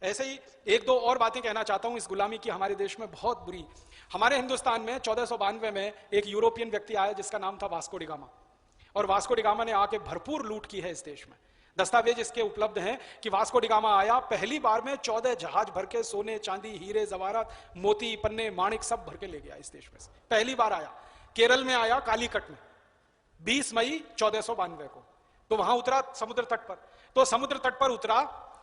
ऐसे ही एक दो और बातें कहना चाहता हूं इस गुलामी की हमारे देश में बहुत बुरी। हमारे हिंदुस्तान में 1492 में एक यूरोपियन व्यक्ति आया जिसका नाम था वास्को डी गामा, और वास्को डी गामा ने आके भरपूर लूट की है इस देश में। दस्तावेज इसके उपलब्ध हैं कि वास्को डी गामा आया, पहली बार में 14 जहाज भर के सोने चांदी हीरे जवाहरात मोती पन्ने माणिक सब भर के ले गया इस देश में से। पहली बार आया, केरल में आया कालीकट में 20 मई 1492 को। तो वहां उतरा समुद्र तट पर, तो समुद्र तट पर उतरा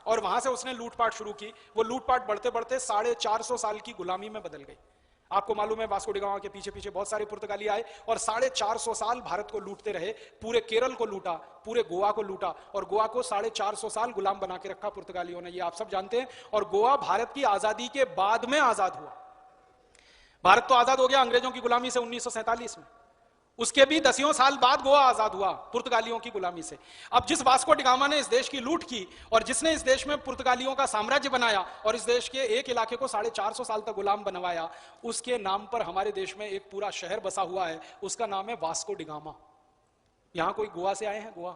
और वहां से उसने लूटपाट शुरू की। वो लूटपाट बढ़ते बढ़ते 450 साल की गुलामी में बदल गई। आपको मालूम है वास्को डी गामा के पीछे पीछे बहुत सारे पुर्तगाली आए और 450 साल भारत को लूटते रहे। पूरे केरल को लूटा, पूरे गोवा को लूटा, और गोवा को 450 साल गुलाम बना के रखा पुर्तगालियों ने, ये आप सब जानते हैं। और गोवा भारत की आजादी के बाद में आजाद हुआ। भारत तो आजाद हो गया अंग्रेजों की गुलामी से 1947 में, उसके भी 10 साल बाद गोवा आजाद हुआ पुर्तगालियों की गुलामी से। अब जिस वास्को डी गामा ने इस देश की लूट की और जिसने इस देश में पुर्तगालियों का साम्राज्य बनाया और इस देश के एक इलाके को 450 साल तक गुलाम बनवाया, उसके नाम पर हमारे देश में एक पूरा शहर बसा हुआ है, उसका नाम है वास्को डी गामा। यहां कोई गोवा से आए हैं? गोवा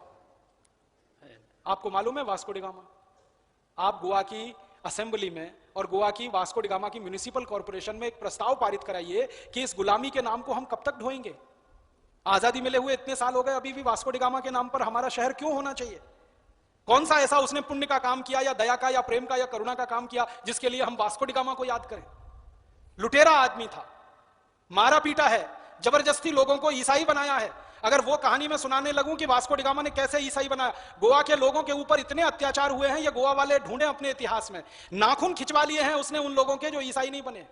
आपको मालूम है वास्को डी गामा? आप गोवा की असेंबली में और गोवा की वास्को डी गामा की म्युनिसिपल कॉर्पोरेशन में एक प्रस्ताव पारित कराइए कि इस गुलामी के नाम को हम कब तक ढोएंगे। आजादी मिले हुए इतने साल हो गए, अभी भी वास्को डी गामा के नाम पर हमारा शहर क्यों होना चाहिए? कौन सा ऐसा उसने पुण्य का काम किया या दया का या प्रेम का या करुणा का काम किया जिसके लिए हम वास्को डी गामा को याद करें? लुटेरा आदमी था, मारा पीटा है, जबरदस्ती लोगों को ईसाई बनाया है। अगर वो कहानी में सुनाने लगूं कि वास्को डी गामा ने कैसे ईसाई बनाया, गोवा के लोगों के ऊपर इतने अत्याचार हुए हैं, ये गोवा वाले ढूंढे अपने इतिहास में। नाखून खिंचवा लिए हैं उसने उन लोगों के जो ईसाई नहीं बने,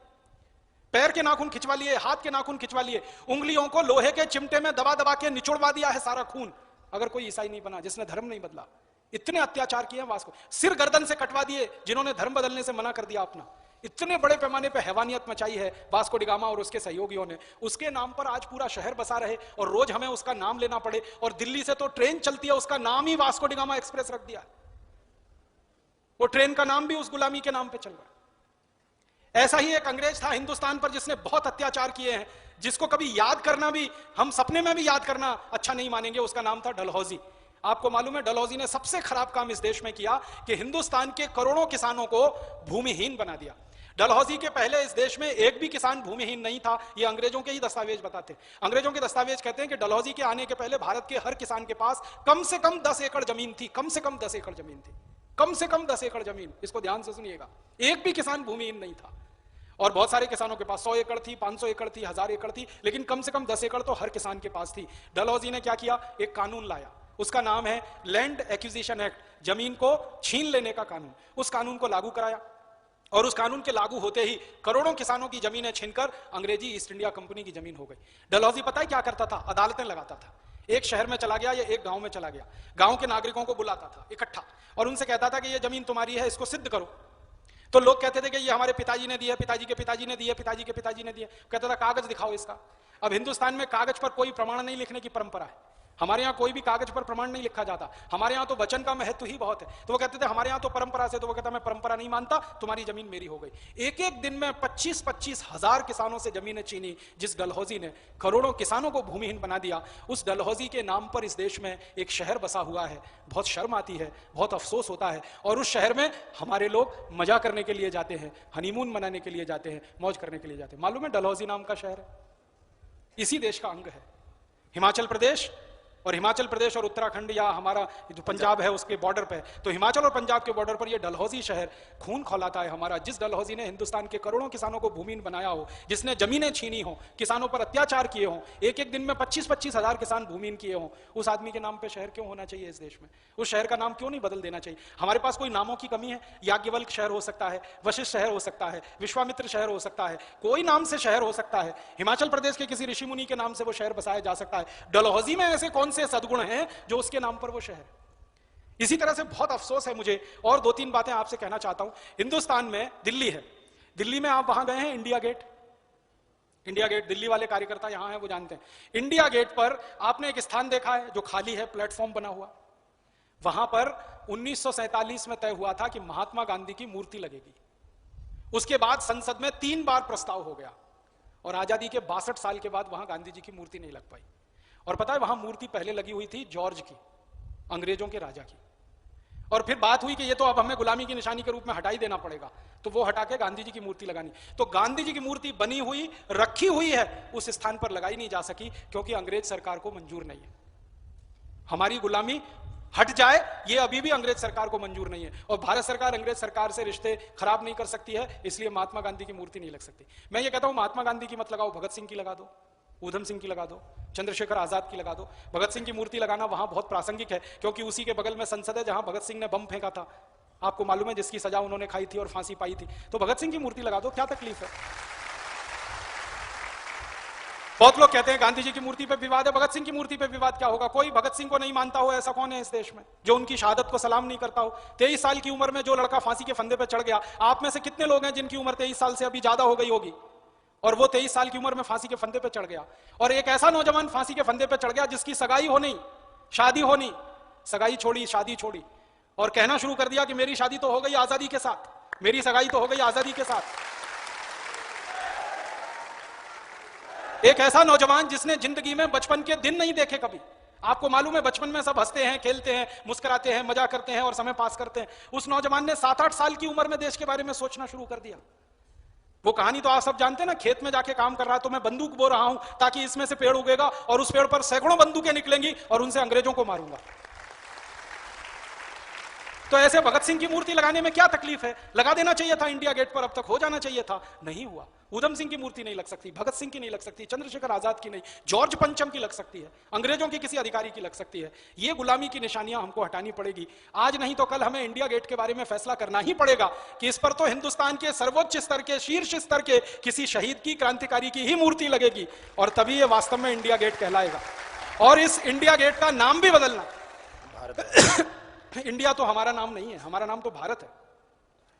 पैर के नाखून खिंचवा लिए, हाथ के नाखून खिंचवा लिए, उंगलियों को लोहे के चिमटे में दबा दबा के निचोड़वा दिया है सारा खून, अगर कोई ईसाई नहीं बना जिसने धर्म नहीं बदला। इतने अत्याचार किए वास्को, सिर गर्दन से कटवा दिए जिन्होंने धर्म बदलने से मना कर दिया अपना। इतने बड़े पैमाने पर हैवानियत मचाई है वास्को डी गामा और उसके सहयोगियों ने। उसके नाम पर आज पूरा शहर बसा रहे और रोज हमें उसका नाम लेना पड़े, और दिल्ली से तो ट्रेन चलती है उसका नाम ही वास्को डी गामा एक्सप्रेस रख दिया। वो ट्रेन का नाम भी उस गुलामी के नाम पे चल रहा है। ऐसा ही एक अंग्रेज था हिंदुस्तान पर जिसने बहुत अत्याचार किए हैं, जिसको कभी याद करना भी, हम सपने में भी याद करना अच्छा नहीं मानेंगे। उसका नाम था डलहौजी। आपको मालूम है डलहौजी ने सबसे खराब काम इस देश में किया कि हिंदुस्तान के करोड़ों किसानों को भूमिहीन बना दिया। डलहौजी के पहले इस देश में एक भी किसान भूमिहीन नहीं था, ये अंग्रेजों के ही दस्तावेज बताते हैं। अंग्रेजों के दस्तावेज कहते हैं कि डलहौजी के आने के पहले भारत के हर किसान के पास कम से कम 10 एकड़ जमीन थी, कम से कम 10 एकड़ जमीन थी, कम से कम 10 एकड़ जमीन। इसको ध्यान से सुनिएगा, एक भी किसान भूमिहीन नहीं था। और बहुत सारे किसानों के पास 100 एकड़ थी, 500 एकड़ थी, 1000 एकड़ थी, लेकिन कम से कम 10 एकड़ तो हर किसान के पास थी। डलहौजी ने क्या किया, एक कानून लाया, उसका नाम है लैंड एक्विजिशन एक्ट, जमीन को छीन लेने का कानून। उस कानून को लागू कराया और उस कानून के लागू होते ही करोड़ों किसानों की जमीनें छीनकर अंग्रेजी ईस्ट इंडिया कंपनी की जमीन हो गई। डलहौजी पता है क्या करता था? अदालतें लगाता था। एक शहर में चला गया या एक गांव में चला गया, गांव के नागरिकों को बुलाता था इकट्ठा और उनसे कहता था कि ये जमीन तुम्हारी है, इसको सिद्ध करो। तो लोग कहते थे कि ये हमारे पिताजी ने दिया, पिताजी के पिताजी ने दिया, पिताजी के पिताजी ने दिया। कहता था कागज दिखाओ इसका। अब हिंदुस्तान में कागज पर कोई प्रमाण नहीं लिखने की परंपरा है। हमारे यहाँ कोई भी कागज पर प्रमाण नहीं लिखा जाता, हमारे यहाँ तो वचन का महत्व ही बहुत है। तो वो कहते थे हमारे यहाँ तो परंपरा से, तो वो कहता मैं परंपरा नहीं मानता, तुम्हारी जमीन मेरी हो गई। एक एक दिन में 25-25 हजार किसानों से जमीनें छीनी जिस डलहौजी ने, करोड़ों किसानों को भूमिहीन बना दिया। उस डलहौजी के नाम पर इस देश में एक शहर बसा हुआ है। बहुत शर्म आती है, बहुत अफसोस होता है। और उस शहर में हमारे लोग मजा करने के लिए जाते हैं, हनीमून मनाने के लिए जाते हैं, मौज करने के लिए जाते हैं। मालूम है डलहौजी नाम का शहर है, इसी देश का अंग है। हिमाचल प्रदेश और उत्तराखंड या हमारा जो पंजाब है उसके बॉर्डर पे, तो हिमाचल और पंजाब के बॉर्डर पर ये डलहौजी शहर खून खौलाता है हमारा। जिस डलहौजी ने हिंदुस्तान के करोड़ों किसानों को भूमिहीन बनाया हो, जिसने जमीनें छीनी हो, किसानों पर अत्याचार किए हो, एक एक दिन में 25-25 हजार किसान भूमिहीन किए हो, उस आदमी के नाम पे शहर क्यों होना चाहिए इस देश में? उस शहर का नाम क्यों नहीं बदल देना चाहिए? हमारे पास कोई नामों की कमी है? याज्ञवल्क शहर हो सकता है, वशिष्ठ शहर हो सकता है, विश्वामित्र शहर हो सकता है, कोई नाम से शहर हो सकता है। हिमाचल प्रदेश के किसी ऋषि मुनि के नाम से वो शहर बसाया जा सकता है। डलहौजी में ऐसे कौन से सद्गुण हैं जो उसके नाम पर वो शहर? इसी तरह से बहुत अफसोस है मुझे। और 2-3 बातें आपसे कहना चाहता हूं। हिंदुस्तान में दिल्ली है, दिल्ली में आप वहां गए हैं India Gate? India Gate, Delhi वाले कार्यकर्ता यहां हैं वो जानते हैं। इंडिया गेट पर आपने एक स्थान देखा है जो खाली है, प्लेटफॉर्म बना हुआ। वहां पर 1947 में तय हुआ था कि महात्मा गांधी की मूर्ति लगेगी। उसके बाद संसद में 3 बार प्रस्ताव हो गया और आजादी के 62 साल के बाद वहां गांधी जी की मूर्ति नहीं लग पाई। और पता है वहां मूर्ति पहले लगी हुई थी जॉर्ज की, अंग्रेजों के राजा की। और फिर बात हुई कि ये तो अब हमें गुलामी की निशानी के रूप में हटा ही देना पड़ेगा, तो वो हटा के गांधी जी की मूर्ति लगानी। तो गांधी जी की मूर्ति बनी हुई, रखी हुई है, उस स्थान पर लगाई नहीं जा सकी क्योंकि अंग्रेज सरकार को मंजूर नहीं है। हमारी गुलामी हट जाए ये अभी भी अंग्रेज सरकार को मंजूर नहीं है। और भारत सरकार अंग्रेज सरकार से रिश्ते खराब नहीं कर सकती है, इसलिए महात्मा गांधी की मूर्ति नहीं लग सकती। मैं ये कहता हूं महात्मा गांधी की मत लगाओ, भगत सिंह की लगा दो, ऊधम सिंह की लगा दो, चंद्रशेखर आजाद की लगा दो। भगत सिंह की मूर्ति लगाना वहां बहुत प्रासंगिक है क्योंकि उसी के बगल में संसद है जहां भगत सिंह ने बम फेंका था, आपको मालूम है, जिसकी सजा उन्होंने खाई थी और फांसी पाई थी। तो भगत सिंह की मूर्ति लगा दो, क्या तकलीफ है। बहुत लोग कहते हैं गांधी जी की मूर्ति पे विवाद है, भगत सिंह की मूर्ति पे विवाद क्या होगा। कोई भगत सिंह को नहीं मानता हो ऐसा कौन है इस देश में जो उनकी शहादत को सलाम नहीं करता हो। 23 साल की उम्र में जो लड़का फांसी के फंदे पे चढ़ गया, आप में से कितने लोग हैं जिनकी उम्र 23 साल से अभी ज्यादा हो गई होगी और वो 23 साल की उम्र में फांसी के फंदे पे चढ़ गया। और एक ऐसा नौजवान फांसी के फंदे पे चढ़ गया जिसकी सगाई हो नहीं, शादी हो नहीं, सगाई छोड़ी, शादी छोड़ी, और कहना शुरू कर दिया कि मेरी शादी तो हो गई आजादी के साथ, मेरी सगाई तो हो गई आजादी के साथ। एक ऐसा नौजवान जिसने जिंदगी में बचपन के दिन नहीं देखे कभी, आपको मालूम है बचपन में सब हंसते हैं, खेलते हैं, मुस्कुराते हैं, मजा करते हैं और समय पास करते हैं। उस नौजवान ने 7-8 साल की उम्र में देश के बारे में सोचना शुरू कर दिया। वो कहानी तो आप सब जानते हैं ना, खेत में जाके काम कर रहा है तो मैं बंदूक बो रहा हूं ताकि इसमें से पेड़ उगेगा और उस पेड़ पर सैकड़ों बंदूकें निकलेंगी और उनसे अंग्रेजों को मारूंगा। तो ऐसे भगत सिंह की मूर्ति लगाने में क्या तकलीफ है, लगा देना चाहिए था इंडिया गेट पर, अब तक हो जाना चाहिए था, नहीं हुआ। ऊधम सिंह की मूर्ति नहीं लग सकती, भगत सिंह की नहीं लग सकती, चंद्रशेखर आजाद की नहीं, जॉर्ज पंचम की लग सकती है, अंग्रेजों के किसी अधिकारी की लग सकती है। ये गुलामी की निशानियां हमको हटानी पड़ेगी। आज नहीं तो कल हमें इंडिया गेट के बारे में फैसला करना ही पड़ेगा कि इस पर तो हिंदुस्तान के सर्वोच्च स्तर के, शीर्ष स्तर के किसी शहीद की, क्रांतिकारी की ही मूर्ति लगेगी और तभी ये वास्तव में इंडिया गेट कहलाएगा। और इस इंडिया गेट का नाम भी बदलना, इंडिया तो हमारा नाम नहीं है, हमारा नाम तो भारत है।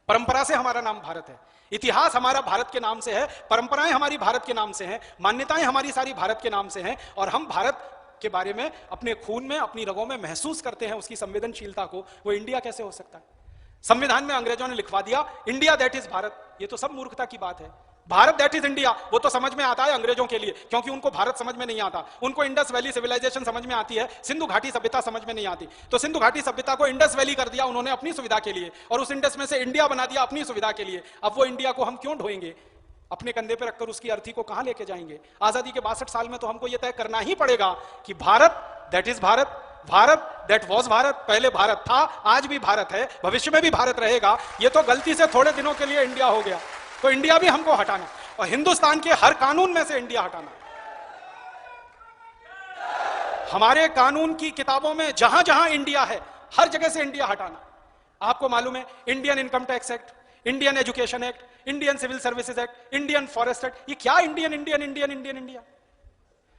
परंपरा से हमारा नाम भारत है, इतिहास हमारा भारत के नाम से है, परंपराएं हमारी भारत के नाम से हैं, मान्यताएं हमारी सारी भारत के नाम से हैं। और हम भारत के बारे में अपने खून में, अपनी रगों में महसूस करते हैं उसकी संवेदनशीलता को। वो इंडिया कैसे हो सकता है। संविधान में अंग्रेजों ने लिखवा दिया इंडिया दैट इज भारत, ये तो सब मूर्खता की बात है। भारत दैट इज इंडिया वो तो समझ में आता है अंग्रेजों के लिए, क्योंकि उनको भारत समझ में नहीं आता। उनको इंडस वैली सिविलाइजेशन समझ में आती है, सिंधु घाटी सभ्यता समझ में नहीं आती। तो सिंधु घाटी सभ्यता को इंडस वैली कर दिया उन्होंने अपनी सुविधा के लिए, और उस इंडस में से इंडिया बना दिया अपनी सुविधा के लिए। अब वो इंडिया को हम क्यों ढोएंगे, अपने कंधे पे रखकर उसकी अर्थी को कहां लेके जाएंगे। आजादी के 62 साल में तो हमको यह तय करना ही पड़ेगा कि Bharat that is Bharat, Bharat that was Bharat, पहले भारत था, आज भी भारत है, भविष्य में भी भारत रहेगा। ये तो गलती से थोड़े दिनों के लिए इंडिया हो गया, तो इंडिया भी हमको हटाना, और हिंदुस्तान के हर कानून में से इंडिया हटाना। हमारे कानून की किताबों में जहां जहां इंडिया है हर जगह से इंडिया हटाना। आपको मालूम है Indian income tax act, Indian education act, Indian civil services act, Indian forest act, ये क्या Indian Indian Indian Indian India.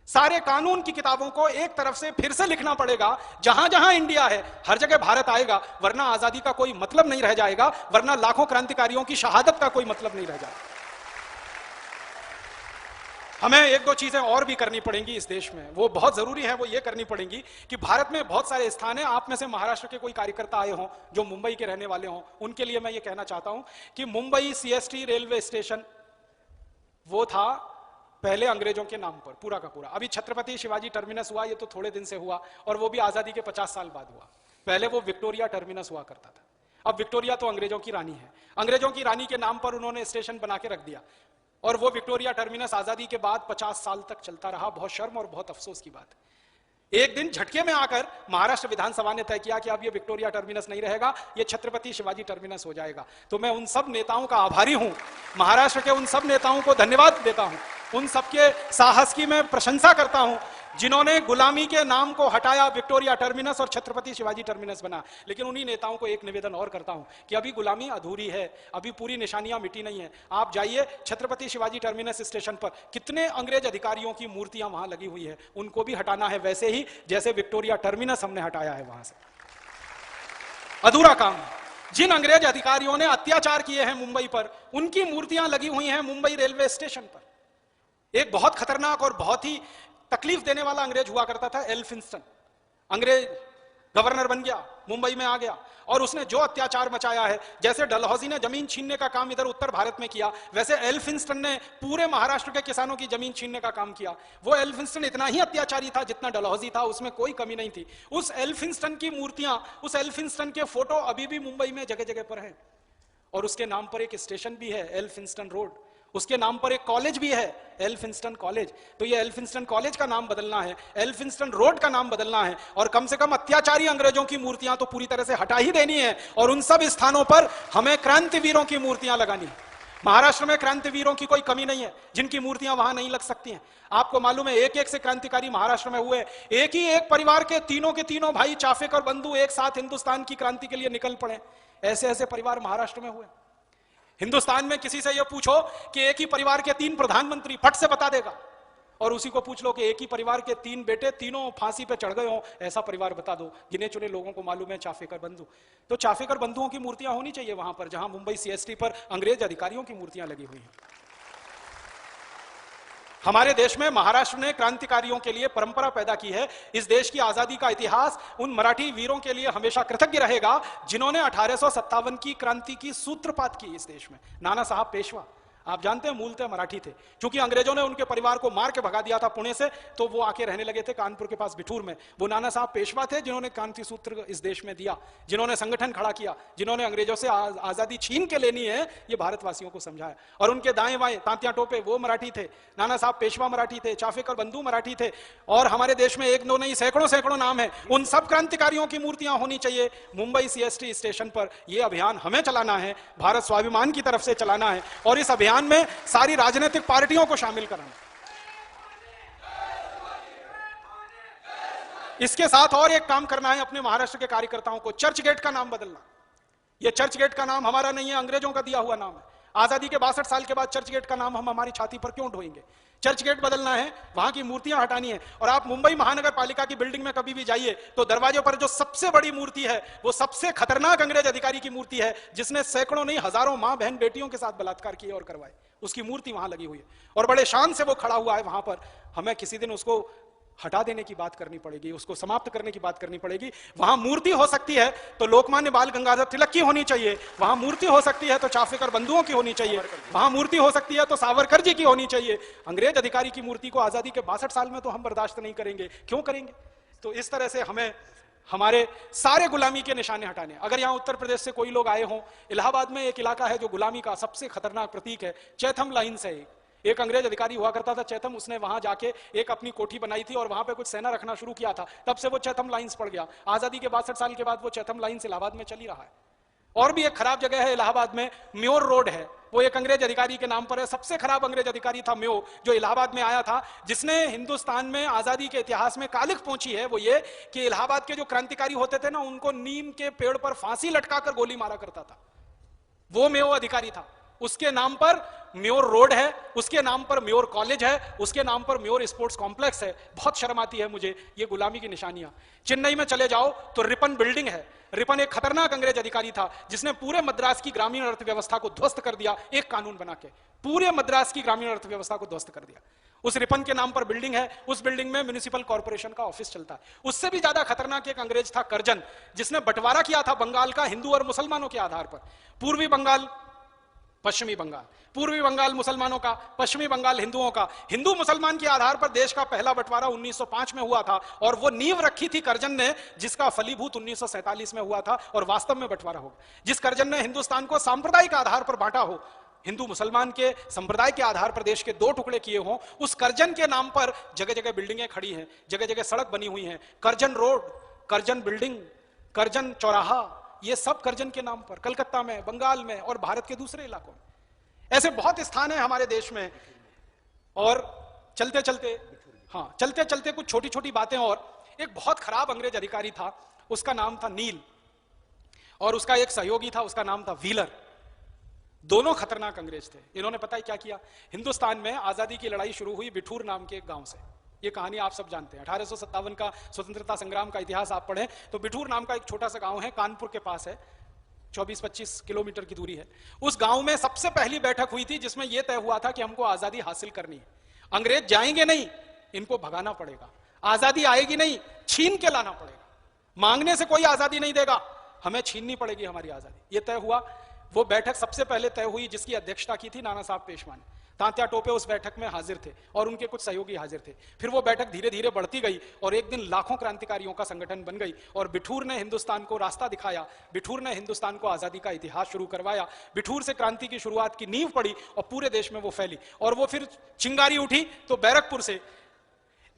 सारे कानून की किताबों को एक तरफ से फिर से लिखना पड़ेगा, जहां जहां इंडिया है हर जगह भारत आएगा, वरना आजादी का कोई मतलब नहीं रह जाएगा, वरना लाखों क्रांतिकारियों की शहादत का कोई मतलब नहीं रह जाएगा। हमें 1-2 चीजें और भी करनी पड़ेंगी इस देश में, वो बहुत जरूरी है। वो ये करनी पड़ेंगी कि भारत में बहुत सारे स्थान हैं, आप में से महाराष्ट्र के कोई कार्यकर्ता आए हों जो मुंबई के रहने वाले हों, उनके लिए मैं ये कहना चाहता हूं कि मुंबई CST रेलवे स्टेशन वो था पहले अंग्रेजों के नाम पर पूरा का पूरा। अभी छत्रपति शिवाजी टर्मिनस हुआ, ये तो थोड़े दिन से हुआ, और वो भी आजादी के 50 साल बाद हुआ। पहले वो विक्टोरिया टर्मिनस हुआ करता था। अब विक्टोरिया तो अंग्रेजों की रानी है, अंग्रेजों की रानी के नाम पर उन्होंने स्टेशन बना के रख दिया, और वो विक्टोरिया टर्मिनस आजादी के बाद 50 साल तक चलता रहा। बहुत शर्म और बहुत अफसोस की बात है। एक दिन झटके में आकर महाराष्ट्र विधानसभा ने तय किया कि अब ये विक्टोरिया टर्मिनस नहीं रहेगा, ये छत्रपति शिवाजी टर्मिनस हो जाएगा। तो मैं उन सब नेताओं का आभारी हूं, महाराष्ट्र के उन सब नेताओं को धन्यवाद देता हूं, उन सबके साहस की मैं प्रशंसा करता हूं जिन्होंने गुलामी के नाम को हटाया, विक्टोरिया टर्मिनस और छत्रपति शिवाजी टर्मिनस बना। लेकिन उन्हीं नेताओं को एक निवेदन और करता हूं कि अभी गुलामी अधूरी है, अभी पूरी निशानियां मिटी नहीं है। आप जाइए छत्रपति शिवाजी टर्मिनस स्टेशन पर, कितने अंग्रेज अधिकारियों की मूर्तियां वहां लगी हुई है, उनको भी हटाना है वैसे ही जैसे विक्टोरिया टर्मिनस हमने हटाया है वहां से। अधूरा काम है। जिन अंग्रेज अधिकारियों ने अत्याचार किए हैं मुंबई पर, उनकी मूर्तियां लगी हुई हैं मुंबई रेलवे स्टेशन पर। एक बहुत खतरनाक और बहुत ही तकलीफ देने वाला अंग्रेज हुआ करता था, एल्फिंस्टन। अंग्रेज गवर्नर बन गया, मुंबई में आ गया और उसने जो अत्याचार मचाया है, जैसे डलहौजी ने जमीन छीनने का काम इधर उत्तर भारत में किया, वैसे एल्फिंस्टन ने पूरे महाराष्ट्र के किसानों की जमीन छीनने का काम किया। वो एल्फिंस्टन इतना ही अत्याचारी था जितना डलहौजी था, उसमें कोई कमी नहीं थी। उस एल्फिंस्टन की मूर्तियां, उस एल्फिंस्टन के फोटो अभी भी मुंबई में जगह जगह पर है और उसके नाम पर एक स्टेशन भी है, एल्फिंस्टन रोड। उसके नाम पर एक कॉलेज भी है, एल्फिंस्टन कॉलेज। तो ये एल्फिंस्टन कॉलेज का नाम बदलना है, एल्फिंस्टन रोड का नाम बदलना है और कम से कम अत्याचारी अंग्रेजों की मूर्तियां तो पूरी तरह से हटा ही देनी है और उन सब स्थानों पर हमें क्रांतिवीरों की मूर्तियां लगानी है। महाराष्ट्र में क्रांतिवीरों की कोई कमी नहीं है जिनकी मूर्तियां वहां नहीं लग सकती हैं। आपको मालूम है, एक एक से क्रांतिकारी महाराष्ट्र में हुए। एक ही एक परिवार के तीनों भाई चाफेकर बंधु एक साथ हिंदुस्तान की क्रांति के लिए निकल पड़े। ऐसे ऐसे परिवार महाराष्ट्र में हुए। हिंदुस्तान में किसी से यह पूछो कि एक ही परिवार के 3 प्रधानमंत्री, फट से बता देगा। और उसी को पूछ लो कि एक ही परिवार के 3 बेटे तीनों फांसी पे चढ़ गए हो, ऐसा परिवार बता दो। गिने चुने लोगों को मालूम है चाफेकर बंधु। तो चाफेकर बंधुओं की मूर्तियां होनी चाहिए वहां पर जहां मुंबई सीएसटी पर अंग्रेज अधिकारियों की मूर्तियां लगी हुई हैं। हमारे देश में महाराष्ट्र ने क्रांतिकारियों के लिए परंपरा पैदा की है। इस देश की आजादी का इतिहास उन मराठी वीरों के लिए हमेशा कृतज्ञ रहेगा जिन्होंने 1857 की क्रांति की सूत्रपात की इस देश में। नाना साहब पेशवा, आप जानते हैं, मूलतः मराठी थे। क्योंकि अंग्रेजों ने उनके परिवार को मार के भगा दिया था पुणे से, तो वो आके रहने लगे थे कानपुर के पास बिठूर में। वो नाना साहब पेशवा थे जिन्होंने क्रांति सूत्र इस देश में दिया, जिन्होंने संगठन खड़ा किया, जिन्होंने अंग्रेजों से आजादी छीन के लेनी है ये भारतवासियों को समझाया। और उनके दाएं बाएं तांतिया टोपे वो मराठी थे। नाना साहब पेशवा मराठी थे, चाफेकर बंधु मराठी थे। और हमारे देश में एक दो नहीं सैकड़ों नाम है। उन सब क्रांतिकारियों की मूर्तियां होनी चाहिए मुंबई सीएसटी स्टेशन पर। यह अभियान हमें चलाना है, भारत स्वाभिमान की तरफ से चलाना है और इस अभियान में सारी राजनीतिक पार्टियों को शामिल करना। इसके साथ और एक काम करना है अपने महाराष्ट्र के कार्यकर्ताओं को, चर्च गेट का नाम बदलना। यह चर्च गेट का नाम हमारा नहीं है, अंग्रेजों का दिया हुआ नाम है। आजादी के 62 साल के बाद चर्च गेट का नाम हम हमारी छाती पर क्यों ढोएंगे? चर्च गेट बदलना है, वहां की मूर्तियां हटानी है। और आप मुंबई महानगर पालिका की बिल्डिंग में कभी भी जाइए तो दरवाजे पर जो सबसे बड़ी मूर्ति है वो सबसे खतरनाक अंग्रेज अधिकारी की मूर्ति है जिसने सैकड़ों नहीं हजारों मां बहन बेटियों के साथ बलात्कार किए और करवाए। उसकी मूर्ति वहां लगी हुई है और बड़े शान से वो खड़ा हुआ है वहां पर। हमें किसी दिन उसको हटा देने की बात करनी पड़ेगी, उसको समाप्त करने की बात करनी पड़ेगी। वहां मूर्ति हो सकती है तो लोकमान्य बाल गंगाधर तिलक की होनी चाहिए, वहां मूर्ति हो सकती है तो चाफेकर बंधुओं की होनी चाहिए, वहां मूर्ति हो सकती है तो सावरकर जी की होनी चाहिए। अंग्रेज अधिकारी की मूर्ति को आजादी के 62 साल में तो हम बर्दाश्त नहीं करेंगे, क्यों करेंगे? तो इस तरह से हमें हमारे सारे गुलामी के निशाने हटाने। अगर यहां उत्तर प्रदेश से कोई लोग आए हों, इलाहाबाद में एक इलाका है जो गुलामी का सबसे खतरनाक प्रतीक है, चैथम लाइन्स है। एक अंग्रेज अधिकारी हुआ करता था चैथम, उसने वहां जाके एक अपनी कोठी बनाई थी और वहां पे कुछ सेना रखना शुरू किया था। तब से वो चैथम लाइन्स पड़ गया। आजादी के 62 साल के बाद वो चैथम लाइन्स इलाहाबाद में चली रहा है। और भी एक खराब जगह है इलाहाबाद में, म्योर रोड है, वो एक अंग्रेज अधिकारी के नाम पर है। सबसे खराब अंग्रेज अधिकारी था म्यो, जो इलाहाबाद में आया था, जिसने हिंदुस्तान में आजादी के इतिहास में कालिख पहुंची है। वो ये कि इलाहाबाद के जो क्रांतिकारी होते थे ना, उनको नीम के पेड़ पर फांसी लटकाकर गोली मारा करता था। वो म्यो अधिकारी था। उसके नाम पर म्योर रोड है, उसके नाम पर म्योर कॉलेज है, उसके नाम पर म्योर स्पोर्ट्स कॉम्प्लेक्स है। बहुत शर्म आती है मुझे ये गुलामी की निशानियां। चेन्नई में चले जाओ तो रिपन बिल्डिंग है। रिपन एक खतरनाक अंग्रेज अधिकारी था जिसने पूरे मद्रास की ग्रामीण अर्थव्यवस्था को ध्वस्त कर दिया। एक कानून बना के पूरे मद्रास की ग्रामीण अर्थव्यवस्था को ध्वस्त कर दिया। उस रिपन के नाम पर बिल्डिंग है, उस बिल्डिंग में म्युनिसिपल कॉर्पोरेशन का ऑफिस चलता है। उससे भी ज्यादा खतरनाक एक अंग्रेज था कर्जन, जिसने बंटवारा किया था बंगाल का हिंदू और मुसलमानों के आधार पर। पूर्वी बंगाल, पश्चिमी बंगाल, पूर्वी बंगाल मुसलमानों का, पश्चिमी बंगाल हिंदुओं का। हिंदू मुसलमान के आधार पर देश का पहला बंटवारा 1905 में हुआ था और वो नींव रखी थी कर्जन ने, जिसका फलीभूत 1947 में हुआ था और वास्तव में बंटवारा हो। जिस कर्जन ने हिंदुस्तान को सांप्रदायिक आधार पर बांटा हो, हिंदू मुसलमान के संप्रदाय के आधार पर देश के 2 टुकड़े किए हों, उस कर्जन के नाम पर जगह जगह बिल्डिंगें खड़ी हैं, जगह जगह सड़क बनी हुई हैं। Curzon road, Curzon building, Curzon चौराहा, ये सब कर्जन के नाम पर कलकत्ता में, बंगाल में और भारत के दूसरे इलाकों में। ऐसे बहुत स्थान है हमारे देश में। और चलते चलते कुछ छोटी छोटी बातें। और एक बहुत खराब अंग्रेज अधिकारी था, उसका नाम था नील, और उसका एक सहयोगी था, उसका नाम था व्हीलर। दोनों खतरनाक अंग्रेज थे। इन्होंने पता है क्या किया? हिंदुस्तान में आजादी की लड़ाई शुरू हुई बिठूर नाम के एक गांव से। ये कहानी आप सब जानते हैं। 1857 का स्वतंत्रता संग्राम का इतिहास आप पढ़ें तो बिठूर नाम का एक छोटा सा गांव है, कानपुर के पास है, 24-25 किलोमीटर की दूरी है। उस गांव में सबसे पहली बैठक हुई थी जिसमें यह तय हुआ था कि हमको आजादी हासिल करनी है। अंग्रेज जाएंगे नहीं, इनको भगाना पड़ेगा। आजादी आएगी नहीं, छीन के लाना पड़ेगा। मांगने से कोई आजादी नहीं देगा, हमें छीननी पड़ेगी हमारी आजादी। यह तय हुआ। वो बैठक सबसे पहले तय हुई जिसकी अध्यक्षता की थी नाना साहब पेशवा ने। तात्या टोपे उस बैठक में हाजिर थे और उनके कुछ सहयोगी हाजिर थे। फिर वो बैठक धीरे धीरे बढ़ती गई और एक दिन लाखों क्रांतिकारियों का संगठन बन गई और बिठूर ने हिंदुस्तान को रास्ता दिखाया। बिठूर ने हिंदुस्तान को आजादी का इतिहास शुरू करवाया। बिठूर से क्रांति की शुरुआत की नींव पड़ी और पूरे देश में वो फैली। और वो फिर चिंगारी उठी तो बैरकपुर से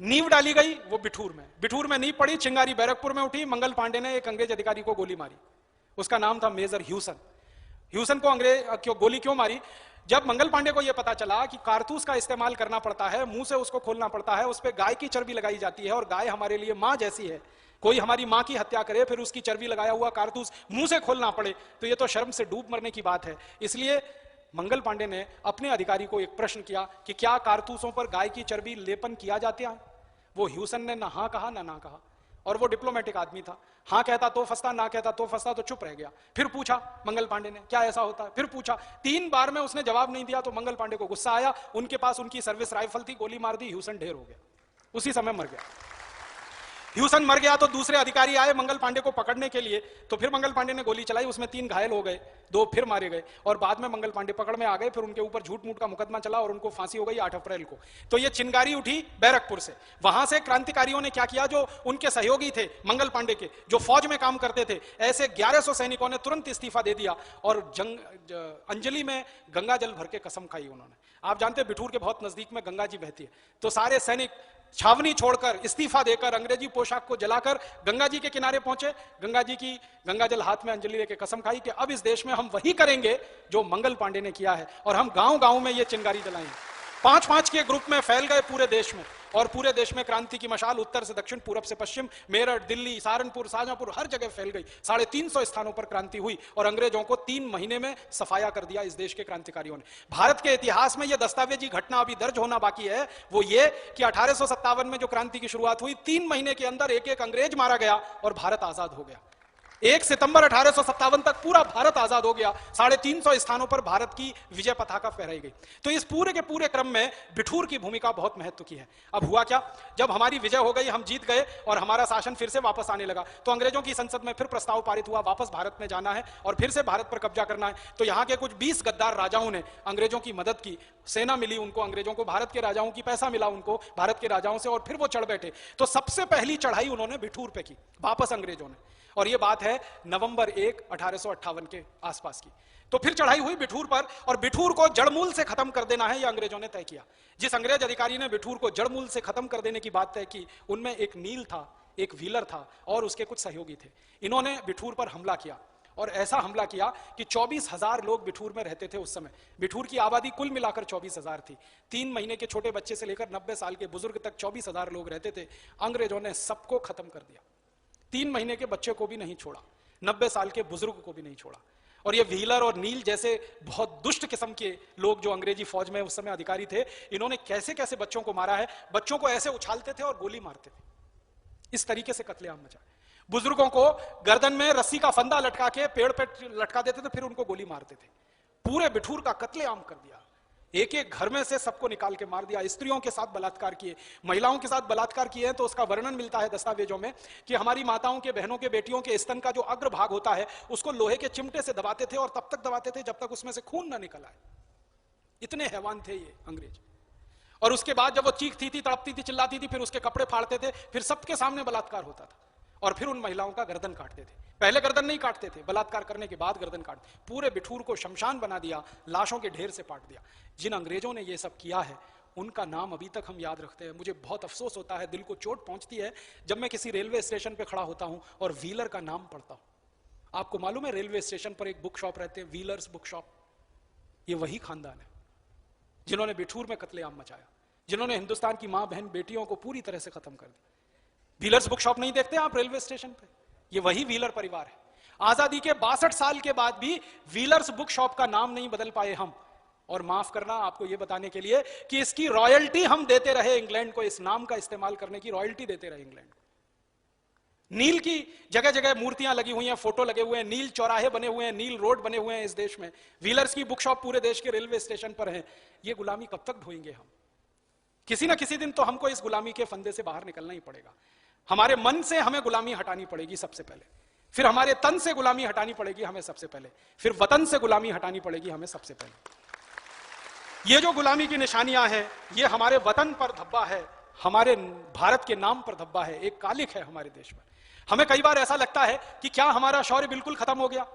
नींव डाली गई, वो बिठूर में नींव पड़ी, चिंगारी बैरकपुर में उठी। मंगल पांडे ने एक अंग्रेज अधिकारी को गोली मारी, उसका नाम था मेजर ह्यूसन। ह्यूसन को अंग्रेज गोली क्यों मारी? जब मंगल पांडे को यह पता चला कि कारतूस का इस्तेमाल करना पड़ता है, मुंह से उसको खोलना पड़ता है, उस पर गाय की चर्बी लगाई जाती है और गाय हमारे लिए मां जैसी है, कोई हमारी मां की हत्या करे फिर उसकी चर्बी लगाया हुआ कारतूस मुंह से खोलना पड़े तो यह तो शर्म से डूब मरने की बात है। इसलिए मंगल पांडे ने अपने अधिकारी को एक प्रश्न किया कि क्या कारतूसों पर गाय की चर्बी लेपन किया जाता है? वो ह्यूसन ने ना हाँ कहा ना कहा, और वो डिप्लोमेटिक आदमी था। हाँ कहता तो फंसता, ना कहता तो फंसता, तो चुप रह गया। फिर पूछा मंगल पांडे ने क्या ऐसा होता है, फिर पूछा, 3 बार में उसने जवाब नहीं दिया तो मंगल पांडे को गुस्सा आया। उनके पास उनकी सर्विस राइफल थी, गोली मार दी, ह्यूसन ढेर हो गया, उसी समय मर गया। ह्यूसन मर गया तो दूसरे अधिकारी आए मंगल पांडे को पकड़ने के लिए, तो फिर मंगल पांडे ने गोली चलाई, उसमें 3 घायल हो गए, 2 फिर मारे गए और बाद में मंगल पांडे पकड़ में आ गए। फिर उनके ऊपर झूठ मूठ का मुकदमा चला और उनको फांसी हो गई 8 अप्रैल को। तो ये चिंगारी उठी बैरकपुर से। वहां से क्रांतिकारियों ने क्या किया, जो उनके सहयोगी थे मंगल पांडे के, जो फौज में काम करते थे, ऐसे 1100 सैनिकों ने तुरंत इस्तीफा दे दिया और अंजलि में गंगा जल भर के कसम खाई उन्होंने। आप जानते हैं बिठूर के बहुत नजदीक में गंगा जी बहती है, तो सारे सैनिक छावनी छोड़कर, इस्तीफा देकर, अंग्रेजी पोशाक को जलाकर गंगा जी के किनारे पहुंचे। गंगा जी की गंगा जल हाथ में अंजलि लेके कसम खाई कि अब इस देश में हम वही करेंगे जो मंगल पांडे ने किया है, और हम गांव गांव में ये चिंगारी जलाएंगे। 5-5 के ग्रुप में फैल गए पूरे देश में, और पूरे देश में क्रांति की मशाल उत्तर से दक्षिण, पूरब से पश्चिम, मेरठ, दिल्ली, सहारनपुर, शाहजहांपुर, हर जगह फैल गई। 350 स्थानों पर क्रांति हुई और अंग्रेजों को 3 महीने में सफाया कर दिया इस देश के क्रांतिकारियों ने। भारत के इतिहास में यह दस्तावेजी घटना अभी दर्ज होना बाकी है, वो ये कि 1857 में जो क्रांति की शुरुआत हुई, 3 महीने के अंदर एक अंग्रेज मारा गया और भारत आजाद हो गया। 1 सितंबर 1857 तक पूरा भारत आजाद हो गया। 350 स्थानों पर भारत की विजय पताका फहराई गई। तो इस पूरे के पूरे क्रम में बिठूर की भूमिका बहुत महत्व की है। अब हुआ क्या, जब हमारी विजय हो गई, हम जीत गए और हमारा शासन फिर से वापस आने लगा, तो अंग्रेजों की संसद में फिर प्रस्ताव पारित हुआ, वापस भारत में जाना है और फिर से भारत पर कब्जा करना है। तो यहाँ के कुछ 20 गद्दार राजाओं ने अंग्रेजों की मदद की, सेना मिली उनको, अंग्रेजों को भारत के राजाओं की पैसा मिला उनको भारत के राजाओं से, और फिर वो चढ़ बैठे। तो सबसे पहली चढ़ाई उन्होंने बिठूर पे की, वापस अंग्रेजों ने, और यह बात है नवंबर 1, 1858 के आसपास की। तो फिर चढ़ाई हुई बिठूर पर, और बिठूर को जड़मूल से खत्म कर देना है यह अंग्रेजों ने तय किया। जिस अंग्रेज अधिकारी ने बिठूर को जड़मूल से खत्म कर देने की बात तय की, उनमें एक नील था, एक व्हीलर था और उसके कुछ सहयोगी थे। इन्होंने बिठूर पर हमला किया और ऐसा हमला किया कि 24,000 लोग बिठूर में रहते थे उस समय। बिठूर की आबादी कुल मिलाकर 24,000 थी। 3 महीने के छोटे बच्चे से लेकर 90 साल के बुजुर्ग तक 24,000 लोग रहते थे। अंग्रेजों ने सबको खत्म कर दिया, 3 महीने के बच्चे को भी नहीं छोड़ा, 90 साल के बुजुर्ग को भी नहीं छोड़ा। और ये व्हीलर और नील जैसे बहुत दुष्ट किस्म के लोग जो अंग्रेजी फौज में उस समय अधिकारी थे, इन्होंने कैसे कैसे बच्चों को मारा है। बच्चों को ऐसे उछालते थे और गोली मारते थे, इस तरीके से कत्लेआम मचा। बुजुर्गों को गर्दन में रस्सी का फंदा लटका के पेड़ पे लटका देते थे, फिर उनको गोली मारते थे। पूरे बिठूर का कत्लेआम कर दिया, एक एक घर में से सबको निकाल के मार दिया। स्त्रियों के साथ बलात्कार किए, महिलाओं के साथ बलात्कार किए हैं। तो उसका वर्णन मिलता है दस्तावेजों में कि हमारी माताओं के, बहनों के, बेटियों के स्तन का जो अग्र भाग होता है उसको लोहे के चिमटे से दबाते थे और तब तक दबाते थे जब तक उसमें से खून ना निकल आए। इतने हैवान थे ये अंग्रेज। और उसके बाद जब वो चीखती थी, तड़पती थी, चिल्लाती थी, फिर उसके कपड़े फाड़ते थे, फिर सबके सामने बलात्कार होता था और फिर उन महिलाओं का गर्दन काटते थे। पहले गर्दन नहीं काटते थे, बलात्कार करने के बाद गर्दन काटते। पूरे बिठूर को शमशान बना दिया, लाशों के ढेर से पाट दिया। जिन अंग्रेजों ने ये सब किया है उनका नाम अभी तक हम याद रखते हैं। मुझे बहुत अफसोस होता है, दिल को चोट पहुंचती है जब मैं किसी रेलवे स्टेशन पे खड़ा होता हूं और व्हीलर का नाम पढ़ता हूं। आपको मालूम है रेलवे स्टेशन पर एक बुक शॉप रहते हैं, व्हीलर्स बुक शॉप। ये वही खानदान है जिन्होंने बिठूर में कत्लेआम मचाया, जिन्होंने हिंदुस्तान की मां बहन बेटियों को पूरी तरह से खत्म कर दिया। व्हीलर्स बुक शॉप नहीं देखते आप रेलवे स्टेशन पे? ये वही व्हीलर परिवार है। आजादी के 62 साल के बाद भी व्हीलर्स बुक शॉप का नाम नहीं बदल पाए हम। और माफ करना, आपको यह बताने के लिए कि इसकी रॉयल्टी हम देते रहे इंग्लैंड को, इस नाम का इस्तेमाल करने की रॉयल्टी देते रहे इंग्लैंड को। नील की जगह जगह मूर्तियां लगी हुई हैं, फोटो लगे हुए हैं, नील चौराहे बने हुए हैं, नील रोड बने हुए हैं इस देश में। व्हीलर्स की बुक शॉप पूरे देश के रेलवे स्टेशन पर है। ये गुलामी कब तक ढोएंगे हम? किसी ना किसी दिन तो हमको इस गुलामी के फंदे से बाहर निकलना ही पड़ेगा। हमारे मन से हमें गुलामी हटानी पड़ेगी सबसे पहले, फिर हमारे तन से गुलामी हटानी पड़ेगी हमें सबसे पहले, फिर वतन से गुलामी हटानी पड़ेगी हमें सबसे पहले। ये जो गुलामी की निशानियां हैं, ये हमारे वतन पर धब्बा है, हमारे भारत के नाम पर धब्बा है, एक कालिक है हमारे देश पर। हमें कई बार ऐसा लगता है कि क्या हमारा शौर्य बिल्कुल खत्म हो गया?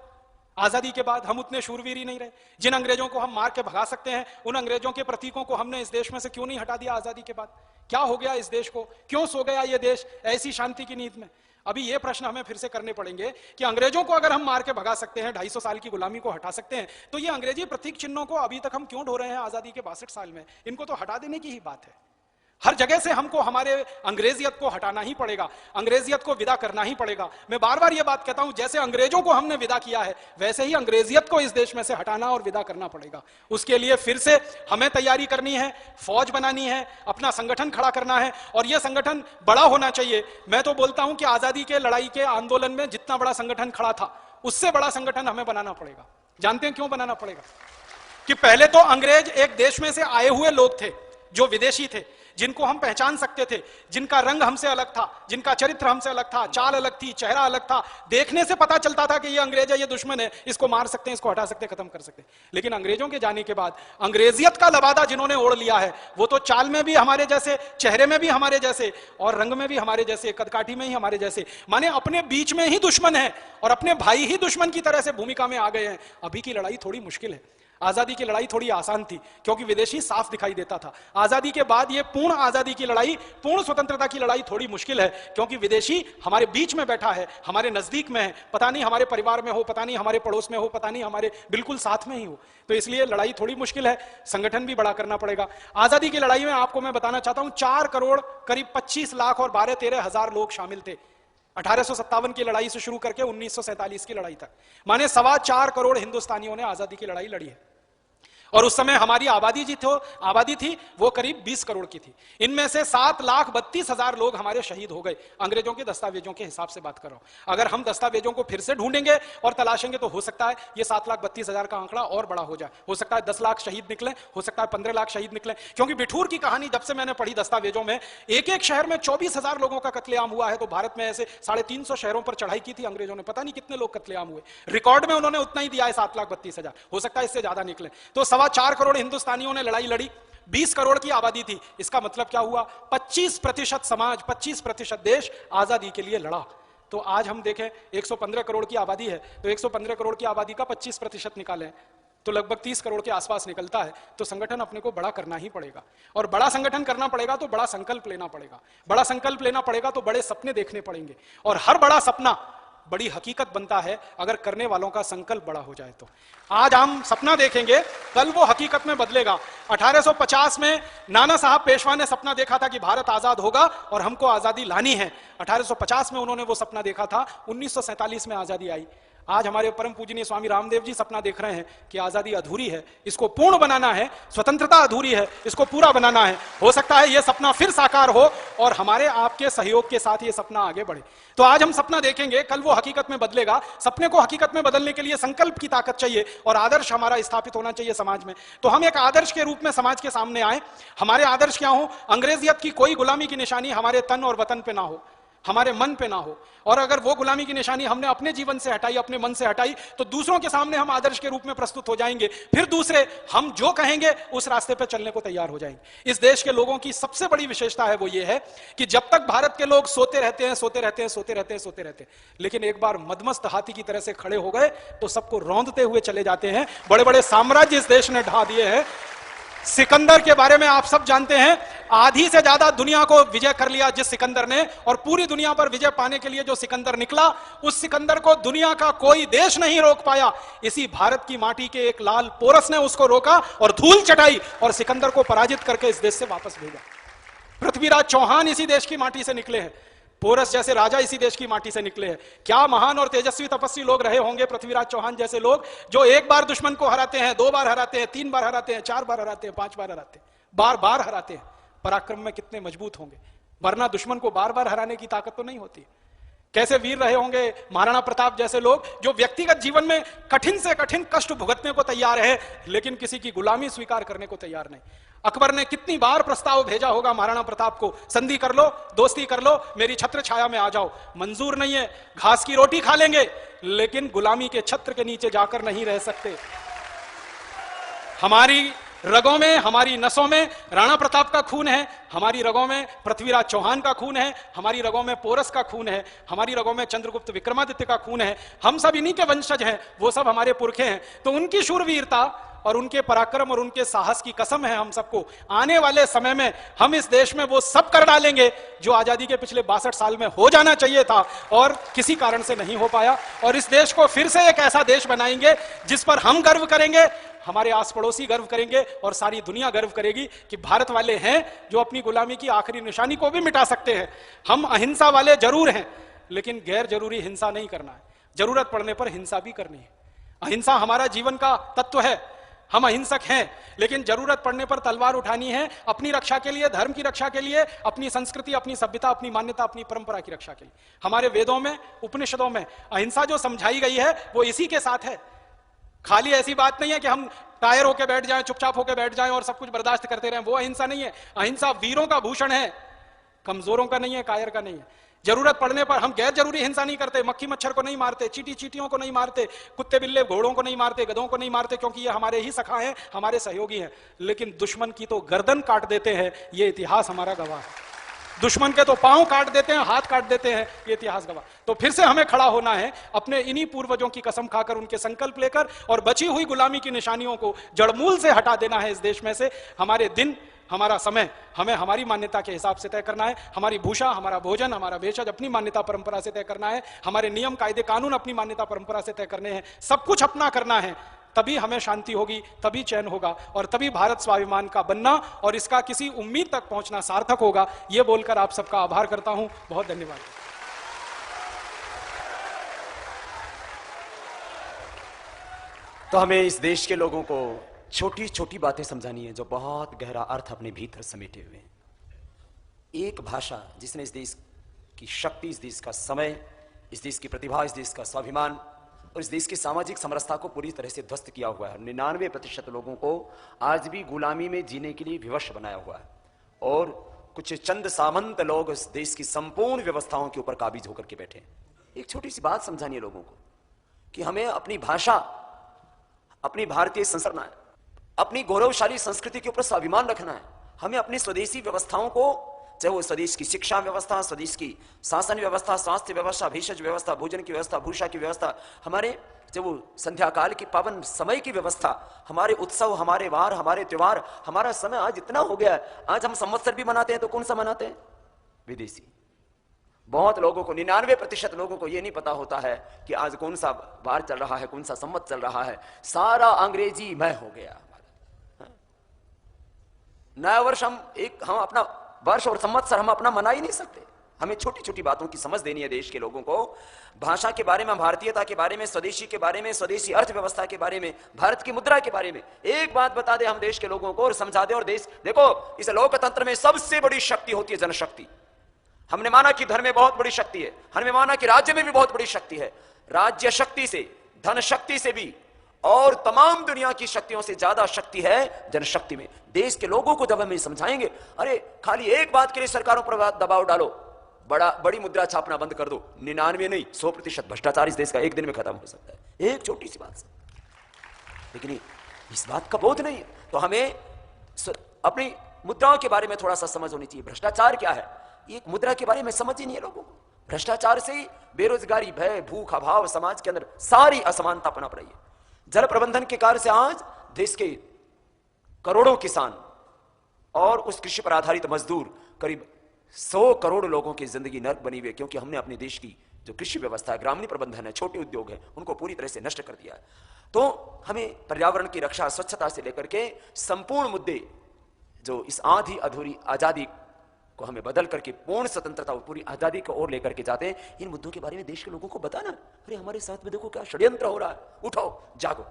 आजादी के बाद हम उतने शूरवीर ही नहीं रहे? जिन अंग्रेजों को हम मार के भगा सकते हैं, उन अंग्रेजों के प्रतीकों को हमने इस देश में से क्यों नहीं हटा दिया आजादी के बाद? क्या हो गया इस देश को? क्यों सो गया ये देश ऐसी शांति की नींद में? अभी ये प्रश्न हमें फिर से करने पड़ेंगे कि अंग्रेजों को अगर हम मार के भगा सकते हैं, 250 साल की गुलामी को हटा सकते हैं, तो ये अंग्रेजी प्रतीक चिन्हों को अभी तक हम क्यों ढो रहे हैं आजादी के 62 साल में? इनको तो हटा देने की ही बात है। हर जगह से हमको हमारे अंग्रेजियत को हटाना ही पड़ेगा, अंग्रेजियत को विदा करना ही पड़ेगा। मैं बार बार यह बात कहता हूं, जैसे अंग्रेजों को हमने विदा किया है, वैसे ही अंग्रेजियत को इस देश में से हटाना और विदा करना पड़ेगा। उसके लिए फिर से हमें तैयारी करनी है, फौज बनानी है, अपना संगठन खड़ा करना है, और यह संगठन बड़ा होना चाहिए। मैं तो बोलता हूं कि आजादी के लड़ाई के आंदोलन में जितना बड़ा संगठन खड़ा था, उससे बड़ा संगठन हमें बनाना पड़ेगा। जानते हैं क्यों बनाना पड़ेगा? कि पहले तो अंग्रेज एक देश में से आए हुए लोग थे, जो विदेशी थे, जिनको हम पहचान सकते थे, जिनका रंग हमसे अलग था, जिनका चरित्र हमसे अलग था, चाल अलग थी, चेहरा अलग था, देखने से पता चलता था कि ये अंग्रेज है, ये दुश्मन है, इसको मार सकते हैं, इसको हटा सकते हैं, खत्म कर सकते हैं। लेकिन अंग्रेजों के जाने के बाद अंग्रेजियत का लबादा जिन्होंने ओढ़ लिया है, वो तो चाल में भी हमारे जैसे, चेहरे में भी हमारे जैसे, और रंग में भी हमारे जैसे, कदकाठी में ही हमारे जैसे, माने अपने बीच में ही दुश्मन है और अपने भाई ही दुश्मन की तरह से भूमिका में आ गए हैं। अभी की लड़ाई थोड़ी मुश्किल है, आजादी की लड़ाई थोड़ी आसान थी, क्योंकि विदेशी साफ दिखाई देता था। आजादी के बाद ये पूर्ण आजादी की लड़ाई, पूर्ण स्वतंत्रता की लड़ाई थोड़ी मुश्किल है, क्योंकि विदेशी हमारे बीच में बैठा है, हमारे नजदीक में है, पता नहीं हमारे परिवार में हो, पता नहीं हमारे पड़ोस में हो, पता नहीं हमारे बिल्कुल साथ में ही हो। तो इसलिए लड़ाई थोड़ी मुश्किल है, संगठन भी बड़ा करना पड़ेगा। आजादी की लड़ाई में आपको मैं बताना चाहता हूं, 4 करोड़ करीब 25 लाख और 12-13 हजार लोग शामिल थे 1857 की लड़ाई से शुरू करके 1947 की लड़ाई तक। माने 4.25 करोड़ हिंदुस्तानियों ने आजादी की लड़ाई लड़ी है। और उस समय हमारी आबादी थी वो करीब 20 करोड़ की थी। इनमें से 7,32,000 लोग हमारे शहीद हो गए, अंग्रेजों के दस्तावेजों के हिसाब से बात कर रहा हूं। अगर हम दस्तावेजों को फिर से ढूंढेंगे और तलाशेंगे तो हो सकता है ये 7,32,000 का आंकड़ा और बड़ा हो जाए, हो सकता है 10 लाख शहीद निकले, हो सकता है 15 लाख शहीद निकले। क्योंकि बिठूर की कहानी जब से मैंने पढ़ी दस्तावेजों में, एक एक शहर में 24,000 लोगों का कत्लेआम हुआ है। तो भारत में ऐसे 350 शहरों पर चढ़ाई की थी अंग्रेजों ने, पता नहीं कितने लोग कत्लेआम हुए, रिकॉर्ड में उन्होंने उतना ही दिया है 7,32,000, हो सकता है इससे ज्यादा निकले। तो 4.25 करोड़ हिंदुस्तानियों ने लड़ाई लड़ी, 20 करोड़ की आबादी थी। इसका मतलब क्या हुआ? 25% समाज, 25% देश आजादी के लिए लड़ा। तो आज हम देखें 115 करोड़ की आबादी है, तो 115 करोड़ की आबादी का 25% निकालें तो लगभग 30 करोड़ के आसपास निकलता है। तो संगठन अपने को बड़ा करना ही पड़ेगा, और बड़ा संगठन करना पड़ेगा तो बड़ा संकल्प लेना पड़ेगा, बड़ा संकल्प लेना पड़ेगा तो बड़े सपने देखने पड़ेंगे। और हर बड़ा सपना बड़ी हकीकत बनता है अगर करने वालों का संकल्प बड़ा हो जाए। तो आज हम सपना देखेंगे, कल वो हकीकत में बदलेगा। 1850 में नाना साहब पेशवा ने सपना देखा था कि भारत आजाद होगा और हमको आजादी लानी है। 1850 में उन्होंने वो सपना देखा था, 1947 में आजादी आई। आज हमारे परम पूजनीय स्वामी रामदेव जी सपना देख रहे हैं कि आजादी अधूरी है, इसको पूर्ण बनाना है, स्वतंत्रता अधूरी है, इसको पूरा बनाना है। हो सकता है यह सपना फिर साकार हो और हमारे आपके सहयोग के साथ यह सपना आगे बढ़े। तो आज हम सपना देखेंगे, कल वो हकीकत में बदलेगा। सपने को हकीकत में बदलने के लिए संकल्प की ताकत चाहिए और आदर्श हमारा स्थापित होना चाहिए समाज में। तो हम एक आदर्श के रूप में समाज के सामने आए। हमारे आदर्श क्या हो? अंग्रेजियत की कोई गुलामी की निशानी हमारे तन और वतन पे ना हो, हमारे मन पे ना हो। और अगर वो गुलामी की निशानी हमने अपने जीवन से हटाई, अपने मन से हटाई, तो दूसरों के सामने हम आदर्श के रूप में प्रस्तुत हो जाएंगे। फिर दूसरे हम जो कहेंगे उस रास्ते पे चलने को तैयार हो जाएंगे। इस देश के लोगों की सबसे बड़ी विशेषता है वो ये है कि जब तक भारत के लोग सोते रहते हैं, सोते रहते हैं, सोते रहते हैं, सोते रहते हैं, लेकिन एक बार मदमस्त हाथी की तरह से खड़े हो गए तो सबको रौंदते हुए चले जाते हैं। बड़े बड़े साम्राज्य इस देश ने ढा दिए हैं। सिकंदर के बारे में आप सब जानते हैं, आधी से ज्यादा दुनिया को विजय कर लिया जिस सिकंदर ने, और पूरी दुनिया पर विजय पाने के लिए जो सिकंदर निकला, उस सिकंदर को दुनिया का कोई देश नहीं रोक पाया। इसी भारत की माटी के एक लाल पोरस ने उसको रोका और धूल चटाई और सिकंदर को पराजित करके इस देश से वापस भेजा। पृथ्वीराज चौहान इसी देश की माटी से निकले हैं, पोरस जैसे राजा इसी देश की माटी से निकले हैं। क्या महान और तेजस्वी तपस्वी लोग रहे होंगे पृथ्वीराज चौहान जैसे लोग, जो एक बार दुश्मन को हराते हैं, 2 बार हराते हैं, 3 बार हराते हैं, 4 बार हराते हैं, 5 बार हराते हैं, बार बार हराते हैं। पराक्रम में कितने मजबूत होंगे, वरना दुश्मन को बार बार हराने की ताकत तो नहीं होती। कैसे वीर रहे होंगे महाराणा प्रताप जैसे लोग, जो व्यक्तिगत जीवन में कठिन से कठिन कष्ट भुगतने को तैयार है लेकिन किसी की गुलामी स्वीकार करने को तैयार नहीं। अकबर ने कितनी बार प्रस्ताव भेजा होगा महाराणा प्रताप को, संधि कर लो, दोस्ती कर लो, मेरी छत्र छाया में आ जाओ। मंजूर नहीं है, घास की रोटी खा लेंगे लेकिन गुलामी के छत्र के नीचे जाकर नहीं रह सकते। हमारी रगों में, हमारी नसों में राणा प्रताप का खून है, हमारी रगों में पृथ्वीराज चौहान का खून है, हमारी रगों में पोरस का खून है, हमारी रगों में चंद्रगुप्त विक्रमादित्य का खून है। हम सब इन्हीं के वंशज हैं, वो सब हमारे पुरखे हैं। तो उनकी शूरवीरता और उनके पराक्रम और उनके साहस की कसम है हम सबको। आने वाले समय में हम इस देश में वो सब कर डालेंगे जो आजादी के पिछले 62 साल में हो जाना चाहिए था और किसी कारण से नहीं हो पाया। और इस देश को फिर से एक ऐसा देश बनाएंगे जिस पर हम गर्व करेंगे, हमारे आस पड़ोसी गर्व करेंगे और सारी दुनिया गर्व करेगी कि भारत वाले हैं जो अपनी गुलामी की आखिरी निशानी को भी मिटा सकते हैं। हम अहिंसा वाले जरूर हैं लेकिन गैर जरूरी हिंसा नहीं करना है, जरूरत पड़ने पर हिंसा भी करनी है। अहिंसा हमारा जीवन का तत्व है, हम अहिंसक हैं लेकिन जरूरत पड़ने पर तलवार उठानी है अपनी रक्षा के लिए, धर्म की रक्षा के लिए, अपनी संस्कृति, अपनी सभ्यता, अपनी मान्यता, अपनी परंपरा की रक्षा के लिए। हमारे वेदों में, उपनिषदों में अहिंसा जो समझाई गई है वो इसी के साथ है। खाली ऐसी बात नहीं है कि हम टायर होके बैठ जाएं, चुपचाप होके बैठ जाएं और सब कुछ बर्दाश्त करते रहें, वो अहिंसा नहीं है। अहिंसा वीरों का भूषण है, कमजोरों का नहीं है, कायर का नहीं है। जरूरत पड़ने पर हम गैर जरूरी हिंसा नहीं करते, मक्खी मच्छर को नहीं मारते, चींटी चींटियों को नहीं मारते, कुत्ते बिल्ले घोड़ों को नहीं मारते, गधों को नहीं मारते, क्योंकि ये हमारे ही सखा हैं, हमारे सहयोगी हैं। लेकिन दुश्मन की तो गर्दन काट देते हैं, ये इतिहास हमारा गवाह है। दुश्मन के तो पांव काट देते हैं, हाथ काट देते हैं, ये इतिहास गवाह। तो फिर से हमें खड़ा होना है, अपने इन्हीं पूर्वजों की कसम खाकर, उनके संकल्प लेकर और बची हुई गुलामी की निशानियों को जड़मूल से हटा देना है इस देश में से। हमारे दिन, हमारा समय हमें हमारी मान्यता के हिसाब से तय करना है। हमारी भूषा, हमारा भोजन, हमारा भेषज अपनी मान्यता परंपरा से तय करना है। हमारे नियम, कायदे, कानून अपनी मान्यता परंपरा से तय करने हैं। सब कुछ अपना करना है, तभी हमें शांति होगी, तभी चैन होगा और तभी भारत स्वाभिमान का बनना और इसका किसी उम्मीद तक पहुंचना सार्थक होगा। यह बोलकर आप सबका आभार करता हूं। बहुत धन्यवाद। तो हमें इस देश के लोगों को छोटी छोटी बातें समझानी है जो बहुत गहरा अर्थ अपने भीतर समेटे हुए हैं। एक भाषा जिसने इस देश की शक्ति, इस देश का समय, इस देश की प्रतिभा, इस देश का स्वाभिमान और इस देश की सामाजिक समरसता को पूरी तरह से ध्वस्त किया हुआ है। 99% लोगों को आज भी गुलामी में जीने के लिए विवश बनाया हुआ है और कुछ चंद सामंत लोग इस देश की संपूर्ण व्यवस्थाओं के ऊपर काबिज होकर के बैठे हैं। एक छोटी सी बात समझानी है लोगों को कि हमें अपनी भाषा, अपनी भारतीय संस्कृति, अपनी गौरवशाली संस्कृति के ऊपर स्वाभिमान रखना है। हमें अपनी स्वदेशी व्यवस्थाओं को, चाहे वो स्वदेश की शिक्षा व्यवस्था, स्वदेश की शासन व्यवस्था, स्वास्थ्य व्यवस्था, भेषज व्यवस्था, भोजन की व्यवस्था, भूषा की व्यवस्था, हमारे जब वो संध्या काल की पावन समय की व्यवस्था, हमारे उत्सव, हमारे वार, हमारे त्योहार, हमारा समय आज इतना हो गया है। आज हम संवत्सर भी मनाते हैं तो कौन सा मनाते हैं? विदेशी। बहुत लोगों को, 99% लोगों को यह नहीं पता होता है कि आज कौन सा वार चल रहा है, कौन सा संवत चल रहा है। सारा अंग्रेजी मय हो गया। नया वर्ष हम अपना वर्ष और संवत्सर हम अपना मना ही नहीं सकते। हमें छोटी छोटी बातों की समझ देनी है देश के लोगों को। भाषा के बारे में, भारतीयता के बारे में, स्वदेशी के बारे में, स्वदेशी अर्थव्यवस्था के बारे में, भारत की मुद्रा के बारे में एक बात बता दे हम देश के लोगों को और समझा दे। और देश देखो, इस लोकतंत्र में सबसे बड़ी शक्ति होती है जनशक्ति। हमने माना कि धर्म में बहुत बड़ी शक्ति है, हमने माना कि राज्य में भी बहुत बड़ी शक्ति है। राज्य शक्ति से, धन शक्ति से भी और तमाम दुनिया की शक्तियों से ज्यादा शक्ति है जनशक्ति में। देश के लोगों को जब हम समझाएंगे, अरे खाली एक बात के लिए सरकारों पर दबाव डालो, बड़ी मुद्रा छापना बंद कर दो, 99 नहीं 100% भ्रष्टाचार इस देश का एक दिन में खत्म हो सकता है, एक छोटी सी बात से। लेकिन इस बात का बोध नहीं है। तो हमें अपनी मुद्राओं के बारे में थोड़ा सा समझ होनी चाहिए। भ्रष्टाचार क्या है, एक मुद्रा के बारे में समझ ही नहीं है लोगों को। भ्रष्टाचार से ही बेरोजगारी, भय, भूख, अभाव, समाज के अंदर सारी असमानता पनप रही है। जल प्रबंधन के कार्य से आज देश के करोड़ों किसान और उस कृषि पर आधारित मजदूर, करीब 100 करोड़ लोगों की जिंदगी नर्क बनी हुई है, क्योंकि हमने अपने देश की जो कृषि व्यवस्था है, ग्रामीण प्रबंधन है, छोटे उद्योग है, उनको पूरी तरह से नष्ट कर दिया है। तो हमें पर्यावरण की रक्षा, स्वच्छता से लेकर के संपूर्ण मुद्दे जो इस आधी अधूरी आजादी को हमें बदल करके पूर्ण स्वतंत्रता और पूरी आजादी को ओर लेकर के जाते हैं, इन मुद्दों के बारे में देश के लोगों को बताना। अरे हमारे साथ में देखो क्या षड्यंत्र हो रहा है, उठो जागो।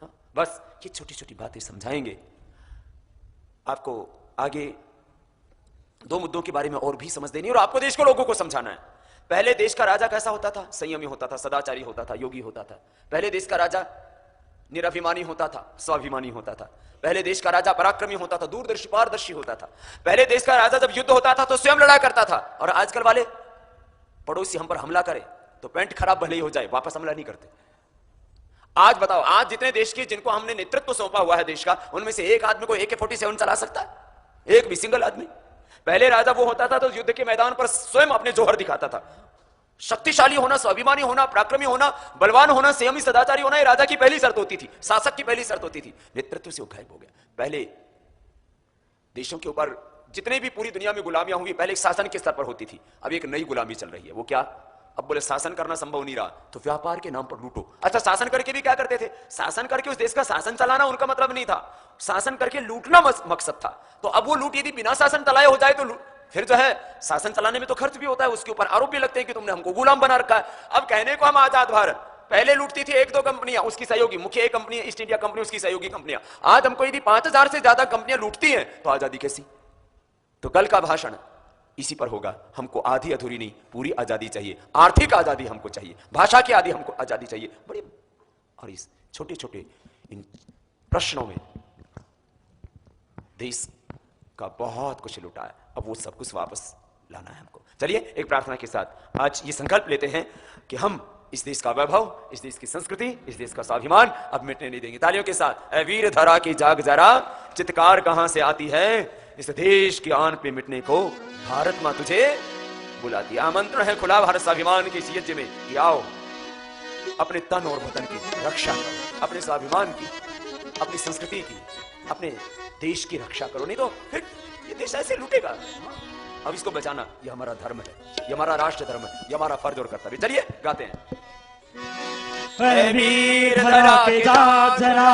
हाँ? बस ये छोटी छोटी बातें समझाएंगे आपको। आगे 2 मुद्दों के बारे में और भी समझ देनी है और आपको देश के लोगों को समझाना है। पहले देश का राजा कैसा होता था? संयमी होता था, सदाचारी होता था, योगी होता था। पहले देश का राजा निराभिमानी होता था, स्वाभिमानी होता था। पहले देश का राजा पराक्रमी होता था, दूरदर्शी पारदर्शी होता था। पहले देश का राजा जब युद्ध होता था तो स्वयं लड़ा करता था। और आजकल वाले पड़ोसी हम पर हमला करे तो पैंट खराब भले ही हो जाए, वापस हमला नहीं करते। आज बताओ, आज जितने देश के जिनको हमने नेतृत्व सौंपा हुआ है देश का, उनमें से एक आदमी को AK-47 चला सकता है? एक भी सिंगल आदमी? पहले राजा वो होता था तो युद्ध के मैदान पर स्वयं अपने जोहर दिखाता था। शक्तिशाली होना, स्वाभिमानी होना, पराक्रमी होना, बलवान होना, संयमी सदाचारी होना, ये राजा की पहली शर्त होती थी, शासक की पहली शर्त होती थी। नेतृत्व से वो गायब हो गया। पहले देशों के ऊपर जितने भी पूरी दुनिया में गुलामियां हुई, पहले एक शासन के स्तर पर होती थी। अब एक नई गुलामी चल रही है। वो क्या? अब बोले शासन करना संभव नहीं रहा तो व्यापार के नाम पर लूटो। अच्छा, शासन करके भी क्या करते थे? शासन करके उस देश का शासन चलाना उनका मतलब नहीं था, शासन करके लूटना मकसद था। तो अब वो लूट यदि बिना शासन चलाए हो जाए तो फिर जो है शासन चलाने में तो खर्च भी होता है, उसके ऊपर आरोप भी लगते हैं कि तुमने हमको गुलाम बना रखा है। अब कहने को हम आजाद भारत, पहले लूटती थी एक दो कंपनियां, उसकी सहयोगी, मुख्य एक कंपनी ईस्ट इंडिया कंपनी, उसकी सहयोगी कंपनियां। आज हमको यदि 5000 से ज्यादा कंपनियां लूटती हैं तो आजादी कैसी? तो कल का भाषण इसी पर होगा। हमको आधी अधूरी नहीं, पूरी आजादी चाहिए। आर्थिक आजादी हमको चाहिए, भाषा की आदि हमको आजादी चाहिए। बड़े और इस छोटे छोटे इन प्रश्नों में देश का बहुत कुछ लुटा है। अब वो सब कुछ वापस लाना है हमको। चलिए एक प्रार्थना के साथ आज ये संकल्प लेते हैं कि हम इस देश का वैभव, इस देश की संस्कृति, इस देश का स्वाभिमान अब मिटने नहीं देंगे। तालियों के साथ। ऐ वीर धरा की जाग जरा, चित्कार कहां से आती है, इस देश की आन पे मिटने को भारत मां तुझे बुलाती। आमंत्रण है खुला भारत स्वाभिमान के इस यज्ञ में कि आओ अपने तन और वतन की रक्षा करो, अपने स्वाभिमान की, अपनी संस्कृति की, अपने देश की रक्षा करो। नहीं तो फिर ये देश ऐसे लूटेगा। अब इसको बचाना ये हमारा धर्म है, ये हमारा राष्ट्र धर्म है, ये हमारा फर्ज और कर्तव्य। चलिए गाते हैं। ऐ वीर धरा के जाग जरा,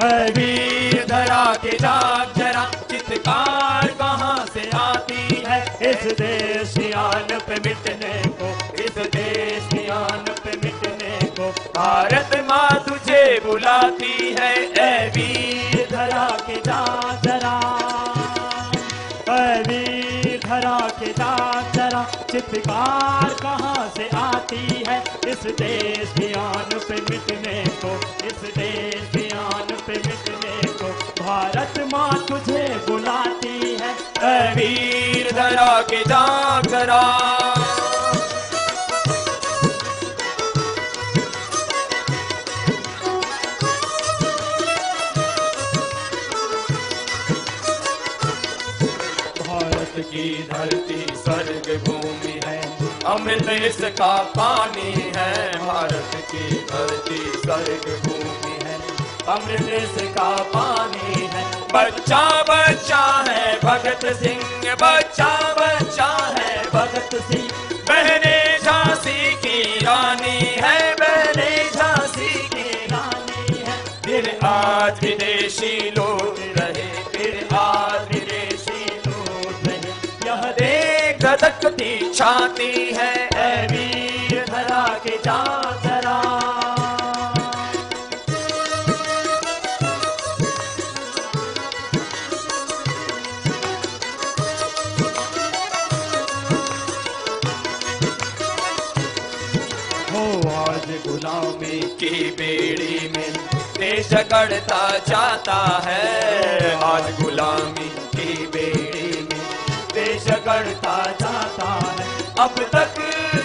ऐ वीर धरा के जाग जरा, चित्कार कहां से आती है, इस देश की आन पे मिटने को, इस देश की आन पे मिटने को भारत माँ तुझे बुलाती है। ऐ वीर धरा के जाग जरा, ऐ वीर धरा के जाग जरा, चित्कार कहां से आती है, इस देश की आन पे मिटने को, इस देश की आन पे मिटने को भारत माँ तुझे बुलाती है। ऐ वीर धरा के जाग जरा, की धरती स्वर्ग भूमि है, अमृत इसका पानी है। भारत की धरती स्वर्ग भूमि है, अमृत इसका पानी है। बच्चा बच्चा है भगत सिंह, बच्चा बच्चा है भगत सिंह, बहने झांसी की रानी है, बहने झांसी की रानी है। फिर आज विदेशी लूट रहे, फिर आज धधकती छाती है। ऐ वीर धरा के जाग जरा, हो आज गुलामी की बेड़ी में देश गढ़ता जाता है, आज गुलामी की बेड़ी में देश गढ़ता जाता है। अब तक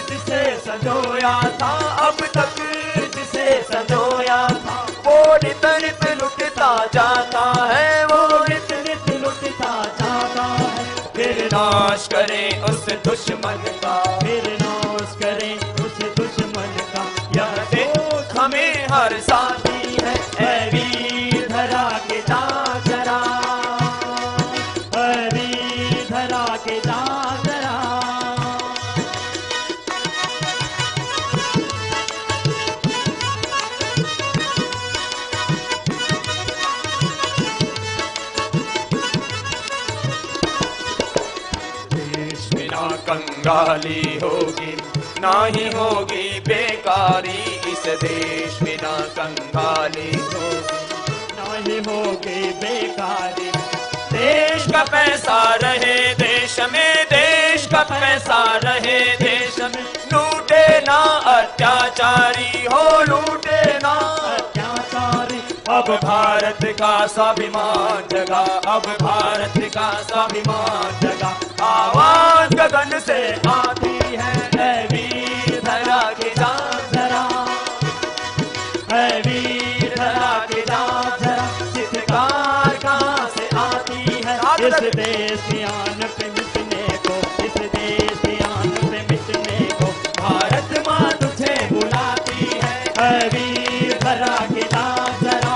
जिसे संजोया था, अब तक जिसे संजोया था, वो नित नित लुटता जाता है, वो नित नित लुटता जाता है। फिर नाश करें उस दुश्मन का, फिर नाश करें उस दुश्मन का, यह देश हमें हर साथी है। ऐ वीर धरा के जाग जरा, ऐ वीर धरा के जाग जरा, देश बिना कंगाली होगी, ना ही होगी बेकारी, इस देश बिना कंगाली होगी, ना ही होगी बेकारी। देश का पैसा रहे देश में, देश का पैसा ऐसा रहे देश में, लूटे ना अत्याचारी हो, लूटे ना अत्याचारी। अब भारत का स्वाभिमान जगा, अब भारत का स्वाभिमान जगा, आवाज गगन से आती है, ऐ वीर धरा के जान जरा, ऐ वीर धरा के जान जरा, चित्कार कहाँ से आती है, इस देश की आन पे मिटने को, इस देश की आन पे मिटने को, भारत माँ तुझे बुलाती है, ऐ वीर धरा के जान जरा,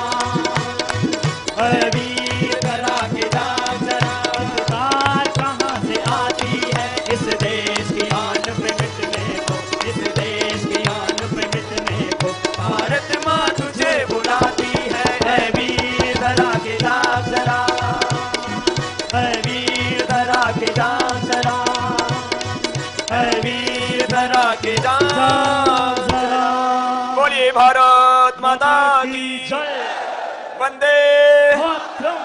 ऐ वीर धरा के जान जरा, चित्कार कहाँ से आती है, इस देश की आन पे मिटने को, इस देश की आन पे मिटने को, भारत माँ तुझे बुलाती है, ऐ वीर धरा के जान जरा, ऐ वीर धरा के जान जरा, ऐ वीर धरा के जान जरा। बोलिए भारत माता की जय, वंदे मातरम।